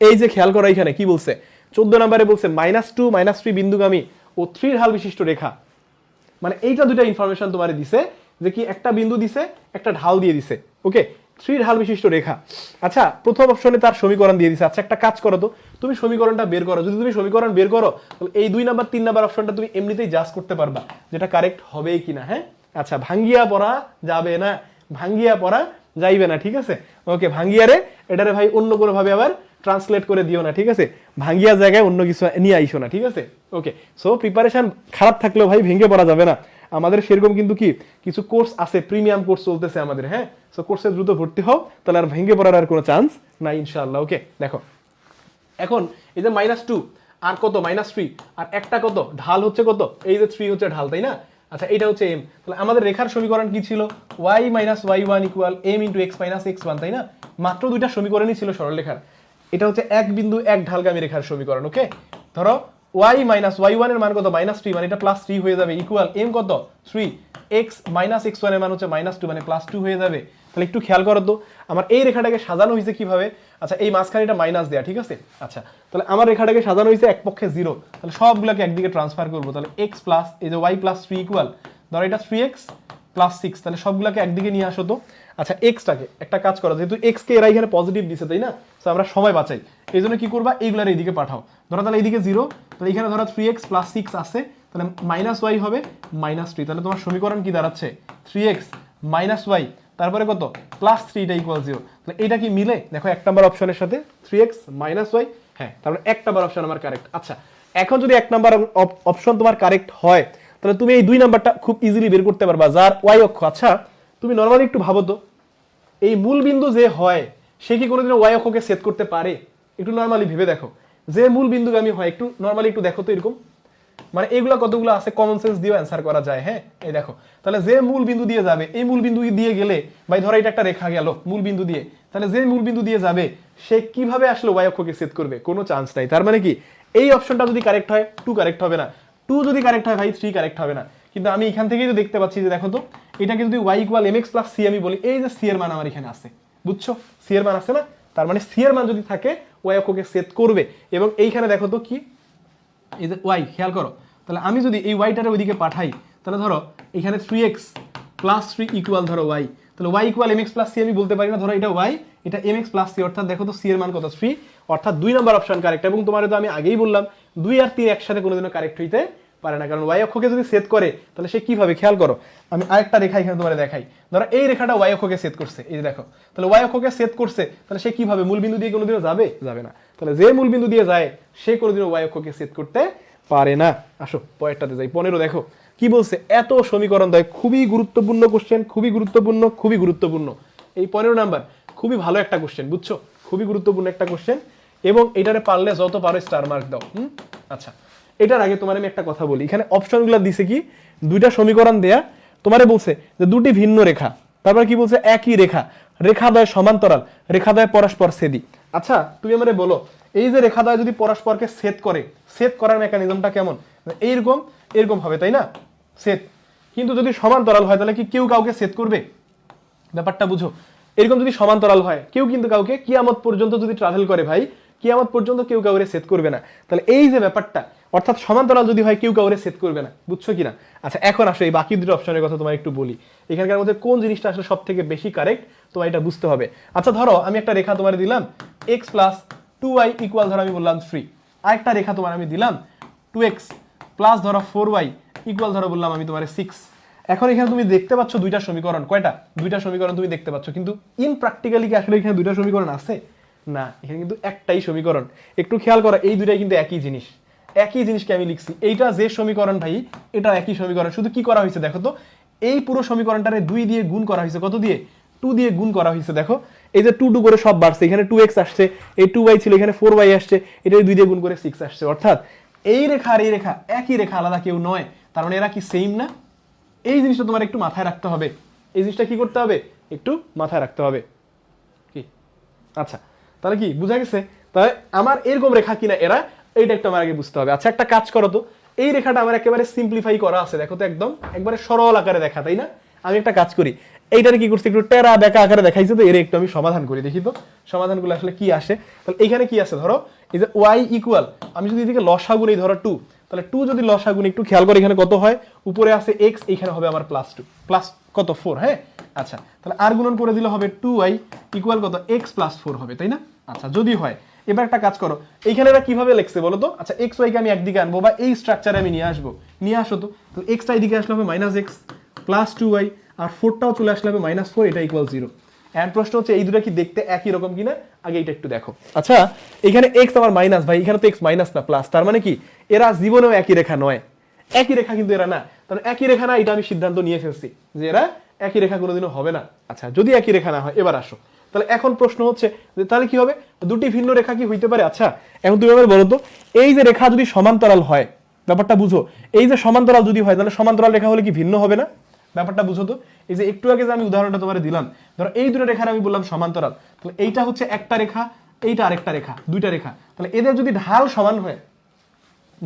এই যে খেয়াল করো এখানে কি বলছে? 14 নম্বরে বলছে -2 -3 বিন্দুগামী ও 3 ঢাল বিশিষ্ট রেখা। মানে এইটা দুইটা ইনফরমেশন তোমারে দিছে, যে কি একটা বিন্দু দিছে, একটা ঢাল দিয়ে দিছে। ওকে, 3 ঢাল বিশিষ্ট রেখা। আচ্ছা, প্রথম অপশনে তার সমীকরণ দিয়ে দিছে। আচ্ছা, একটা কাজ করো তো, তুমি সমীকরণটা বের করো। যদি তুমি সমীকরণ বের করো তাহলে এই 2 নাম্বার 3 নাম্বার অপশনটা তুমি এমনিতেই জাজ করতে পারবা যেটা কারেক্ট হবে কিনা। হ্যাঁ, আচ্ছা, ভাঙ্গিয়া পড়া যাবে না, ভাঙ্গিয়া পড়া যাইবে না, ঠিক আছে? ওকে, ভাঙ্গিয়ারে এটারে ভাই অন্য কোনো ভাবে আবার ট্রান্সলেট করে দিও না, ঠিক আছে? ভাঙ্গিয়া জায়গায় অন্য কিছু নিয়ে আইসো না, ঠিক আছে? ওকে, সো প্রিপারেশন খারাপ থাকলেও ভাই ভেঙে পড়া যাবে না। আমাদের সেরকম কিন্তু কি কিছু কোর্স আছে, প্রিমিয়াম কোর্স চলতেছে আমাদের। হ্যাঁ, সো কোর্সে দ্রুত ভর্তি হও, তাহলে আর ভেঙে পড়ার আর কোনো চান্স নাই ইনশাআল্লাহ। ওকে, দেখো এখন এই যে -2 আর কত? -3 আর একটা কত? ঢাল হচ্ছে কত? এই যে 3 হচ্ছে ঢাল, তাই না? আচ্ছা, এটা হচ্ছে m। তাহলে আমাদের রেখার সমীকরণ কি ছিল? y - y1 = m × x - x1, তাই না? মাত্র দুইটা সমীকরণই ছিল সরলরেখার। এটা হচ্ছে এক বিন্দু এক ঢালগামী রেখার সমীকরণ। ওকে, ধরো y - y1 এর মান কত? -3, মানে এটা +3 হয়ে যাবে, ইকুয়াল m কত? 3, x - x1 এর মান হচ্ছে -2, মানে +2 হয়ে যাবে। তাহলে একটু খেয়াল করো তো, আমার এই রেখাটাকে সাজানো হয়েছে কিভাবে? আচ্ছা, এই মাঝখানে এটা মাইনাস দেয়া, ঠিক আছে? আচ্ছা, তাহলে আমার রেখাটাকে সাজানো হয়েছে এক পক্ষে 0, তাহলে সবগুলোকে একদিকে ট্রান্সফার করবো। তাহলে x প্লাস এই যে y + 3 ইকুয়াল, ধরো এটা 3x + 6, তাহলে সবগুলোকে একদিকে নিয়ে আসো তো। আচ্ছা, এক্সটাকে একটা কাজ করো, যেহেতু এক্স কে এরা এখানে পজিটিভ দিছে, তাই না? তো আমরা সময় বাঁচাই, এই জন্য কি করবা? এইগুলার এইদিকে পাঠাও। ধরো তাহলে এইদিকে 0, তাহলে এখানে ধরো 3x + 6 আছে, তাহলে -y হবে -3। তাহলে তোমার সমীকরণ কি দাঁড়াচ্ছে? 3x - y, তারপরে কত? +3, এটা ইকুয়াল 0। তাহলে এটা কি মিলে? দেখো 1 নাম্বার অপশনের সাথে 3x - y। হ্যাঁ, তারপরে 1 নাম্বার অপশন আমার কারেক্ট। আচ্ছা, এখন যদি 1 নাম্বার অপশন তোমার কারেক্ট হয় তাহলে তুমি এই 2 নাম্বারটা খুব ইজিলি বের করতে পারবা, যার y অক্ষ। আচ্ছা, তুমি নরমালি একটু ভাবো তো, এই মূল বিন্দু যে হয় সে কি কোনোদিনও y অক্ষকে সেট করতে পারে? একটু নরমালি ভেবে দেখো, যে মূল বিন্দুগামী হয়, একটু নরমালি একটু দেখো তো এরকম। মানে এগুলা কতগুলো আছে, কমন সেন্স দিয়েও অ্যান্সার করা যায়। হ্যাঁ, এই দেখো, তাহলে যে মূল বিন্দু দিয়ে যাবে, এই মূল বিন্দু দিয়ে গেলে ভাই ধরো এটা একটা রেখা গেল মূল বিন্দু দিয়ে, তাহলে যে মূল বিন্দু দিয়ে যাবে সে কিভাবে আসলে y অক্ষকে সেট করবে? কোনো চান্স নাই। তার মানে কি এই অপশনটা যদি কারেক্ট হয় 2 কারেক্ট হবে না, 2 যদি কারেক্ট হয় ভাই 3 কারেক্ট হবে না। কিন্তু আমি এখান থেকেই তো দেখতে পাচ্ছি যে দেখো তো, এটাকে যদি y = mx + c আমি বলি, এই যে c এর মান আমার এখানে আছে, বুঝছো? c এর মান আছে না? তার মানে c এর মান যদি থাকে ওয়াই অক্ষকে সেট করবে। এবং এইখানে দেখো তো কি, এই যে ওয়াই, খেয়াল করো, তাহলে আমি যদি এই ওয়াইটারে ওইদিকে পাঠাই, তাহলে ধরো এখানে 3x প্লাস 3 ইকুয়াল ধরো ওয়াই, তাহলে y equal mx plus c আমি বলতে পারি না, ধরো এটা ওয়াই, এটা mx প্লাস সি, অর্থাৎ দেখো তো সি এর মান কত 3, অর্থাৎ 2 নম্বর অপশন কারেক্ট। এবং তোমার তো আমি আগেই বললাম 2 আর 3 একসাথে কোনোদিনও কারেক্ট হইতে পারে না, কারণ ওয়াই অক্ষকে যদি সেট করে তাহলে সে কিভাবে, খেয়াল করো, আমি আরেকটা রেখা এখানে তোমার দেখাই, ধরো এই রেখাটা ওয়াই অক্ষকে সেট করছে, এই যে দেখো, তাহলে ওয়াই অক্ষকে সেট করছে, তাহলে সে কিভাবে মূল বিন্দু দিয়ে কোনোদিনও যাবে, যাবে না। তাহলে যে মূল বিন্দু দিয়ে যায় সে কোনোদিনও ওয়াই অক্ষকে সেট করতে পারে না। আসো পরেরটাতে যাই, 15 দেখো কি বলছে, এত সমীকরণ দেয়, খুবই গুরুত্বপূর্ণ কোশ্চেন, খুবই গুরুত্বপূর্ণ, খুবই গুরুত্বপূর্ণ। এই 15 নাম্বার খুবই ভালো একটা কোশ্চেন, বুঝছো, খুবই গুরুত্বপূর্ণ একটা কোশ্চেন, এবং এটারে পারলে যত পারো স্টার মার্ক দাও। আচ্ছা, এটার আগে তোমার আমি একটা কথা বলি, এখানে অপশনগুলো দিছে কি, দুইটা সমীকরণ দেয়া, তোমারে বলছে যে দুটি ভিন্ন রেখা, তারপর কি বলছে, একই রেখা, রেখাদ্বয় সমান্তরাল, রেখাদ্বয় পরস্পর ছেদি। আচ্ছা তুমি আমারে বলো, এই যে রেখাদ্বয় যদি পরস্পরকে ছেদ করে, ছেদ করার মেকানিজমটা কেমন, এইরকম এরকম হবে তাই না, ছেদ। কিন্তু যদি সমান্তরাল হয় তাহলে কি কেউ কাউকে ছেদ করবে, ব্যাপারটা বুঝো। এরকম যদি সমান্তরাল হয়, কেউ কিন্তু কাউকে, কিয়ামত পর্যন্ত যদি ট্রাভেল করে ভাই, কিয়ামত পর্যন্ত কেউ কাউরে সেট করবে না। তাহলে এই যে ব্যাপারটা, অর্থাৎ সমান্তরাল যদি হয় কেউ কাউরে সেট করবে না, বুঝছো কিনা। আচ্ছা এখন আসো এই বাকি দুটো অপশনের কথা তোমার একটু বলি, এখানকার মধ্যে কোন জিনিসটা আসলে সব থেকে বেশি কারেক্ট তোমার এটা বুঝতে হবে। আচ্ছা ধরো আমি একটা রেখা তোমার দিলাম x প্লাস 2y ইকুয়াল ধরো আমি বললাম 3, আরেকটা রেখা তোমার আমি দিলাম 2x প্লাস ধরো 4y ইকুয়াল ধরো বললাম আমি তোমার 6। এখন এখানে তুমি দেখতে পাচ্ছ দুইটা সমীকরণ, কয়টা, দুইটা সমীকরণ তুমি দেখতে পাচ্ছ, কিন্তু ইন প্র্যাকটিক্যালি কি আসলে এখানে দুইটা সমীকরণ আছে না, এখানে কিন্তু একটাই সমীকরণ। একটু খেয়াল করো, এই দুইটাই কিন্তু একই জিনিস, একই জিনিসকে আমি লিখছি, এইটা যে সমীকরণ ভাই এটা একই সমীকরণ, শুধু কি করা হয়েছে দেখো তো, এই পুরো সমীকরণটারে 2 দিয়ে গুণ করা হয়েছে, কত দিয়ে, 2 দিয়ে গুণ করা হয়েছে। দেখো এই যে 2 2 করে সব বাড়ছে, এখানে 2x আসছে, এই 2y ছিল, এখানে 4y আসছে, এটা 2 দিয়ে গুণ করে 6 আসছে, অর্থাৎ এই রেখা আর এই রেখা একই রেখা, আলাদা কেউ নয়, তার মানে এরা কি সেম না। এই জিনিসটা তোমার একটু মাথায় রাখতে হবে, এই জিনিসটা কি করতে হবে, একটু মাথায় রাখতে হবে কি। আচ্ছা তাহলে কি বুঝা গেছে, তাহলে আমার এরকম রেখা কিনা এরা, এইটা একটু আমার আগে বুঝতে হবে। আচ্ছা একটা কাজ করো তো, এই রেখাটা আমার একেবারে সিম্পলিফাই করা আছে, দেখো তো একদম একবারে সরল আকারে দেখা, তাই না। আমি একটা কাজ করি, এইটারে কি করছি, একটু টেরা বেকা আকারে দেখাইছে, তো এর একটু আমি সমাধান করি, দেখি তো সমাধানগুলো আসলে কি আসে। তাহলে এইখানে কি আছে, ধরো এই যে y ইকুয়াল, আমি যদি এদিকে লসাগু নেই ধরো 2, তাহলে 2 যদি লসাগু নেই, একটু খেয়াল করে এখানে কত হয়, উপরে আছে x, এখানে হবে আমার প্লাস 2 প্লাস কত 4, হ্যাঁ। আচ্ছা তাহলে আর গুণন করে দিলে হবে 2y ইকুয়াল কত, x প্লাস 4 হবে, তাই না। আচ্ছা যদি হয়, এবার একটা কাজ করো, এইখানে এরা কিভাবে লিখছে বলো তো। আচ্ছা এক্স ওয়াই কে আমি একদিকে আনবো, বা এই স্ট্রাকচারে আমি নিয়ে আসবো, নিয়ে আসো তো, তাহলে এক্সটা এইদিকে আসলে হবে -x প্লাস 2y, আর 4টাও চলে আসলে হবে -4, এটা ইকুয়াল 0। এন্ড প্রশ্ন হচ্ছে এই দুটো কি দেখতে একই রকম কিনা, আগে এটা একটু দেখো। আচ্ছা এখানে x আমার মাইনাস, ভাই এখানে তো x মাইনাস না প্লাস, তার মানে কি এরা জীবনেও একই রেখা নয়, একই রেখা কিন্তু এরা না, তাহলে একই রেখা না, এটা আমি সিদ্ধান্ত নিয়ে ফেলছি যে এরা একই রেখা কোনোদিনও হবে না। আচ্ছা যদি একই রেখা না হয়, এবার আসো, তাহলে এখন প্রশ্ন হচ্ছে যে তাহলে কি হবে, দুটি ভিন্ন রেখা কি হইতে পারে। আচ্ছা এখন তুমি আমার বলো তো, এই যে রেখা যদি সমান্তরাল হয়, ব্যাপারটা বুঝো, এই যে সমান্তরাল যদি হয় তাহলে সমান্তরাল রেখা হলে কি ভিন্ন হবে না, ব্যাপারটা বুঝো তো। এই যে একটু আগে যে আমি উদাহরণটা তোমার দিলাম, ধরো এই দুটো রেখার আমি বললাম সমান্তরাল, তাহলে এইটা হচ্ছে একটা রেখা, এইটা আরেকটা রেখা, দুইটা রেখা, তাহলে এদের যদি ঢাল সমান হয়,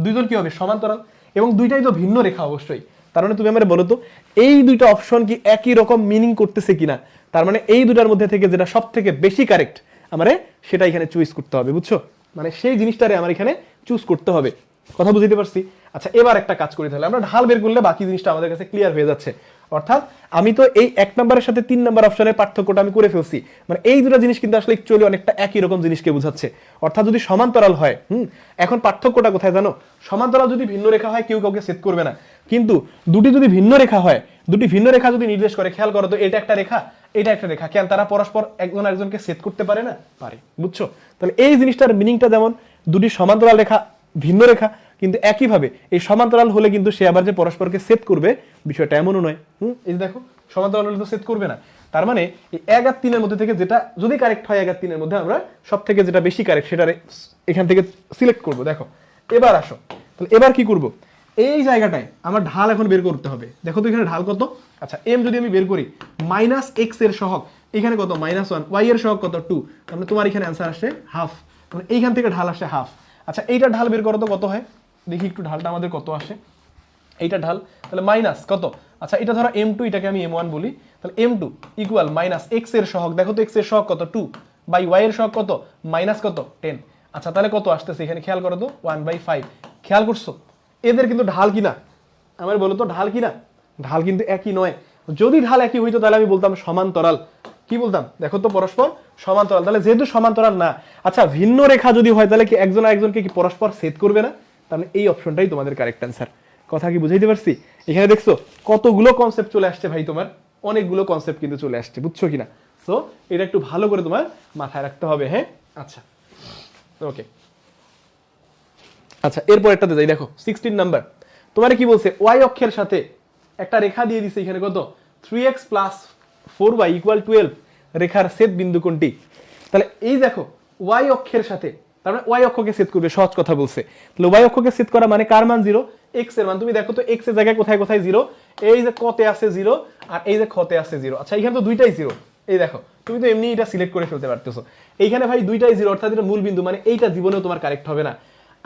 দুইজন কি হবে, সমান্তরাল, এবং দুইটাই তো ভিন্ন রেখা অবশ্যই। তার মানে তুমি আমার বলো তো, এই দুইটা অপশন কি একই রকম মিনিং করতেছে কিনা, তার মানে এই দুটার মধ্যে থেকে যেটা সব থেকে বেশি কারেক্ট আমারে সেটা এখানে চুজ করতে হবে, বুঝছো, মানে সেই জিনিসটারে আমার এখানে চুজ করতে হবে, কথা বুঝতে পারছি। আচ্ছা এবার একটা কাজ করি, তাহলে আমরা ঢাল বের করলে বাকি জিনিসটা আমাদের কাছে ক্লিয়ার হয়ে যাচ্ছে। অর্থাৎ আমি তো এই 1 নম্বরের সাথে 3 নম্বর অপশনের পার্থক্যটা আমি করে ফেলছি, মানে এই দুটো জিনিস কিন্তু আসলে অ্যাকচুয়ালি অনেকটা একই রকম জিনিসকে বোঝাচ্ছে। অর্থাৎ যদি সমান্তরাল হয়, এখন পার্থক্যটা কোথায় জানো, সমান্তরাল যদি ভিন্ন রেখা হয় কেউ কাউকে সেট করবে না, কিন্তু দুটি যদি ভিন্ন রেখা হয়, দুটি ভিন্ন রেখা যদি নির্দেশ করে, খেয়াল করো তো, এটা একটা রেখা, এটা একটা রেখা, কেন তারা পরস্পর একজন আরেকজনকে সেট করতে পারে না, পারে, বুঝছো। তাহলে এই জিনিসটার মিনিংটা যেমন দুটি সমান্তরাল রেখা ভিন্ন রেখা, কিন্তু একইভাবে এই সমান্তরাল হলে কিন্তু সে আবার যে পরস্পরকে সেট করবে বিষয়টা এমনও নয়। এই যে দেখো সমান্তরাল হলে তো সেট করবে না, তার মানে এই 1 আর 3 এর মধ্যে থেকে যেটা যদি কারেক্ট হয়, 1 আর 3 এর মধ্যে আমরা সব থেকে যেটা বেশি কারেক্ট সেটা এখান থেকে সিলেক্ট করব। দেখো এবার আসো, তাহলে এবার কি করব, এই জায়গাটায় আমার ঢাল এখন বের করতে হবে। দেখো তো এখানে ঢাল কত, আচ্ছা m যদি আমি বের করি, -x এর সহগ এখানে কত, -1, y এর সহগ কত 2, তাহলে তোমার এখানে অ্যান্সার আসে হাফ, মানে এইখান থেকে ঢাল আসে হাফ। আচ্ছা এইটা ঢাল বের করো তো কত হয়, দেখি একটু ঢালটা আমাদের কত আসে, এইটা ঢাল তাহলে মাইনাস কত, আচ্ছা এটা ধরো m2, এটাকে আমি m1 বলি, তাহলে m2 ইকুয়াল -x এর সহগ, দেখো তো x এর সহগ কত 2, বাই ওয়াই এর সহগ কত মাইনাস কত 10। আচ্ছা তাহলে কত আসতেছে এখানে খেয়াল করো তো 1/5। খেয়াল করছো এদের কিন্তু ঢাল কিনা আমার বলো তো ঢাল কিনা? ঢাল কিন্তু একই নয়। যদি ঢাল একই হইতো তাহলে আমি বলতাম সমান্তরাল। কি বলতাম দেখো তো পরস্পর সমান্তরাল। তাহলে যেহেতু সমান্তরাল না, আচ্ছা ভিন্ন রেখা যদি হয় তাহলে কি একজন আরেকজনকে কি পরস্পর ছেদ করবে না? তাহলে এই অপশনটাই তোমাদের কারেক্ট অ্যান্সার। কথা কি বুঝাইতে পারছি? এখানে দেখছো কতগুলো কনসেপ্ট চলে আসছে ভাই, তোমার অনেকগুলো কনসেপ্ট কিন্তু চলে আসছে, বুঝছো কিনা? সো এটা একটু ভালো করে তোমার মাথায় রাখতে হবে। হ্যাঁ আচ্ছা ওকে। আচ্ছা এরপর একটাতে যাই, দেখো 16 নাম্বার তোমার কি বলছে, ওয়াই অক্ষের সাথে একটা রেখা দিয়ে দিছে এখানে কত 3x + 4y = 12, রেখার ছেদ বিন্দু কোনটি? তাহলে এই দেখো ওয়াই অক্ষের সাথে, তার মানে ওয়াই অক্ষকে ছেদ করবে, সহজ কথা বলছে। তাহলে ওয়াই অক্ষকে ছেদ করা মানে কার মান 0? x এর মান। তুমি দেখো তো x এর জায়গায় কোথায় কোথায় 0, এই যে কতে আছে 0 আর এই যে খতে আছে 0। আচ্ছা এখানে তো দুইটাই 0, এই দেখো তুমি তো এমনি এটা সিলেক্ট করে ফেলতে পারতেছো। এইখানে ভাই দুইটাই 0, অর্থাৎ এটা মূল বিন্দু, মানে এইটা জীবনেও তোমার কারেক্ট হবে না।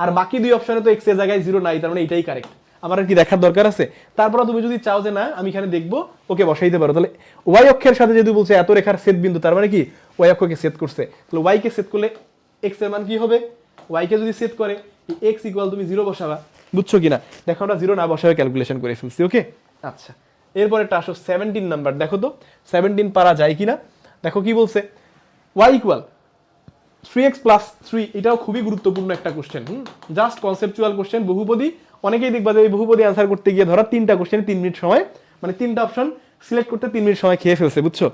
আর বাকি দুই অপশনে তো x এর জায়গায় 0 নাই, তার মানে এটাই কারেক্ট। আমার আর কি দেখার দরকার আছে? তারপর তুমি যদি চাও যে না আমি এখানে দেখবো, ওকে বসাইতে পারো। তাহলে ওয়াই অক্ষের সাথে যদি বলছে এত রেখার ছেদ বিন্দু, তার মানে কি ওয়াই অক্ষকে ছেদ করছে। তাহলে ওয়াই কে ছেদ করলে x এর মান কি হবে? ওয়াই কে যদি ছেদ করে x = তুমি 0 বসাবা, বুঝছো কিনা? দেখো আমরা 0 না বসাবে ক্যালকুলেশন করে ফেলছি। ওকে আচ্ছা এরপর একটা আসো 17 নাম্বার, দেখো তো 17 পারা যায় কিনা। দেখো কি বলছে, y = 3x + 3। এটাও খুবই গুরুত্বপূর্ণ একটা কোশ্চেন, জাস্ট কনসেপচুয়াল কোশ্চেন। বহুপদী অনেকেই দেখবা যে এই বহুপদী অ্যান্সার করতে গিয়ে ধরো 3টা কোশ্চেন 3 মিনিট সময়, মানে 3টা অপশন সিলেক্ট করতে 3 মিনিট সময় খেয়ে ফেলছে, বুঝছো?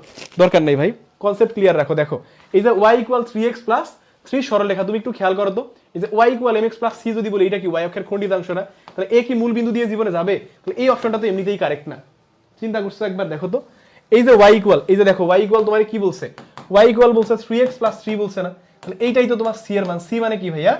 দরকার নেই ভাই, কনসেপ্ট ক্লিয়ার রাখো। দেখো এই যে y = 3x + 3 সরলরেখা, তুমি একটু খেয়াল করো তো, এই যে y = mx + c যদি বলি, এটা কি y অক্ষের খণ্ডিতাংশ না? তাহলে a কি মূল বিন্দু দিয়ে জীবনে যাবে? তাহলে এই অপশনটা তো এমনিতেই কারেক্ট না। চিন্তা করছো একবার? দেখো তো এই যে y = এই যে দেখো y = তোমার কি বলছে, y = বলছে 3x + 3 বলছে না? তাহলে এইটাই তো তোমার c এর মান। c মানে কি ভাইয়া?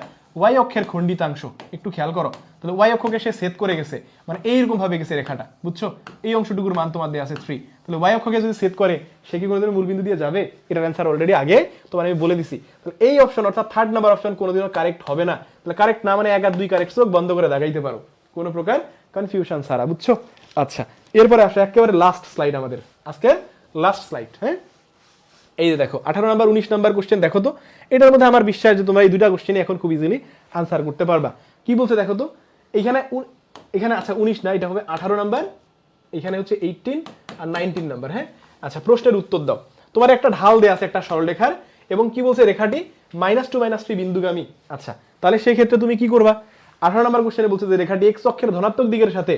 y অক্ষের খণ্ডিতাংশ। একটু খেয়াল করো, তাহলে y অক্ষকে সে ছেদ করে গেছে, মানে এইরকম ভাবে গেছে রেখাটা, বুঝছো? এই অংশটুকুর মান তোমার দেয়া আছে 3। তাহলে y অক্ষকে যদি ছেদ করে সে কি কোনোদিন মূল বিন্দু দিয়ে যাবে? এটার অ্যান্সার অলরেডি আগে তোমার আমি বলে দিছি। তাহলে এই অপশন অর্থাৎ 3rd নাম্বার অপশন কোনোদিনও কারেক্ট হবে না। তাহলে কারেক্ট না মানে 1 আর 2 কারেক্ট, চোখ বন্ধ করে দেখাইতে পারো কোনো প্রকার কনফিউশন ছাড়া, বুঝছো? আচ্ছা এরপরে আসো একেবারে লাস্ট স্লাইড, আমাদের আজকের লাস্ট স্লাইড। হ্যাঁ এই যে দেখো 18 নাম্বার 19 নাম্বার কোশ্চেন, দেখো তো এটার মধ্যে আমার বিশ্বাস যে তোমরা এই দুইটা কোশ্চেনই এখন খুব ইজিলি আনসার করতে পারবা। কি বলছে দেখো তো, এখানে আচ্ছা 19 না, এটা হবে 18 নাম্বার, এখানে হচ্ছে 18 আর 19 নাম্বার। হ্যাঁ আচ্ছা প্রশ্নের উত্তর দাও। তোমার একটা ঢাল দেয়া আছে একটা সরলরেখার, এবং কি বলছে রেখাটি -2 -3 বিন্দুগামী। আচ্ছা তাহলে সেই ক্ষেত্রে তুমি কি করবা? 18 নাম্বার কোশ্চেনে বলছে যে রেখাটি x অক্ষের ধনাত্মক দিকের সাথে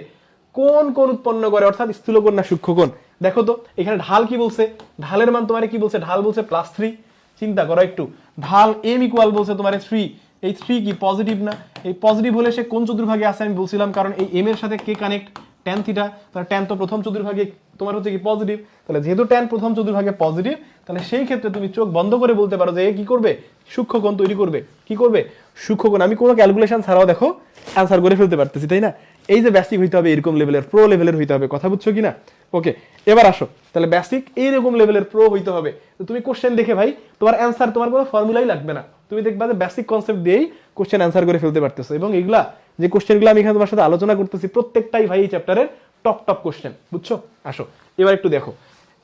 কোন কোন উৎপন্ন করে, অর্থাৎ স্থূলকোণ না সূক্ষ্মকোণ। দেখো তো এখানে ঢাল কি বলছে, ঢালের মান তোমার কি বলছে, ঢাল বলছে +3। চিন্তা করো একটু, ঢাল m = বলছে তোমার 3, এই 3 কি পজিটিভ না? এই পজিটিভ হলে সে কোন চতুর্ভাগে আছে আমি বলছিলাম, কারণ এই m এর সাথে কে কানেক্ট, tan θ। তাহলে tan তো প্রথম চতুর্ভাগে তোমার হচ্ছে কি পজিটিভ। তাহলে যেহেতু tan প্রথম চতুর্ভাগে পজিটিভ, তাহলে সেই ক্ষেত্রে তুমি চোখ বন্ধ করে বলতে পারো যে এ কি করবে, সূক্ষ্মকোণ তৈরি করবে। কি করবে? সূক্ষ্মকোণ। আমি কোনো ক্যালকুলেশন ছাড়াও দেখো অ্যান্সার করে ফেলতে পারতেছি, তাই না? এই যে বেসিক হইতে হবে এরকম লেভেলের, প্রো লেভেলের হইতে হবে, কথা বুঝছো কিনা? ওকে এবার আসো, তাহলে বেসিক এইরকম লেভেলের প্রো হইতে হবে। তো তুমি কোশ্চেন দেখে ভাই তোমার অ্যান্সার, তোমার কোনো ফর্মুলাই লাগবে না, তুমি দেখবা যে বেসিক কনসেপ্ট দিয়েই কোশ্চেন অ্যান্সার করে ফেলতে পারতেছো। এবং এগুলা যে কোশ্চেনগুলো আমি এখানে তোমার সাথে আলোচনা করতেছি প্রত্যেকটাই ভাই এই চ্যাপ্টারের টপ কোশ্চেন, বুঝছো? আসো এবার একটু দেখো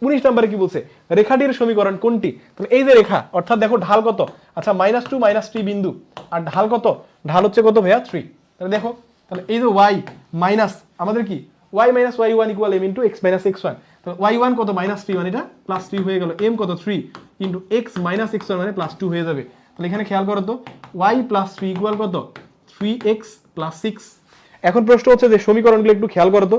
19 নম্বরে কি বলছে, রেখাটির সমীকরণ কোনটি? তাহলে এই যে রেখা, অর্থাৎ দেখো ঢাল কত, আচ্ছা -2 -3 বিন্দু, আর ঢাল কত, ঢাল হচ্ছে কত ভাইয়া 3। তাহলে দেখো, তাহলে এই যে y মাইনাস আমাদের কি y - y1 = m * x - x1। তাহলে y1 কত -3, মানে এটা +3 হয়ে গেল, m কত 3 * x - x1 মানে +2 হয়ে যাবে। তাহলে এখানে খেয়াল করো তো y + 3 = কত 3x + 6। এখন প্রশ্ন হচ্ছে যে সমীকরণগুলো একটু খেয়াল করো তো,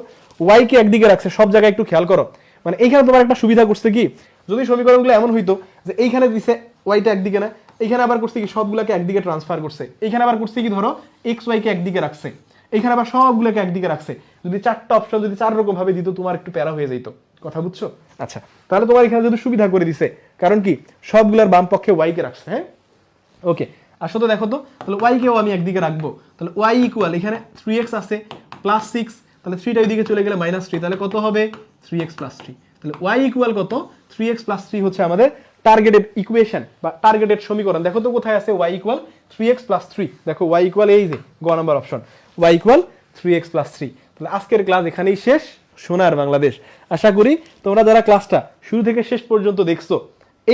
y কে একদিকে রাখছে সব জায়গায়, একটু খেয়াল করো। মানে এইখানে তোমার একটা সুবিধা করছে কি, যদি সমীকরণগুলো এমন হইতো যে এইখানে দিছে ওয়াইটা একদিকে না, এইখানে আবার করছে কি সবগুলোকে একদিকে ট্রান্সফার করছে, এইখানে আবার করছে কি ধরো এক্স ওয়াই কে একদিকে রাখছে, এইখানে আবার সবগুলোকে একদিকে রাখছে, যদি 4টা অপশন যদি 4 রকম ভাবে দিত তোমার একটু প্যারা হয়ে যেত, কথা বুঝছো? আচ্ছা তাহলে তোমার এখানে যদি সুবিধা করে দিছে, কারণ কি সবগুলোর বাম পক্ষে ওয়াই কে রাখছে। হ্যাঁ ওকে আসো তো দেখো তো, তাহলে ওয়াই কেও আমি একদিকে রাখবো, তাহলে ওয়াই ইকুয়াল এখানে 3x আছে +6, তাহলে 3টা ওইদিকে চলে গেলে -3, তাহলে কত হবে 3x + 3। তাহলে y ইকুয়াল কত 3x + 3 হচ্ছে আমাদের টার্গেটেড ইকুয়েশন বা টার্গেটেড সমীকরণ। দেখো তো কোথায় আছে y ইকুয়াল 3x + 3, দেখো y ইকুয়াল এই যে গ number option, y equal 3x + 3। তাহলে আজকের ক্লাস এখানেই শেষ, সোনার বাংলাদেশ। আশা করি তোমরা যারা ক্লাসটা শুরু থেকে শেষ পর্যন্ত দেখছো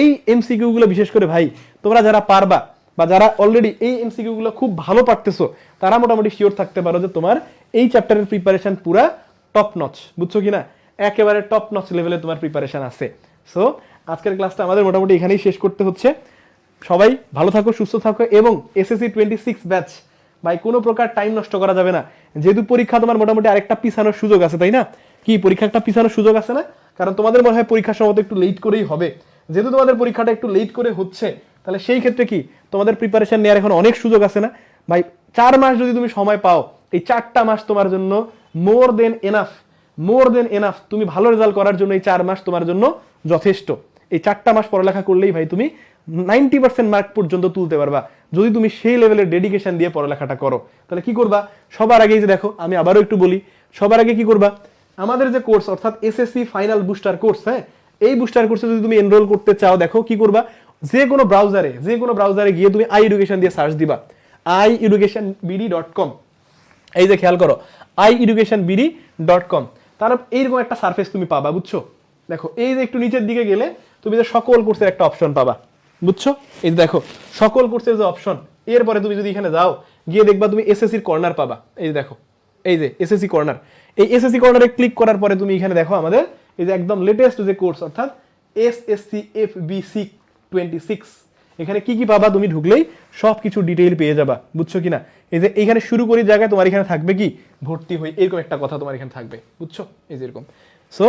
এই এমসিকিউ গুলো বিশেষ করে ভাই তোমরা যারা পারবা বা যারা অলরেডি এই এমসিকিউ গুলো খুব ভালো পারতেছো তারা মোটামুটি শিওর থাকতে পারো যে তোমার এই চ্যাপ্টারের প্রিপারেশন পুরা টপ নচ, বুঝছো কিনা, একেবারে টপ নচ লেভেলে তোমার প্রিপারেশন আছে। সো আজকের ক্লাসটা আমাদের মোটামুটি এখানেই শেষ করতে হচ্ছে। সবাই ভালো থাকো, সুস্থ থাকো এবং এসএসসি 26 ব্যাচ ভাই কোনো প্রকার টাইম নষ্ট করা যাবে না। যেহেতু পরীক্ষা তোমার মোটামুটি আরেকটা পিছানোর সুযোগ আছে, তাই না? কি পরীক্ষাটা পিছানোর সুযোগ আছে না? কারণ তোমাদের মনে হয় পরীক্ষার সময় একটু লেট করেই হবে। যেহেতু তোমাদের পরীক্ষাটা একটু লেট করে হচ্ছে, তাহলে সেই ক্ষেত্রে কি তোমাদের প্রিপারেশন নেওয়ার এখন অনেক সুযোগ আছে না ভাই? 4 মাস যদি তুমি সময় পাও, এই 4টা মাস তোমার জন্য মোর দেন এনাফ। তুমি ভালো রেজাল্ট করার জন্য এই 4 মাস তোমার জন্য যথেষ্ট। এই 4টা মাস পড়ালেখা করলেই ভাই তুমি 90% মার্ক পর্যন্ত তুলতে পারবা যদি তুমি সেই লেভেলের ডেডিকেশন দিয়ে পড়ালেখাটা করো। তাহলে কি করবা? সবার আগে যে দেখো আমি আবারও একটু বলি, সবার আগে কি করবা, আমাদের যে কোর্স অর্থাৎ এসএসসি ফাইনাল বুস্টার কোর্স, হ্যাঁ, এই বুস্টার কোর্সে যদি তুমি এনরোল করতে চাও, দেখো কি করবা, যে কোনো ব্রাউজারে গিয়ে তুমি আই এডুকেশন দিয়ে সার্চ দিবা, ieducationbd.com। এই যে খেয়াল করো ieducationbd.com, তার এইরকম একটা সারফেস তুমি পাবা, বুঝছো? দেখো এই যে একটু নিচের দিকে গেলে তুমি যে সকল কোর্সের একটা অপশন পাবা, বুঝছো? এই যে দেখো সকল কোর্সের যে অপশন, এরপরে তুমি যদি এখানে যাও গিয়ে দেখবা তুমি এসএসসির কর্নার পাবা। এই যে দেখো এই যে এসএসসি কর্নার, এই এসএসসি কর্নারে ক্লিক করার পরে তুমি এখানে দেখো আমাদের এই যে একদম লেটেস্ট যে কোর্স অর্থাৎ এসএসসি এফবিসি 26, এখানে কি কি পাবা তুমি ঢুকলেই সব কিছু ডিটেইল পেয়ে যাবা, বুঝছো কিনা? এই যে এখানে শুরু করি জায়গায় তোমার এখানে থাকবে কি ভর্তি হই, এরকম একটা কথা তোমার এখানে থাকবে, বুঝছো? এই যে এরকম। সো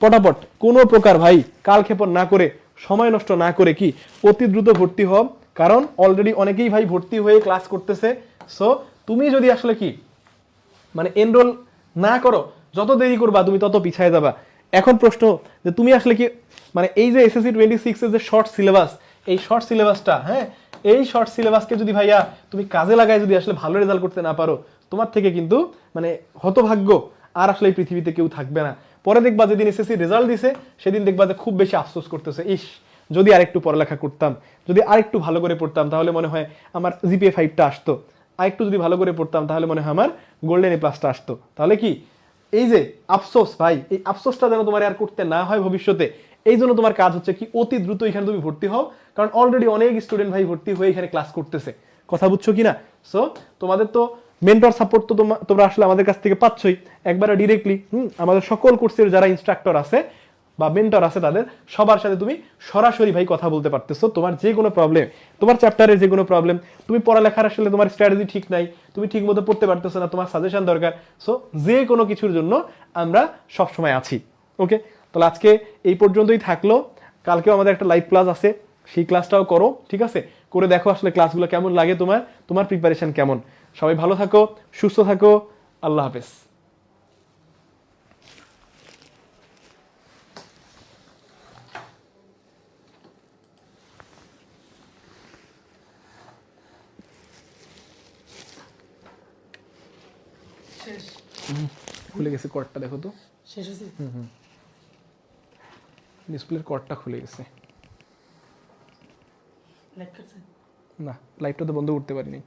পটাপট কোনো প্রকার ভাই কালক্ষেপণ না করে, সময় নষ্ট না করে কি অতি দ্রুত ভর্তি হও, কারণ অলরেডি অনেকেই ভাই ভর্তি হয়ে ক্লাস করতেছে। সো তুমি যদি আসলে কি মানে এনরোল না করো, যত দেরি করবা তুমি তত পিছায় যাবা। এখন প্রশ্ন যে তুমি আসলে কি মানে এই যে এসএসসি 26 এর যে শর্ট সিলেবাস, এই শর্ট সিলেবাসটা, হ্যাঁ, এই শর্ট সিলেবাসকে যদি ভাইয়া তুমি কাজে লাগায় যদি আসলে ভালো রেজাল্ট করতে না পারো, তোমার থেকে কিন্তু মানে হতভাগ্য আর আসলে এই পৃথিবীতে কেউ থাকবে না। পরে দেখবা যেদিন এসএসসি রেজাল্ট দিছে সেদিন দেখবা যে খুব বেশি আফসোস করতেছে, ইস যদি আরেকটু পড়ালেখা করতাম, যদি আরেকটু ভালো করে পড়তাম তাহলে মনে হয় আমার জিপিএ 5টা আসতো, আরেকটু যদি ভালো করে পড়তাম তাহলে মনে হয় আমার গোল্ডেন এ প্লাসটা আসতো। তাহলে কি এই যে আফসোস ভাই, এই আফসোসটা যেন তোমার আর করতে না হয় ভবিষ্যতে, এই জন্য তোমার কাজ হচ্ছে কি অতি দ্রুত এখানে তুমি ভর্তি হও, কারণ অলরেডি অনেক স্টুডেন্ট ভাই ভর্তি হয়ে এখানে ক্লাস করতেছে, কথা বুঝছো কিনা? সো তোমাদের তো মেন্টর সাপোর্ট তো তোমরা আসলে আমাদের কাছ থেকে পাচ্ছই একবারে ডিরেক্টলি। আমাদের সকল কোর্সের যারা ইনস্ট্রাক্টর আছে বা মেন্টর আছে তাদের সবার সাথে তুমি সরাসরি ভাই কথা বলতে পারতেছো। তোমার যে কোনো প্রবলেম, তোমার চ্যাপ্টারের যে কোনো প্রবলেম, তুমি পড়ালেখার আসলে তোমার স্ট্র্যাটেজি ঠিক নাই, তুমি ঠিক মতো পড়তে পারতেছো না, তোমার সাজেশন দরকার, সো যে কোনো কিছুর জন্য আমরা সব সময় আছি। ওকে, তাহলে আজকে এই পর্যন্তই থাকলো। কালকেও আমাদের একটা লাইভ ক্লাস আছে, সেই ক্লাসটাও করো, ঠিক আছে? করে দেখো আসলে ক্লাসগুলো কেমন লাগে, তোমার প্রিপারেশন কেমন। সবাই ভালো থাকো, সুস্থ থাকো, আল্লাহ হাফেজ। খুলে গেছে কর্ডটা, দেখো তো শেষ হয়েছে। ডিসপ্লের কর্ডটা খুলে গেছে। লাইভ করছেন? না, লাইভটা তো বন্ধ করতে পারিনি।